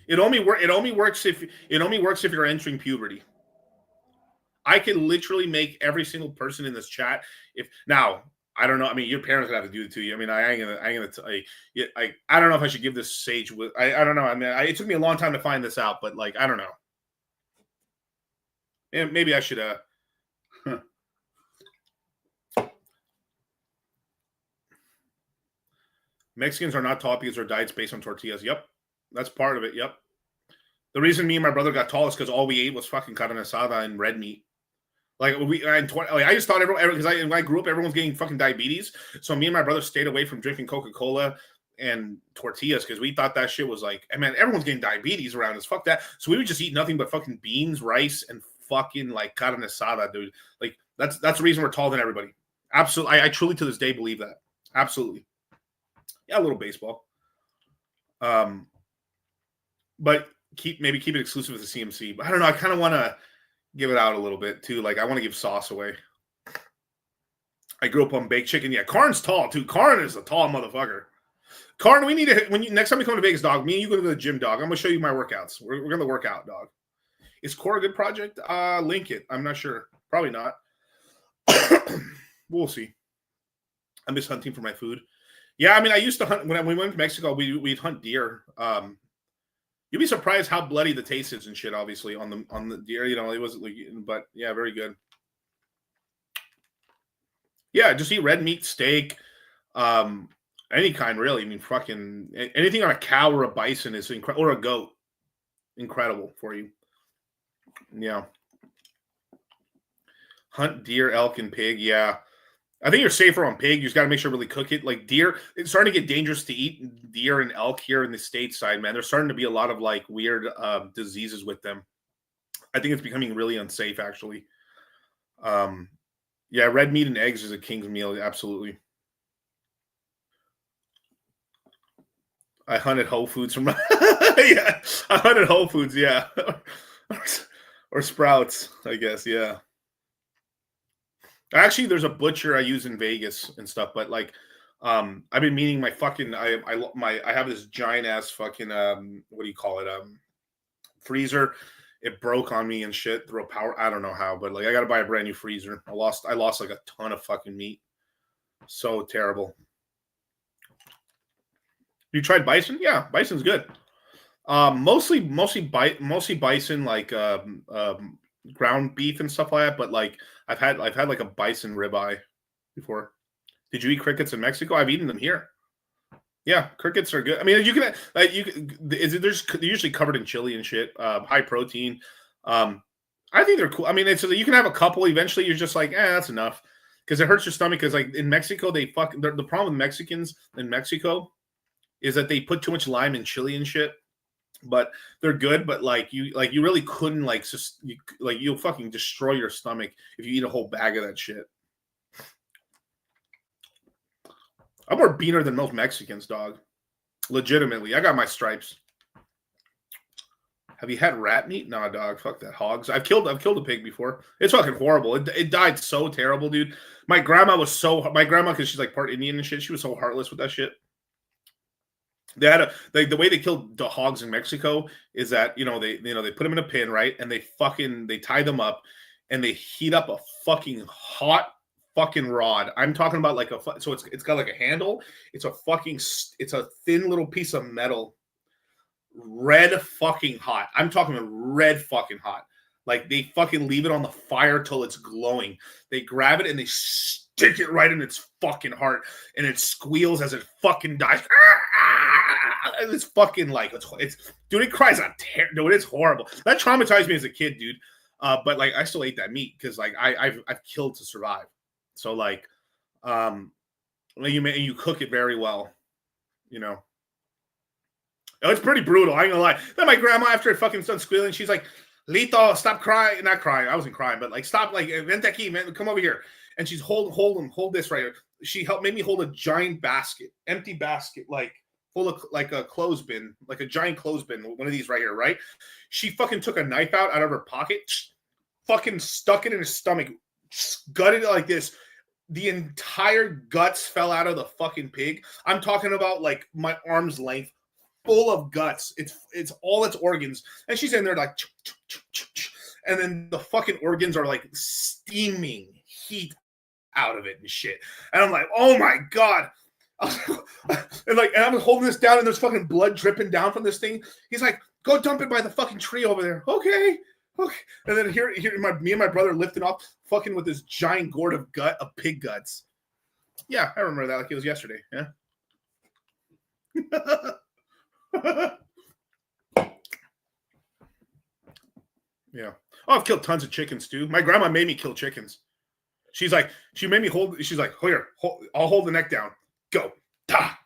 It only works if you're entering puberty. I can literally make every single person in this chat. Now, I don't know. I mean, your parents would have to do it to you. I mean, I ain't gonna tell you. I don't know if I should give this sage. I don't know. I mean, it took me a long time to find this out, but like, I don't know. And maybe I should. Mexicans are not tall because their diet's based on tortillas. Yep, that's part of it. Yep. The reason me and my brother got tall is because all we ate was fucking carne asada and red meat. Like I just thought because when I grew up, everyone's getting fucking diabetes. So me and my brother stayed away from drinking Coca-Cola and tortillas because we thought that shit was like, I mean, everyone's getting diabetes around us. Fuck that. So we would just eat nothing but fucking beans, rice, and fucking like carne asada, dude. Like that's the reason we're taller than everybody. Absolutely. I truly to this day believe that. Absolutely. Yeah, a little baseball. But keep it exclusive with the CMC. But I don't know. I kind of want to give it out a little bit too. Like I want to give sauce away. I grew up on baked chicken. Yeah, Karn's tall too. Karn is a tall motherfucker. Karn, we need to next time we come to Vegas, dog. Me and you go to the gym, dog. I'm gonna show you my workouts. We're gonna work out, dog. Is Core a good project? Link it. I'm not sure. Probably not. We'll see. I miss hunting for my food. Yeah, I mean, I used to hunt when we went to Mexico. We'd hunt deer. You'd be surprised how bloody the taste is and shit. Obviously, on the deer, you know, it wasn't like, but yeah, very good. Yeah, just eat red meat, steak, any kind really. I mean, fucking anything on a cow or a bison is incredible, or a goat, incredible for you. Yeah, hunt deer, elk, and pig. Yeah. I think you're safer on pig. You just got to make sure to really cook it. Like deer, it's starting to get dangerous to eat deer and elk here in the stateside, man. There's starting to be a lot of like weird diseases with them. I think it's becoming really unsafe, actually. Yeah, red meat and eggs is a king's meal. Absolutely. I hunted Whole Foods from yeah, I hunted Whole Foods, yeah. Or Sprouts, I guess, yeah. Actually, there's a butcher I use in Vegas and stuff, but like, I've been meaning my fucking, I have this giant ass fucking, what do you call it? Freezer. It broke on me and shit through a power. I don't know how, but like, I got to buy a brand new freezer. I lost like a ton of fucking meat. So terrible. You tried bison? Yeah, bison's good. Mostly bison, like, ground beef and stuff like that, but like I've had like a bison ribeye before. Did you eat crickets in Mexico? I've eaten them here. Yeah, crickets are good. I mean, you can like they're usually covered in chili and shit. High protein. I think they're cool. I mean, it's you can have a couple. Eventually, you're just like, that's enough because it hurts your stomach. Because like in Mexico, the problem with Mexicans in Mexico is that they put too much lime and chili and shit. But they're good, but like you really couldn't you'll fucking destroy your stomach if you eat a whole bag of that shit. I'm more beaner than most Mexicans, dog. Legitimately, I got my stripes. Have you had rat meat? Nah, dog. Fuck that. Hogs. I've killed a pig before. It's fucking horrible. It died so terrible, dude. My grandma, because she's like part Indian and shit. She was so heartless with that shit. They had the way they killed the hogs in Mexico is that they put them in a pen, right, and they tie them up and they heat up a fucking hot fucking rod. I'm talking about like so it's got like a handle. It's a thin little piece of metal, red fucking hot. I'm talking about red fucking hot. Like they fucking leave it on the fire till it's glowing. They grab it and they stick it right in its fucking heart, and it squeals as it fucking dies. It's fucking like it's dude. It cries out, dude. It's horrible. That traumatized me as a kid, dude. But like I still ate that meat because like I've killed to survive. So like, you cook it very well, Oh, it's pretty brutal. I ain't gonna lie. Then my grandma, after it fucking started squealing, she's like, "Lito, stop crying." Not crying. I wasn't crying, but like, stop. Like, vente aquí, man. Come over here. And she's hold this right here. She made me hold a giant basket, empty basket, like full of like a clothesbin, like a giant clothesbin, one of these right here, right? She fucking took a knife out of her pocket, fucking stuck it in his stomach, gutted it like this. The entire guts fell out of the fucking pig. I'm talking about like my arm's length, full of guts. It's all its organs. And she's in there like, and then the fucking organs are like steaming heat out of it and shit. And I'm like, oh my God. And I'm holding this down and there's fucking blood dripping down from this thing. He's like, go dump it by the fucking tree over there. Okay. And then here me and my brother lifting off fucking with this giant gourd of pig guts. Yeah, I remember that like it was yesterday. Yeah. Yeah. Oh, I've killed tons of chickens, too. My grandma made me kill chickens. She made me hold, she's like, here, I'll hold the neck down. Go. Ta.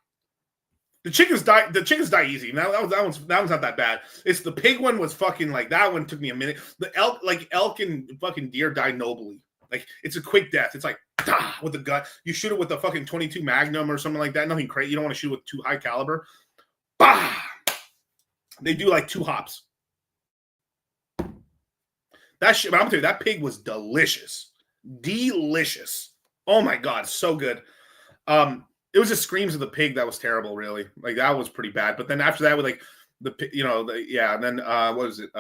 The chickens die easy. Now that one's not that bad. It's the pig one was fucking like that one took me a minute. The elk and fucking deer die nobly. Like it's a quick death. It's like with the gun. You shoot it with the fucking 22 Magnum or something like that. Nothing crazy. You don't want to shoot with too high caliber. Bah! They do like 2 hops. That shit. I'm telling you, that pig was delicious. Delicious. Oh my god, so good. It was the screams of the pig that was terrible, really. Like that was pretty bad. But then after that, with like and then what is it?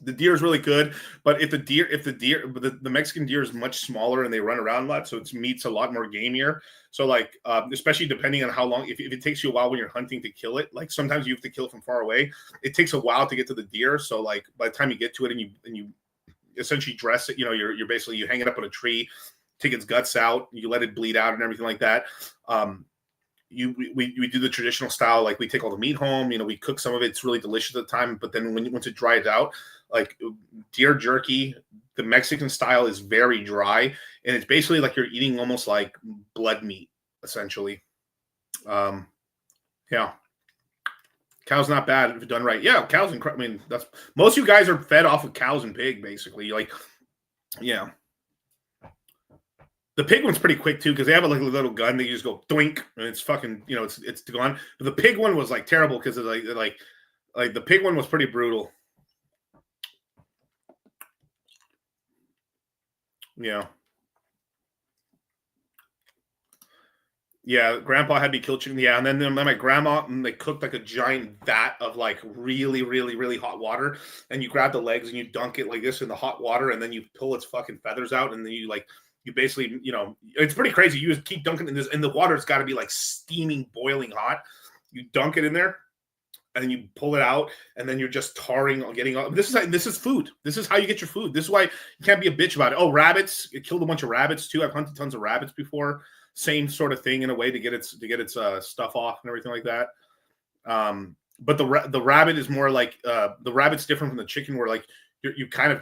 The deer is really good, but if the Mexican deer is much smaller and they run around a lot, so its meat's a lot more gamier. So like, especially depending on how long, if it takes you a while when you're hunting to kill it, like sometimes you have to kill it from far away. It takes a while to get to the deer. So like by the time you get to it and you essentially dress it, you're basically, you hang it up on a tree, take its guts out, you let it bleed out and everything like that. We do the traditional style, like we take all the meat home, we cook some of it. It's really delicious at the time, but then once it dries out, like deer jerky, the Mexican style is very dry, and it's basically like you're eating almost like blood meat, essentially. Yeah. Cow's not bad if done right. Yeah, cows incredible. I mean, that's most of you guys are fed off of cows and pig, basically. Like, yeah. The pig one's pretty quick too, because they have a little gun that you just go doink and it's fucking, it's gone. But the pig one was like terrible because like the pig one was pretty brutal. Yeah. Yeah, grandpa had me kill chicken. Yeah, and then my grandma, they cooked like a giant vat of like really, really, really hot water. And you grab the legs and you dunk it like this in the hot water, and then you pull its fucking feathers out, and then you basically, it's pretty crazy. You just keep dunking in this, and the water's got to be like steaming, boiling hot. You dunk it in there, and then you pull it out, and then you're just tarring, getting all. This is food. This is how you get your food. This is why you can't be a bitch about it. Oh, rabbits! It killed a bunch of rabbits too. I've hunted tons of rabbits before. Same sort of thing in a way to get its stuff off and everything like that. But the rabbit is more like the rabbit's different from the chicken, where like you can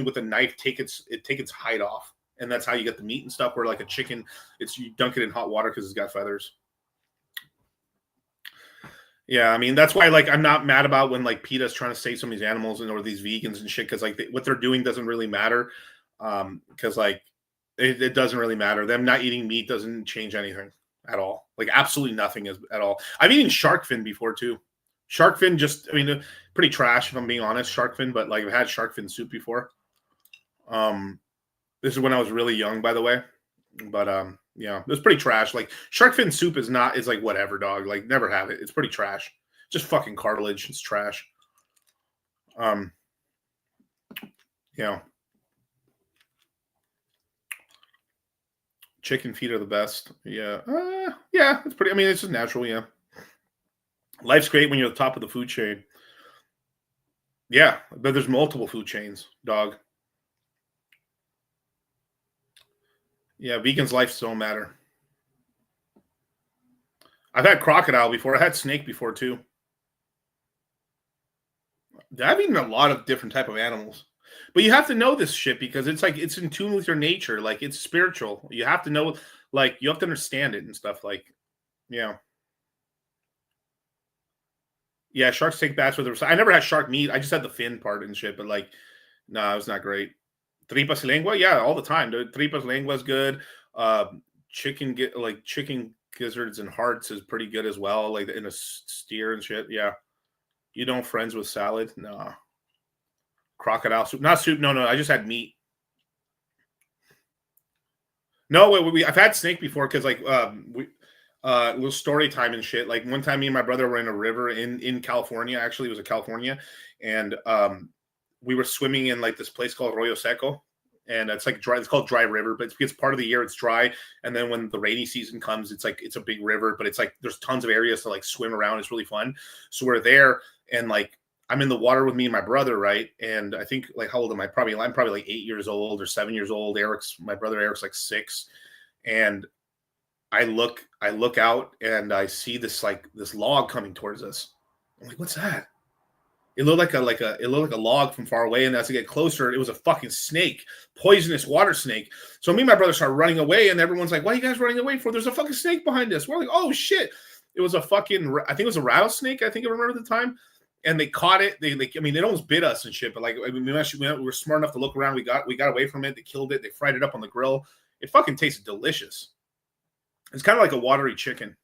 with a knife take its hide off, and that's how you get the meat and stuff. Where like a chicken, you dunk it in hot water because it's got feathers. Yeah, I mean that's why like I'm not mad about when like PETA's trying to save some of these animals or these vegans and shit, because like what they're doing doesn't really matter, because like it doesn't really matter. Them not eating meat doesn't change anything at all. Like absolutely nothing at all. I've eaten shark fin before too. Shark fin, pretty trash if I'm being honest. Shark fin, but like I've had shark fin soup before. This is when I was really young, by the way. But yeah, it was pretty trash. Like shark fin soup is like whatever, dog. Like never have it. It's pretty trash. Just fucking cartilage. It's trash. Yeah. Chicken feet are the best. Yeah. Yeah, it's pretty. I mean, it's just natural. Yeah. Life's great when you're at the top of the food chain. Yeah, but there's multiple food chains, dog. Yeah, vegans' lives don't matter. I've had crocodile before. I had snake before too. I've eaten a lot of different type of animals. But you have to know this shit because it's like it's in tune with your nature. Like it's spiritual. You have to know, like you have to understand it and stuff. Like, yeah. Yeah, sharks take baths with their. I never had shark meat. I just had the fin part and shit. But like, no, it was not great. Tripas y lengua, yeah, all the time. Dude. Tripas lengua is good. Chicken gizzards and hearts is pretty good as well. Like in a steer and shit. Yeah. You don't friends with salad? No. Crocodile soup, not soup. No. I just had meat. No, I've had snake before because like little story time and shit. Like one time, me and my brother were in a river in California. Actually, it was in California, and we were swimming in like this place called Arroyo Seco, and it's like dry. It's called Dry River, but it's part of the year it's dry, and then when the rainy season comes, it's like it's a big river, but it's like there's tons of areas to like swim around. It's really fun. So we're there, and like. I'm in the water with me and my brother, right? And I think like how old am I? I'm probably like 8 years old or 7 years old. My brother Eric's like 6. And I look out and I see this log coming towards us. I'm like, what's that? It looked like a log from far away, and as I get closer, it was a fucking snake, poisonous water snake. So me and my brother started running away, and everyone's like, "What are you guys running away for? There's a fucking snake behind us." We're like, "Oh shit!" It was a fucking, I think it was a rattlesnake. I think I remember at the time, and they caught it. I mean, it almost bit us and shit. But like, I mean, we were smart enough to look around. We got away from it. They killed it. They fried it up on the grill. It fucking tasted delicious. It's kind of like a watery chicken.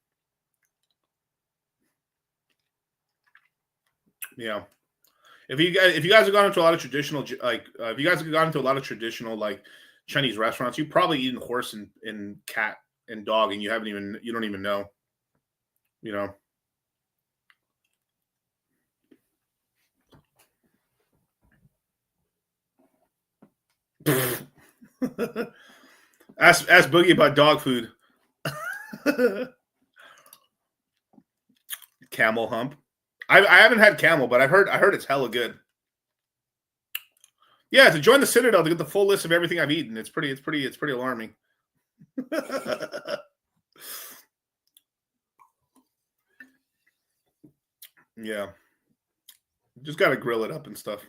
Yeah. If you guys have gone into a lot of traditional, like if you guys have gone into a lot of traditional like Chinese restaurants, you've probably eaten horse and cat and dog, and you don't even know. You know. ask Boogie about dog food. Camel hump. I haven't had camel, but I heard it's hella good. Yeah, to join the Citadel to get the full list of everything I've eaten. It's pretty alarming. Yeah. Just gotta grill it up and stuff.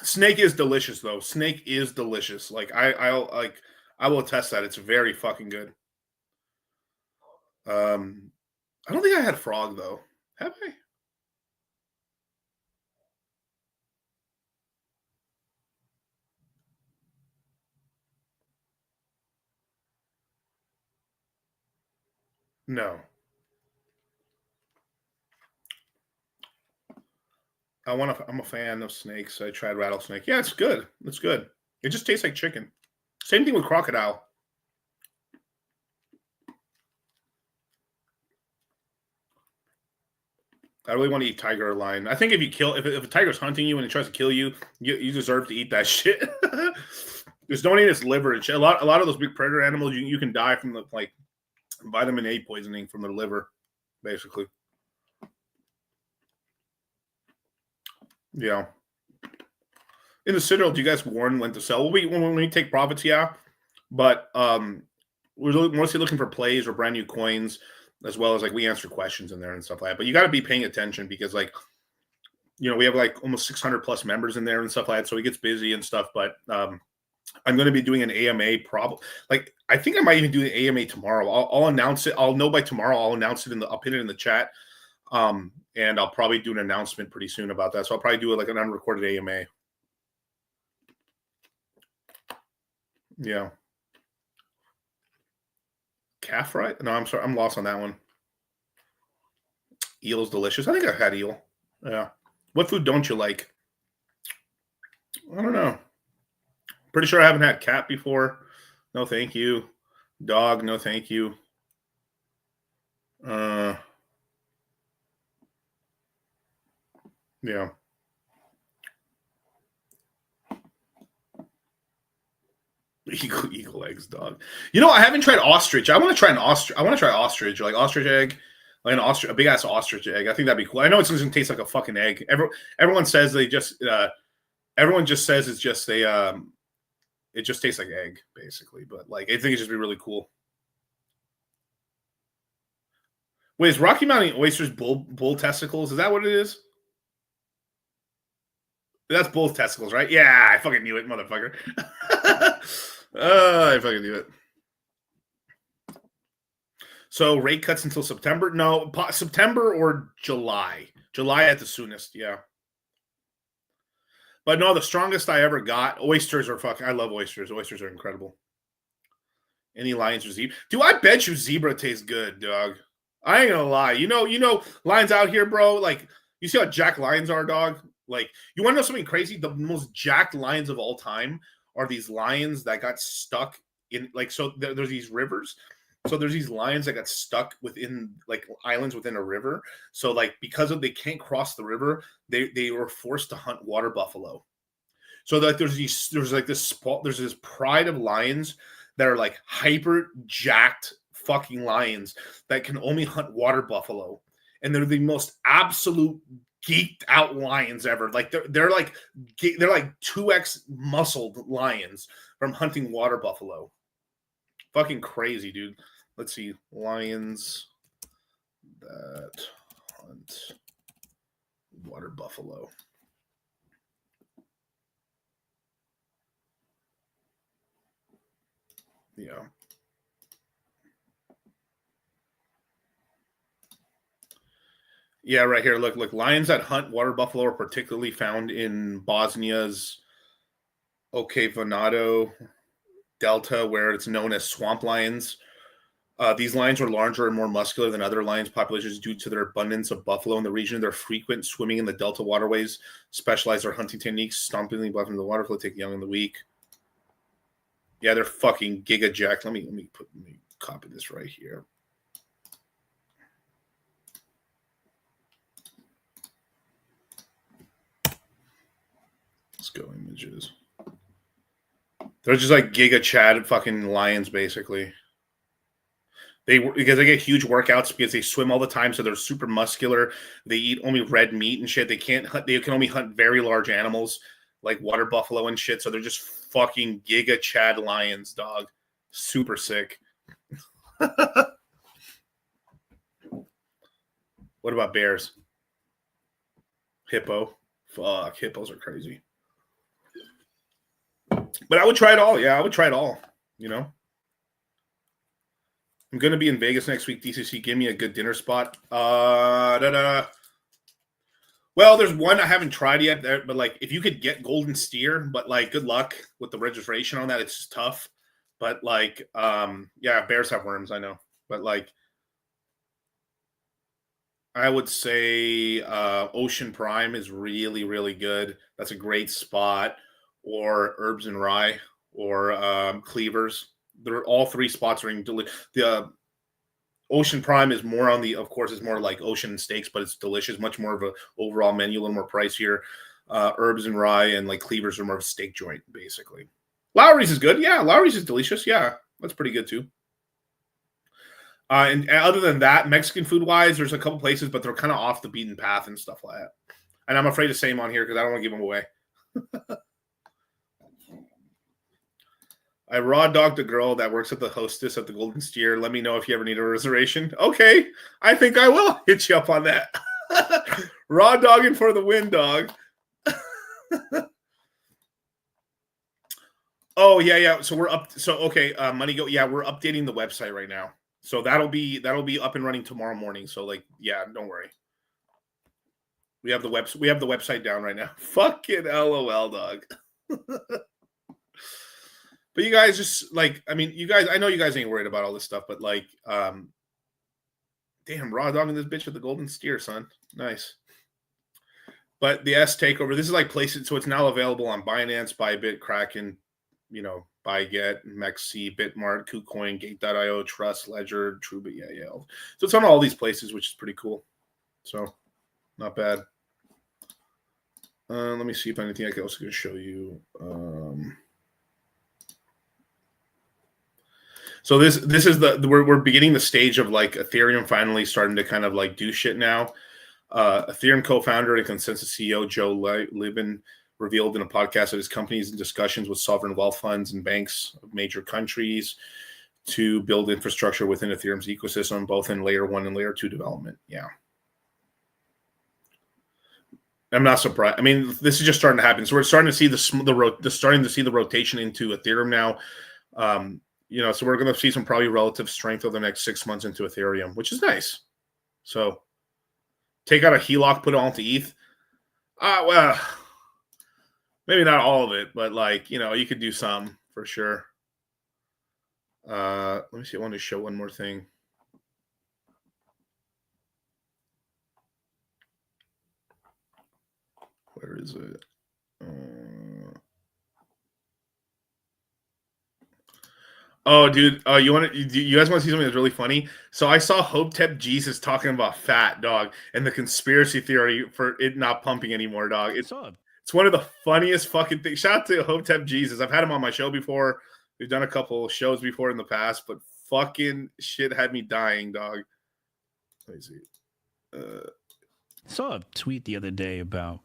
Snake is delicious though. Snake is delicious. Like I will attest that it's very fucking good. I don't think I had frog though. Have I? No. I'm a fan of snakes. I tried rattlesnake. Yeah, it's good. It's good. It just tastes like chicken. Same thing with crocodile. I really want to eat tiger or lion. I think if a tiger's hunting you and it tries to kill you, you deserve to eat that shit. Just don't eat its liver. A lot of those big predator animals, you can die from the like vitamin A poisoning from their liver, basically. Yeah. In the Citadel, do you guys warn when to sell? When we take profits, yeah. But we're mostly looking for plays or brand new coins, as well as like we answer questions in there and stuff like that. But you got to be paying attention because like, we have like almost 600 plus members in there and stuff like that. So it gets busy and stuff. But I'm going to be doing an AMA like I think I might even do an AMA tomorrow. I'll announce it. I'll know by tomorrow. I'll announce it I'll pin it in the chat. And I'll probably do an announcement pretty soon about that. So I'll probably do it like an unrecorded AMA. Yeah. Calf fry? No, I'm sorry. I'm lost on that one. Eel is delicious. I think I've had eel. Yeah. What food don't you like? I don't know. Pretty sure I haven't had cat before. No, thank you. Dog, no, thank you. Yeah. Eagle eggs, dog. I haven't tried ostrich. I want to try an ostrich. I want to try ostrich, like ostrich egg, like a big ass ostrich egg. I think that'd be cool. I know it doesn't taste like a fucking egg. Everyone says everyone just says it just tastes like egg, basically. But like, I think it'd just be really cool. Wait, is Rocky Mountain oysters bull testicles? Is that what it is? That's bull testicles, right? Yeah, I fucking knew it, motherfucker. I fucking knew it. So rate cuts until September? No, September or July. July at the soonest, yeah. But no, the strongest I ever got, oysters are fucking, I love oysters. Oysters are incredible. Any lions or zebra? Dude, I bet you zebra tastes good, dog. I ain't gonna lie. You know, lions out here, bro. Like, you see how jacked lions are, dog? Like, you want to know something crazy? The most jacked lions of all time are these lions that got stuck in, like, so there's these rivers. So there's these lions that got stuck within, like, islands within a river. So, like, because they can't cross the river, they were forced to hunt water buffalo. So, like, there's this pride of lions that are, like, hyper jacked fucking lions that can only hunt water buffalo. And they're the most absolute geeked out lions ever. Like they're like 2x muscled lions from hunting water buffalo. Fucking crazy, dude. Let's see. Lions that hunt water buffalo. Yeah. Yeah, right here. Look. Lions that hunt water buffalo are particularly found in Bosnia's Venado Delta, where it's known as swamp lions. These lions are larger and more muscular than other lions populations due to their abundance of buffalo in the region. They're frequent swimming in the delta waterways, specialize their hunting techniques, stomping the buffalo in the water flow, take young in the week. Yeah, they're fucking giga jacked. Let me copy this right here. Let's go images. They're just like giga Chad fucking lions, basically. Because they get huge workouts because they swim all the time, so they're super muscular. They eat only red meat and shit. They can't hunt. They can only hunt very large animals like water buffalo and shit. So they're just fucking giga Chad lions, dog. Super sick. What about bears? Hippo. Fuck, hippos are crazy. But I would try it all. Yeah, I would try it all. You know? I'm going to be in Vegas next week, DCC. Give me a good dinner spot. Well, there's one I haven't tried yet, but like if you could get golden steer, but like good luck with the registration on that. It's just tough. But like, yeah, bears have worms, I know. But like, I would say Ocean Prime is really, really good. That's a great spot. Or Herbs and Rye or Cleavers. They're all three spots are in the Ocean Prime is more on the, of course, it's more like ocean steaks, but it's delicious. Much more of a overall menu, a little more pricier. Herbs and Rye and like Cleavers are more of a steak joint, basically. Lowry's is good. Yeah, Lowry's is delicious. Yeah, that's pretty good too. And other than that, Mexican food wise, there's a couple places, but they're kind of off the beaten path and stuff like that. And I'm afraid to say them on here because I don't want to give them away. I raw dogged a girl that works at the hostess at the Golden Steer. Let me know if you ever need a reservation. Okay, I think I will hit you up on that. Raw dogging for the win, dog. Oh yeah. So we're up. So okay, Money Go. Yeah, we're updating the website right now. So that'll be up and running tomorrow morning. So like, yeah, don't worry. We have the website down right now. Fucking LOL, dog. But you guys just like, I mean, you guys, I know you guys ain't worried about all this stuff, but like, damn, raw dogging this bitch with the Golden Steer, son. Nice. But the S takeover, this is like places, so it's now available on Binance, Bybit, Kraken, you know, Buyget, Mexi, Bitmart, KuCoin, Gate.io, Trust, Ledger, Truebit, yeah. So it's on all these places, which is pretty cool. So not bad. Let me see if anything I can also show you. So this is we're beginning the stage of like Ethereum finally starting to kind of like do shit now. Ethereum co-founder and Consensus CEO Joe Lubin revealed in a podcast that his company is in discussions with sovereign wealth funds and banks of major countries to build infrastructure within Ethereum's ecosystem, both in layer 1 and layer 2 development. Yeah. I'm not surprised. I mean, this is just starting to happen. So we're starting to see the rotation into Ethereum now. You know, so we're going to see some probably relative strength over the next 6 months into Ethereum, which is nice. So take out a HELOC, put it all into ETH. Well, maybe not all of it, but like, you know, you could do some for sure. Let me see. I want to show one more thing. Where is it? Oh, dude. You guys want to see something that's really funny? So I saw Hopetep Jesus talking about fat, dog, and the conspiracy theory for it not pumping anymore, dog. It's one of the funniest fucking things. Shout out to Hopetep Jesus. I've had him on my show before. We've done a couple shows before in the past, but fucking shit had me dying, dog. Let me see. Saw a tweet the other day about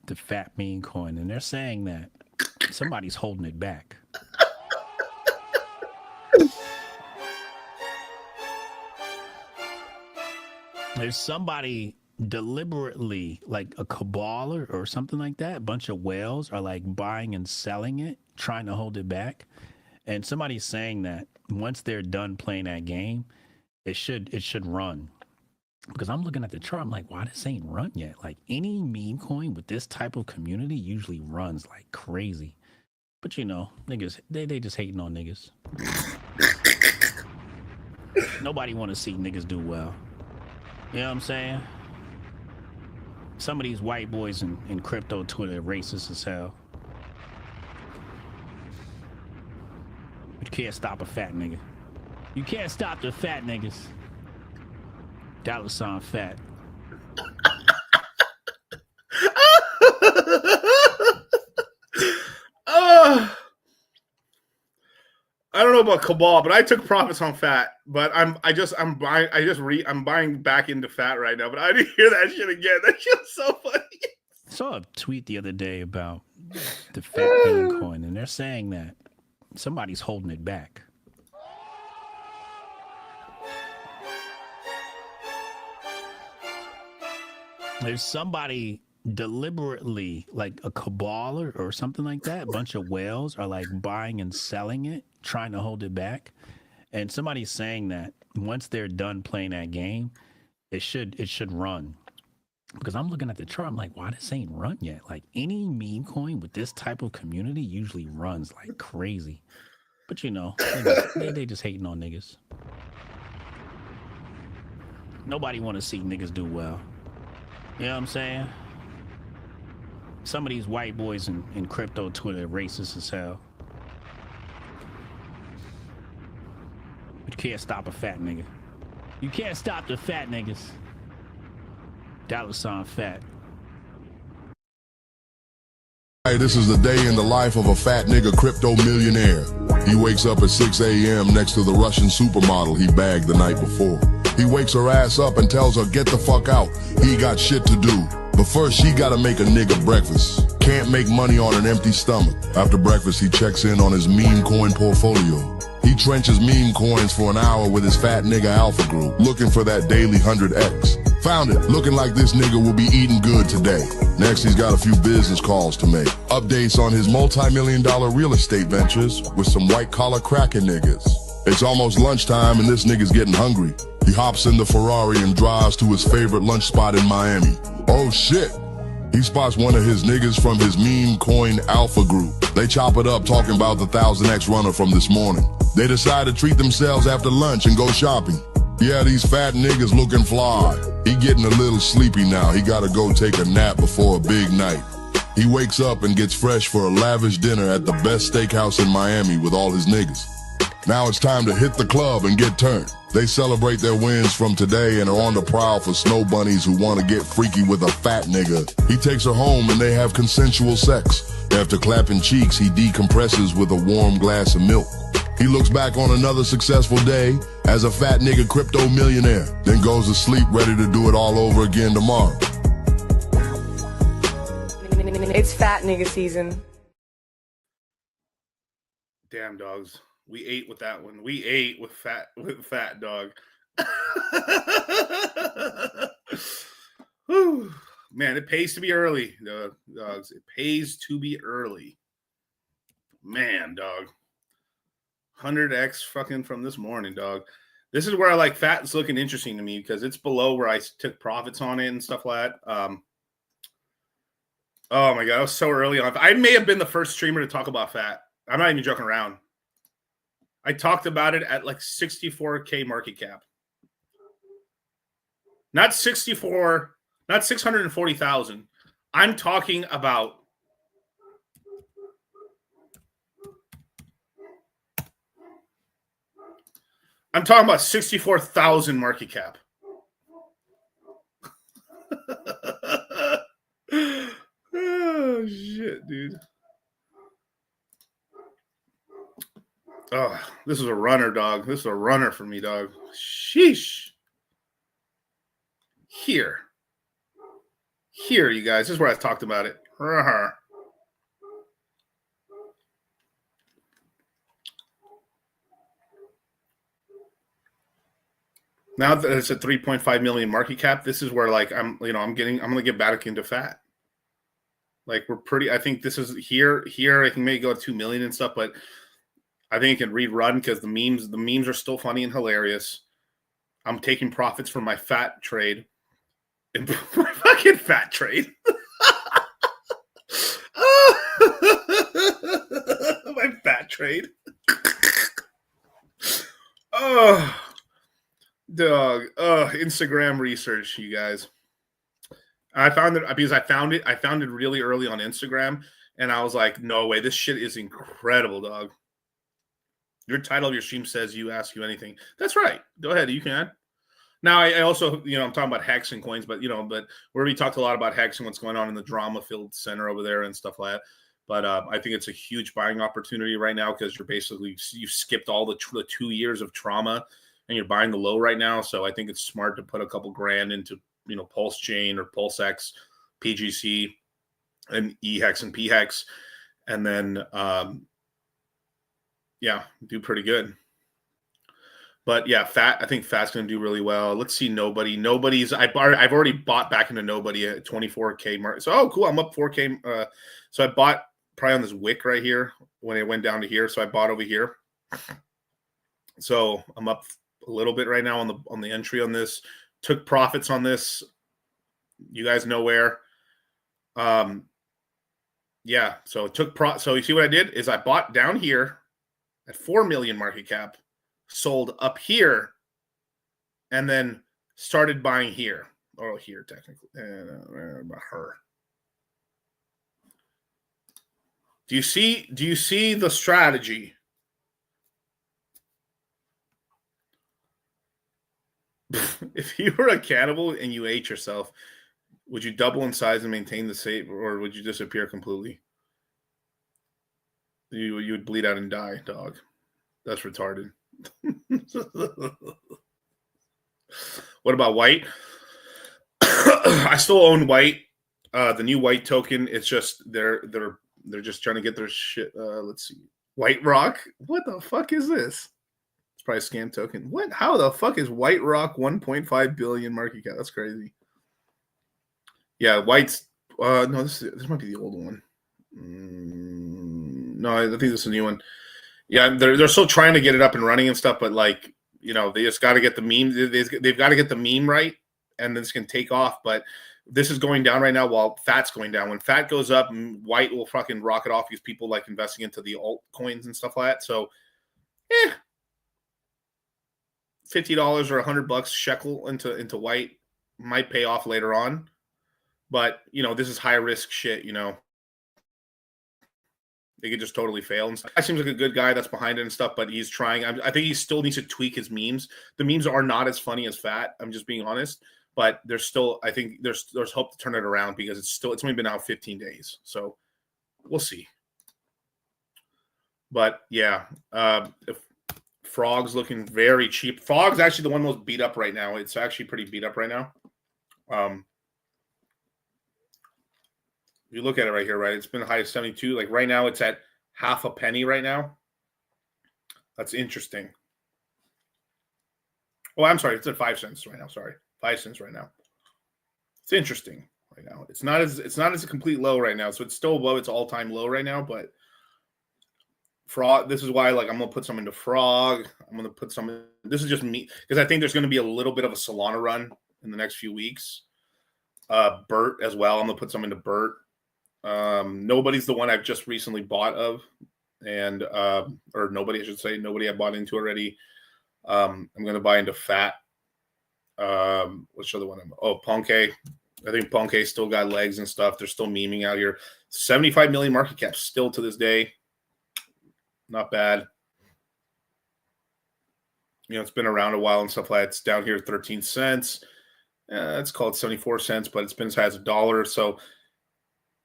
the fat meme coin, and they're saying that somebody's holding it back. There's somebody deliberately, like a cabal or something like that, a bunch of whales are like buying and selling it, trying to hold it back. And somebody's saying that once they're done playing that game, it should run. Because I'm looking at the chart, I'm like, why this ain't run yet? Like any meme coin with this type of community usually runs like crazy. But you know, niggas, they just hating on niggas. Nobody want to see niggas do well. You know what I'm saying? Some of these white boys in crypto Twitter racist as hell. But you can't stop a fat nigga. You can't stop the fat niggas. $ fat. I don't know about cabal, but I took profits on fat. But I'm buying back into fat right now. But I didn't hear that shit again. That shit was so funny. I saw a tweet the other day about the fat meme coin, and they're saying that somebody's holding it back. There's somebody deliberately, like a cabal or something like that, a bunch of whales are like buying and selling it, trying to hold it back. And somebody's saying that once they're done playing that game, it should run. Because I'm looking at the chart, I'm like, why this ain't run yet? Like any meme coin with this type of community usually runs like crazy. But you know, they just hating on niggas. Nobody want to see niggas do well. You know what I'm saying? Some of these white boys in crypto Twitter racist as hell. But you can't stop a fat nigga. You can't stop the fat niggas. $ fat. Hey, this is the day in the life of a fat nigga crypto millionaire. He wakes up at 6 a.m. next to the Russian supermodel he bagged the night before. He wakes her ass up and tells her, get the fuck out. He got shit to do. But first, she gotta make a nigga breakfast. Can't make money on an empty stomach. After breakfast, he checks in on his meme coin portfolio. He trenches meme coins for an hour with his fat nigga alpha group, looking for that daily 100x. Found it, looking like this nigga will be eating good today. Next, he's got a few business calls to make. Updates on his multi-million-dollar real estate ventures with some white-collar cracking niggas. It's almost lunchtime and this nigga's getting hungry. He hops in the Ferrari and drives to his favorite lunch spot in Miami. Oh shit! He spots one of his niggas from his meme coin alpha group. They chop it up talking about the 1000x runner from this morning. They decide to treat themselves after lunch and go shopping. Yeah, these fat niggas looking fly. He getting a little sleepy now. He gotta go take a nap before a big night. He wakes up and gets fresh for a lavish dinner at the best steakhouse in Miami with all his niggas. Now it's time to hit the club and get turned. They celebrate their wins from today and are on the prowl for snow bunnies who want to get freaky with a fat nigga. He takes her home and they have consensual sex. After clapping cheeks, he decompresses with a warm glass of milk. He looks back on another successful day as a fat nigga crypto millionaire, then goes to sleep ready to do it all over again tomorrow. It's fat nigga season. Damn dogs. We ate with that one. We ate with fat dog. Whew. Man, it pays to be early, dogs. It pays to be early. Man, dog. 100x fucking from this morning, dog. This is where I like fat is looking interesting to me because it's below where I took profits on it and stuff like that. Oh my God, I was so early on. I may have been the first streamer to talk about fat. I'm not even joking around. I talked about it at like 64K market cap. Not 64, not 640,000. I'm talking about I'm talking about 64,000 market cap. Oh shit, dude. Oh, this is a runner, dog. This is a runner for me, dog. Sheesh. Here, you guys. This is where I talked about it. Now that it's a 3.5 million market cap, this is where like I'm gonna get back into fat. Like we're pretty. I think this is here. I can maybe go 2 million and stuff, but I think it can rerun because the memes are still funny and hilarious. I'm taking profits from my fat trade. And my fucking fat trade. My fat trade. Oh, dog. Instagram research, you guys. I found it because I found it really early on Instagram, and I was like, no way, this shit is incredible, dog. Your title of your stream says you ask you anything. That's right. Go ahead, you can. Now, I also, I'm talking about Hex and coins, but, but where we talked a lot about Hex and what's going on in the drama-filled center over there and stuff like that. But I think it's a huge buying opportunity right now because you've skipped all the 2 years of trauma and you're buying the low right now. So I think it's smart to put a couple grand into, Pulse Chain or PulseX, PGC, and E-Hex and P-Hex. And then, do pretty good. But yeah, I think Fat's going to do really well. Let's see Nobody. I've already bought back into Nobody at 24K mark. So, cool. I'm up 4K. So I bought probably on this wick right here when it went down to here. So I bought over here. So I'm up a little bit right now on the entry on this. Took profits on this. You guys know where. Yeah. So it took So you see what I did is I bought down here at 4 million market cap. Sold up here, and then started buying here. Or here, technically. About her. Do you see the strategy? If you were a cannibal and you ate yourself, would you double in size and maintain the same, or would you disappear completely? You would bleed out and die, dog. That's retarded. What about white? I still own white. The new white token. It's just they're just trying to get their shit. Let's see. White Rock. What the fuck is this? It's probably a scam token. What? How the fuck is White Rock 1.5 billion market cap? That's crazy. Yeah, white's. No, this might be the old one. No, I think this is a new one. Yeah, they're still trying to get it up and running and stuff, but like, they just got to get the meme. They've got to get the meme right, and this can take off. But this is going down right now while Fat's going down. When Fat goes up, white will fucking rocket off because people like investing into the altcoins and stuff like that. So, $50 or $100 shekel into white might pay off later on. But this is high risk shit. They could just totally fail. And that seems like a good guy that's behind it and stuff, but he's trying. I think he still needs to tweak his memes. The memes are not as funny as Fat. I'm just being honest, but there's still, I think there's hope to turn it around because it's only been out 15 days. So we'll see. But yeah, if Frog's looking very cheap. Frog's actually the one most beat up right now. It's actually pretty beat up right now. You look at it right here, right? It's been high as 72. Like right now, it's at half a penny right now. That's interesting. Oh, I'm sorry. It's at 5 cents right now. Sorry, 5 cents right now. It's interesting right now. It's not as a complete low right now, so it's still above its all-time low right now. But Frog. This is why, like, I'm gonna put some into Frog. I'm gonna put some. This is just me because I think there's gonna be a little bit of a Solana run in the next few weeks. Bert as well. I'm gonna put some into Bert. Nobody's the one I've just recently bought of, and or nobody, I should say, nobody I bought into already. I'm gonna buy into Fat. Which other one? Ponke. I think Ponke still got legs and stuff. They're still memeing out here. 75 million market cap still to this day. Not bad. It's been around a while and stuff like that. It's down here at 13 cents. It's called 74 cents, but it's been as high as $1. So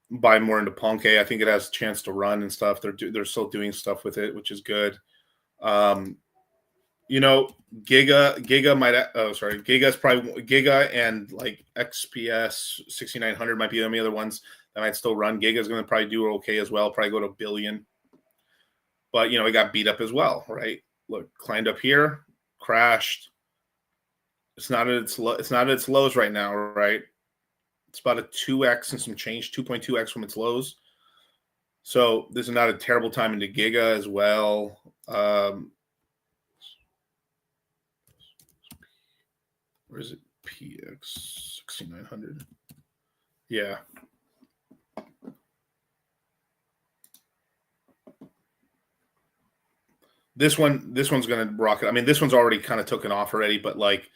buy more into Ponke. I think it has a chance to run and stuff. They're still doing stuff with it, which is good. Giga might. Giga's probably Giga and like XPS 6900 might be the only other ones that might still run. Giga's going to probably do okay as well. Probably go to $1 billion. But it got beat up as well, right? Look, climbed up here, crashed, It's not at its lows right now, right? It's about a 2x and some change, 2.2x from its lows. So this is not a terrible time into Giga as well. Where is it? PX 6900. Yeah. This one's gonna rocket. I mean, this one's already kind of taken off already, but like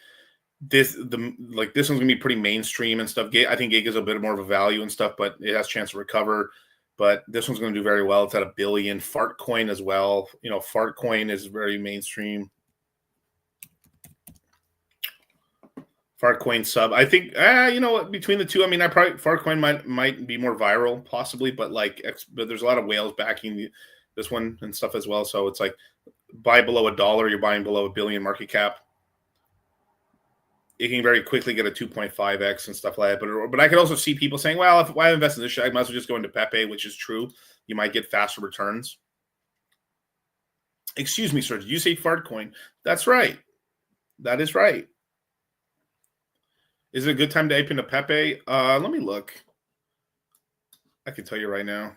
this one's gonna be pretty mainstream and stuff. I think Giga's a bit more of a value and stuff, but it has a chance to recover. But this one's gonna do very well. It's at $1 billion. Fart coin as well. You know, Fart coin is very mainstream. Fartcoin sub. I think you know what, between the two, I mean, Fartcoin might be more viral possibly, but but there's a lot of whales backing this one and stuff as well. So it's like buy below $1, you're buying below $1 billion market cap. You can very quickly get a 2.5x and stuff like that. But I could also see people saying, well, if I invest in this shit, I might as well just go into Pepe, which is true. You might get faster returns. Excuse me, sir. Did you say Fartcoin? That's right. That is right. Is it a good time to open a Pepe? Let me look. I can tell you right now.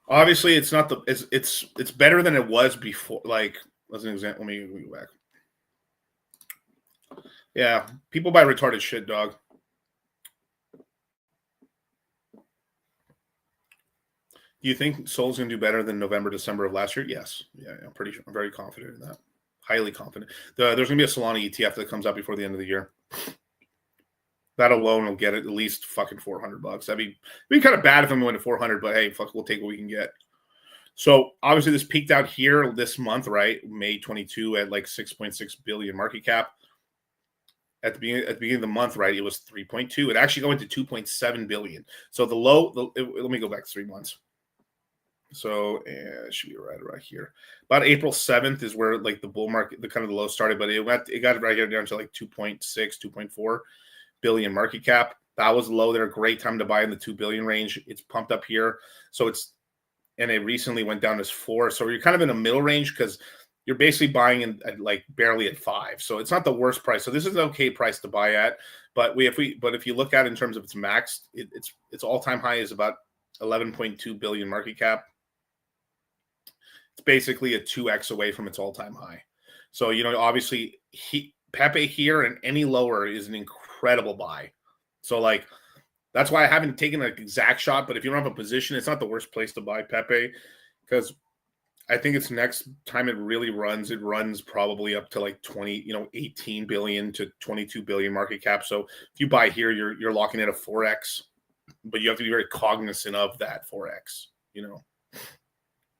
Obviously, it's not it's better than it was before. Like, as an example, let me go back. Yeah, people buy retarded shit, dog. Do you think Sol's going to do better than November, December of last year? Yes. Yeah, I'm pretty sure. I'm very confident in that. Highly confident. There's going to be a Solana ETF that comes out before the end of the year. That alone will get it at least fucking $400. It'd be kind of bad if I'm going to 400, but hey, fuck, we'll take what we can get. So obviously this peaked out here this month, right? May 22 at like 6.6 billion market cap. At the beginning of the month, right, it was 3.2. It actually went to 2.7 billion. So let me go back 3 months. So it should be right here. About April 7th is where like the bull market, the kind of the low started, but it got right here down to like 2.6, 2.4 billion market cap. That was low there. Great time to buy in the 2 billion range. It's pumped up here. So and it recently went down to 4. So you're kind of in a middle range because you're basically buying at like barely at 5. So it's not the worst price. So this is an okay price to buy at. But if you look at it in terms of its max, its all-time high is about 11.2 billion market cap. It's basically a 2x away from its all-time high. So, you know, obviously Pepe here and any lower is an incredible buy. So like, that's why I haven't taken an exact shot, but if you don't have a position, it's not the worst place to buy Pepe because I think its next time it really runs, it runs probably up to like 18 billion to 22 billion market cap. So if you buy here, you're locking in a 4x, but you have to be very cognizant of that 4x, you know?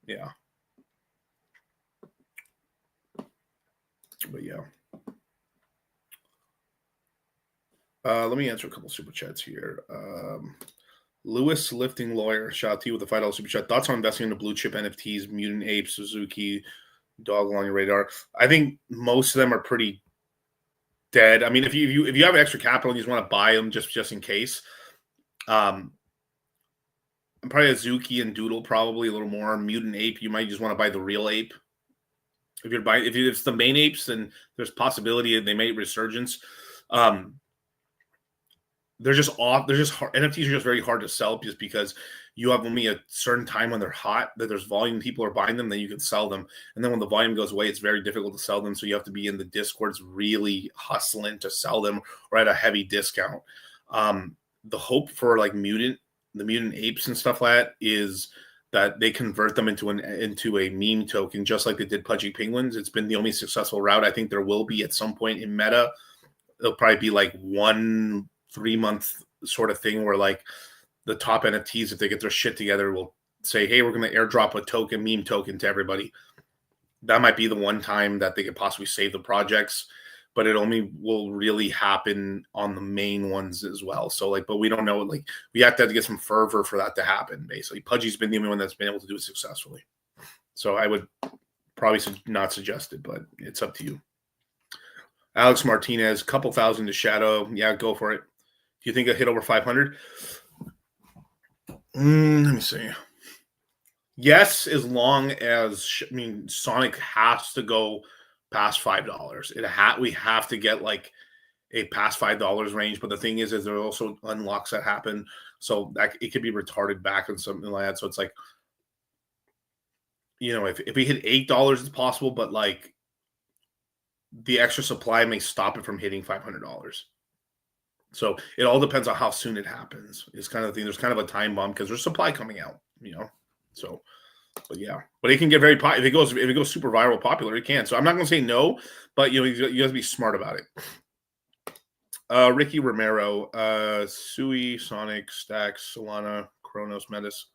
Yeah. But yeah. Let me answer a couple super chats here. Lewis Lifting Lawyer, shout out to you with the $5 super chat. Thoughts on investing in the blue chip NFTs, Mutant Ape, Suzuki, Dog on your radar? I think most of them are pretty dead. I mean, if you have extra capital and you just want to buy them just in case, I'm probably a Zuki and Doodle, probably a little more. Mutant Ape, you might just want to buy the real ape. If it's the main apes, then there's possibility they may resurgence. They're just off. They're just hard. NFTs are just very hard to sell just because you have only a certain time when they're hot, that there's volume, people are buying them, then you can sell them. And then when the volume goes away, it's very difficult to sell them. So you have to be in the Discords really hustling to sell them or at a heavy discount. The hope for like the mutant apes and stuff like that is that they convert them into a meme token, just like they did Pudgy Penguins. It's been the only successful route. I think there will be at some point in meta. It'll probably be like 1 3-month sort of thing where like the top NFTs, if they get their shit together, will say, hey, we're going to airdrop a meme token to everybody. That might be the one time that they could possibly save the projects, but it only will really happen on the main ones as well. So like, but we don't know, like we have to get some fervor for that to happen. Basically Pudgy's been the only one that's been able to do it successfully. So I would probably not suggest it, but it's up to you. Alex Martinez, couple thousand to Shadow. Yeah, go for it. you think it hit over 500? Let me see. Yes, as long as Sonic has to go past $5. We have to get like a past $5 range. But the thing is there are also unlocks that happen, so that it could be retarded back and something like that. So it's like, if we hit $8, it's possible, but like the extra supply may stop it from hitting $500. So it all depends on how soon it happens. It's kind of the thing. There's kind of a time bomb because there's supply coming out, So, but yeah, but it can get very popular if it goes super viral popular. It can. So I'm not going to say no, but you have to be smart about it. Ricky Romero, Sui, Sonic, Stax, Solana, Kronos, Metis.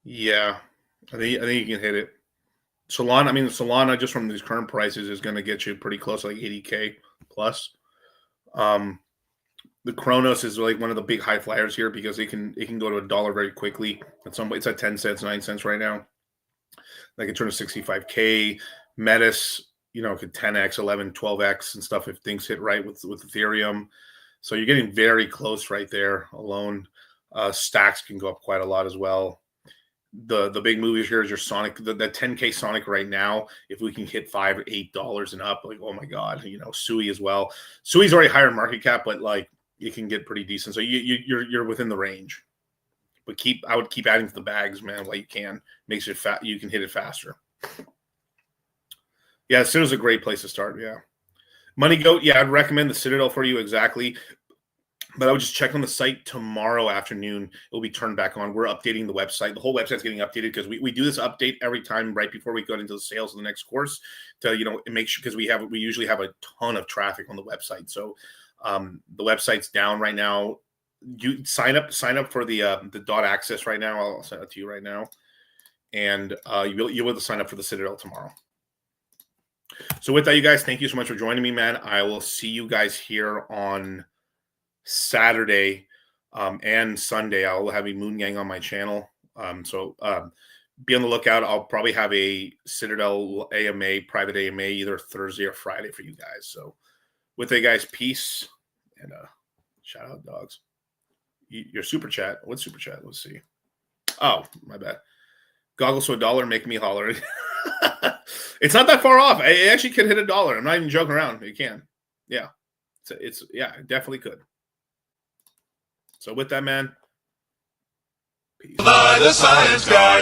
Yeah, I think you can hit it. Solana just from these current prices is going to get you pretty close to like 80K plus. The Kronos is like one of the big high flyers here because it can go to $1 very quickly. It's at 10 cents, 9 cents right now. Like it turn to 65K. Metis, could 10x, 11, 12x and stuff if things hit right with Ethereum. So you're getting very close right there alone. Stacks can go up quite a lot as well. The big move here is your Sonic, the 10K Sonic right now. If we can hit $5 or $8 and up, like, oh my God, Sui as well. Sui's already higher in market cap, but like it can get pretty decent. So you're within the range. But I would keep adding to the bags, man, while you can. Makes it you can hit it faster. Yeah, Citadel's a great place to start. Yeah, Money Goat. Yeah, I'd recommend the Citadel for you exactly. But I would just check on the site tomorrow afternoon. It will be turned back on. We're updating the website. The whole website's getting updated because we do this update every time right before we go into the sales of the next course to make sure, because we usually have a ton of traffic on the website. So the website's down right now. You sign up for the dot access right now. I'll send it to you right now, and you'll be able to sign up for the Citadel tomorrow. So with that, you guys, thank you so much for joining me, man. I will see you guys here on Saturday and Sunday. I'll have a Moon Gang on my channel. So be on the lookout. I'll probably have a Citadel AMA, private AMA, either Thursday or Friday for you guys. So with that, guys, peace and shout out dogs. Your super chat. What super chat? Let's see. Oh, my bad. Goggles to $1, make me holler. It's not that far off. It actually could hit $1. I'm not even joking around. It can. Yeah. Yeah, it definitely could. So with that, man, peace. The science guy.